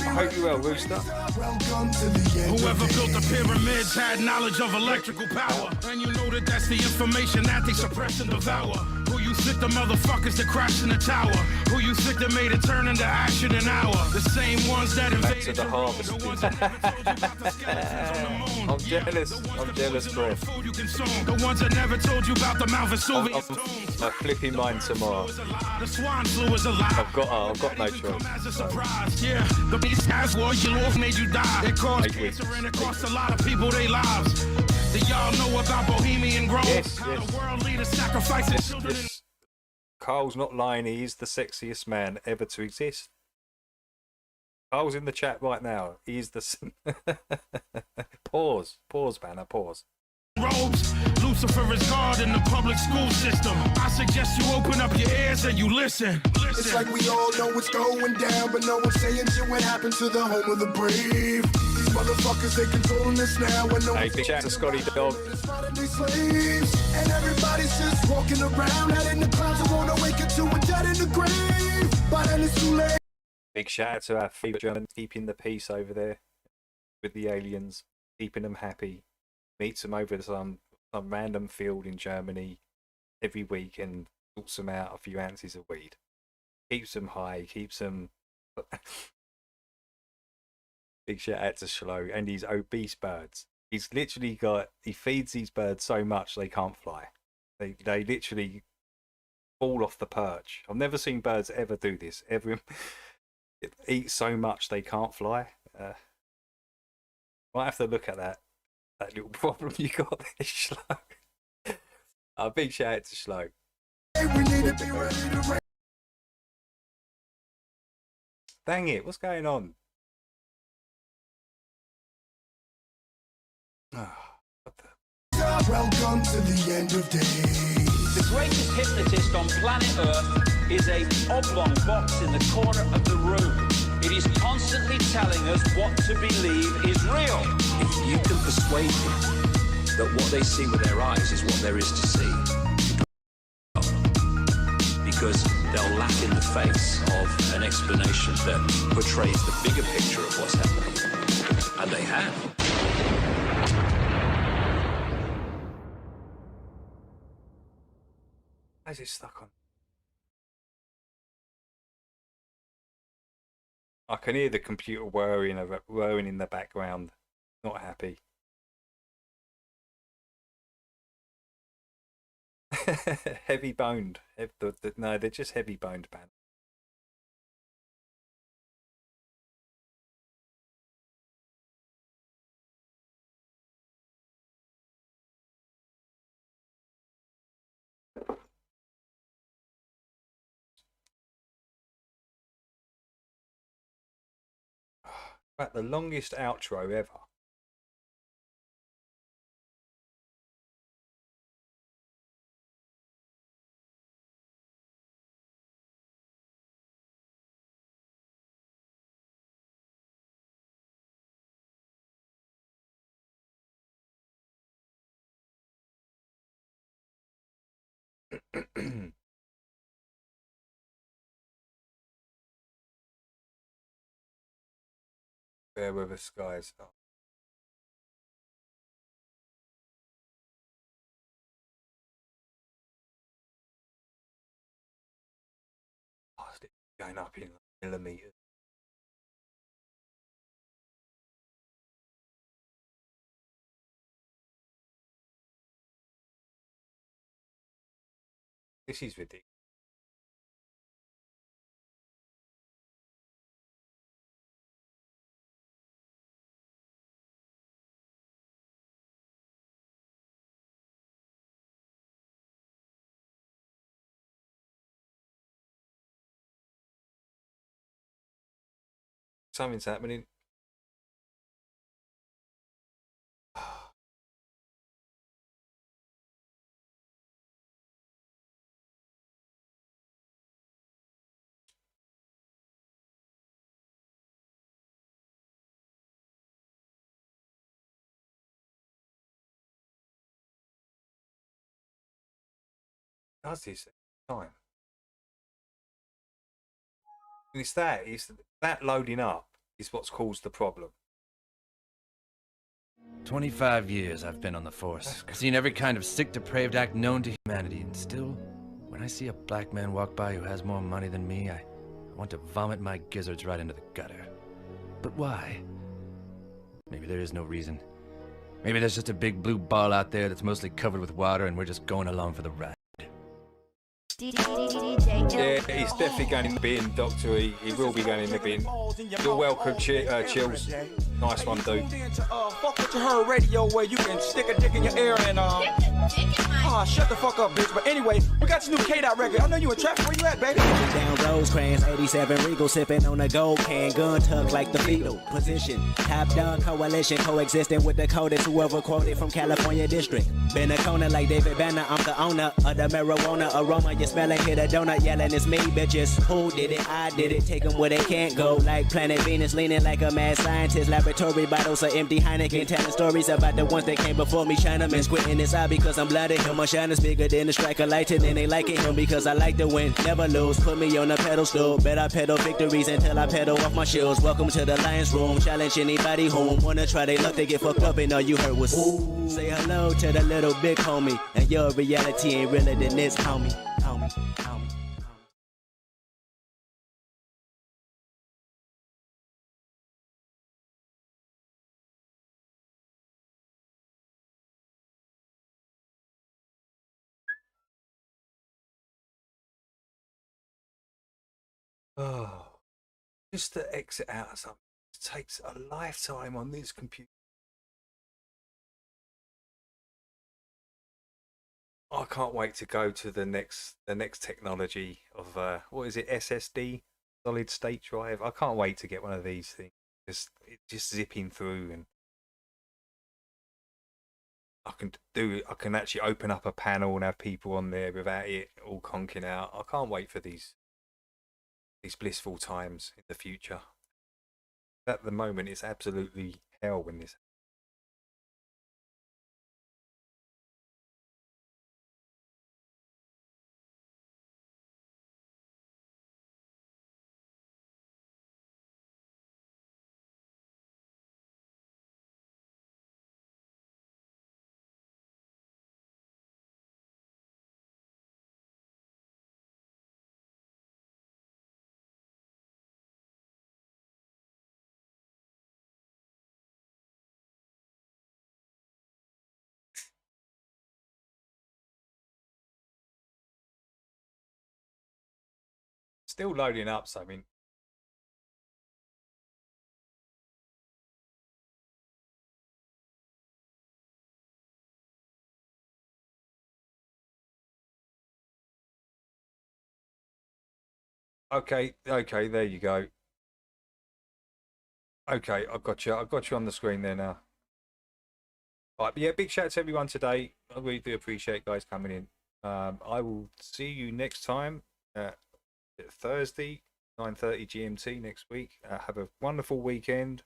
Speaker 1: I hope you're well, Rooster.
Speaker 2: Whoever built the pyramids had knowledge of electrical power, and you know that that's the information that they suppress and devour. Who you think the motherfuckers that crashed in the tower? Who you think that made it turn into ash in an hour? The same ones that invaded
Speaker 1: the harvest. I'm jealous, bro.
Speaker 2: The ones that never told you about the Mount Vesuvius.
Speaker 1: I'm flipping mine tomorrow.
Speaker 2: The swine flu is a lie.
Speaker 1: I've got no choice.
Speaker 2: As a surprise, yeah. The beast has war, your wolf made you die. It caused cancer and it cost a lot of people their lives. Do y'all know about Bohemian Grove?
Speaker 1: Yes.
Speaker 2: The world leaders sacrificing children.
Speaker 1: Carl's not lying. He is the sexiest man ever to exist. Carl's in the chat right now. He is the pause, banner, pause.
Speaker 2: Robes, Lucifer is God in the public school system. I suggest you open up your ears and you listen.
Speaker 20: It's like we all know what's going down, but no one's saying shit what happened to the home of the brave. These motherfuckers, they controlling us now, and no.
Speaker 1: Hey, big shout to Scotty Dog.
Speaker 20: And everybody's just walking around, head in the clouds and won't awaken to a dead in the grave. But then it's too late.
Speaker 1: Big shout out to our favourite Germans keeping the peace over there with the aliens, keeping them happy. Meets them over some random field in Germany every week and sorts them out a few ounces of weed. Keeps them high, keeps them. Big shout out to Shlo and these obese birds. He's literally he feeds these birds so much they can't fly. They literally fall off the perch. I've never seen birds ever do this. Eat so much they can't fly. Might have to look at that little problem you got there, Shlo. A big shout out to Schlo. Dang it, what's going on?
Speaker 2: Welcome to the end of days.
Speaker 25: The greatest hypnotist on planet Earth is a oblong box in the corner of the room. It is constantly telling us what to believe is real.
Speaker 21: If you can persuade them that what they see with their eyes is what there is to see, because they'll laugh in the face of an explanation that portrays the bigger picture of what's happening. And they have.
Speaker 1: How's it stuck on? I can hear the computer whirring in the background. Not happy. Heavy boned. No, they're just heavy boned, man. About the longest outro ever. Bear with us, guys. Oh. It's going up in millimeters. This is ridiculous. Something's happening. Does this time? And it's that loading up is what's caused the problem.
Speaker 3: 25 years I've been on the force. I've seen every kind of sick, depraved act known to humanity, and still, when I see a black man walk by who has more money than me, I want to vomit my gizzards right into the gutter. But why? Maybe there is no reason. Maybe there's just a big blue ball out there that's mostly covered with water, and we're just going along for the ride.
Speaker 1: Yeah, he's definitely going in the bin, Doctor. He will be going in the bin. You're welcome, Chills. Nice one, dude.
Speaker 4: Fuck what you heard radio where you can stick a dick in your ear and shut the fuck up, bitch. But anyway, we got your new K-Dot record. I know you in traffic. Where you at, baby?
Speaker 5: Down Rosecrans, 87 Regal, sipping on a gold can, gun tucked like the fetal position. Top dog coalition, coexisting with the coders, whoever quoted from California district. Been a corner like David Banner, I'm the owner of the marijuana aroma. You smelling, hit a donut, yelling it's me, bitches. Who did it? I did it. Take them where they can't go. Like Planet Venus, leaning like a mad scientist. Laboratory bottles of empty Heineken, telling stories about the ones that came before me. Chinaman squinting inside because I'm blooded. Him, my shine is bigger than the striker lighting, and they liking him because I like to win. Never lose, put me on a pedestal. Bet I pedal victories until I pedal off my shields. Welcome to the Lion's Room. Challenge anybody home. Wanna try they luck, they get fucked up, and all you heard was ooh. Say hello to the little big homie, and your reality ain't realer than this, homie.
Speaker 1: Oh, just to exit out of something takes a lifetime on this computer. I can't wait to go to the next technology of what is it, SSD, solid state drive. I can't wait to get one of these things. Just zipping through, and I can actually open up a panel and have people on there without it all conking out. I can't wait for these blissful times in the future. At the moment, it's absolutely hell when this. Still loading up, so I mean. Okay, there you go. Okay, I've got you. I've got you on the screen there now. All right, but yeah, big shout out to everyone today. I really do appreciate guys coming in. I will see you next time, Thursday, 9:30 GMT next week. Have a wonderful weekend.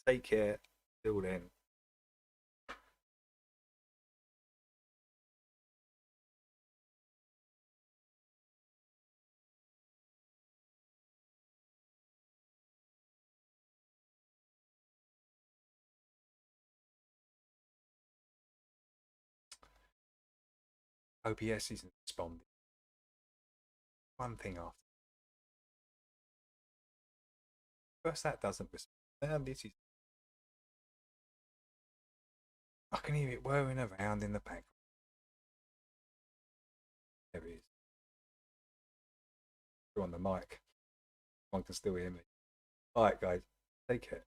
Speaker 1: Take care. Till then. OBS isn't responding. One thing after. First, that doesn't respond. Now this is. I can hear it whirring around in the background. There it is. You're on the mic. One can still hear me. All right, guys. Take care.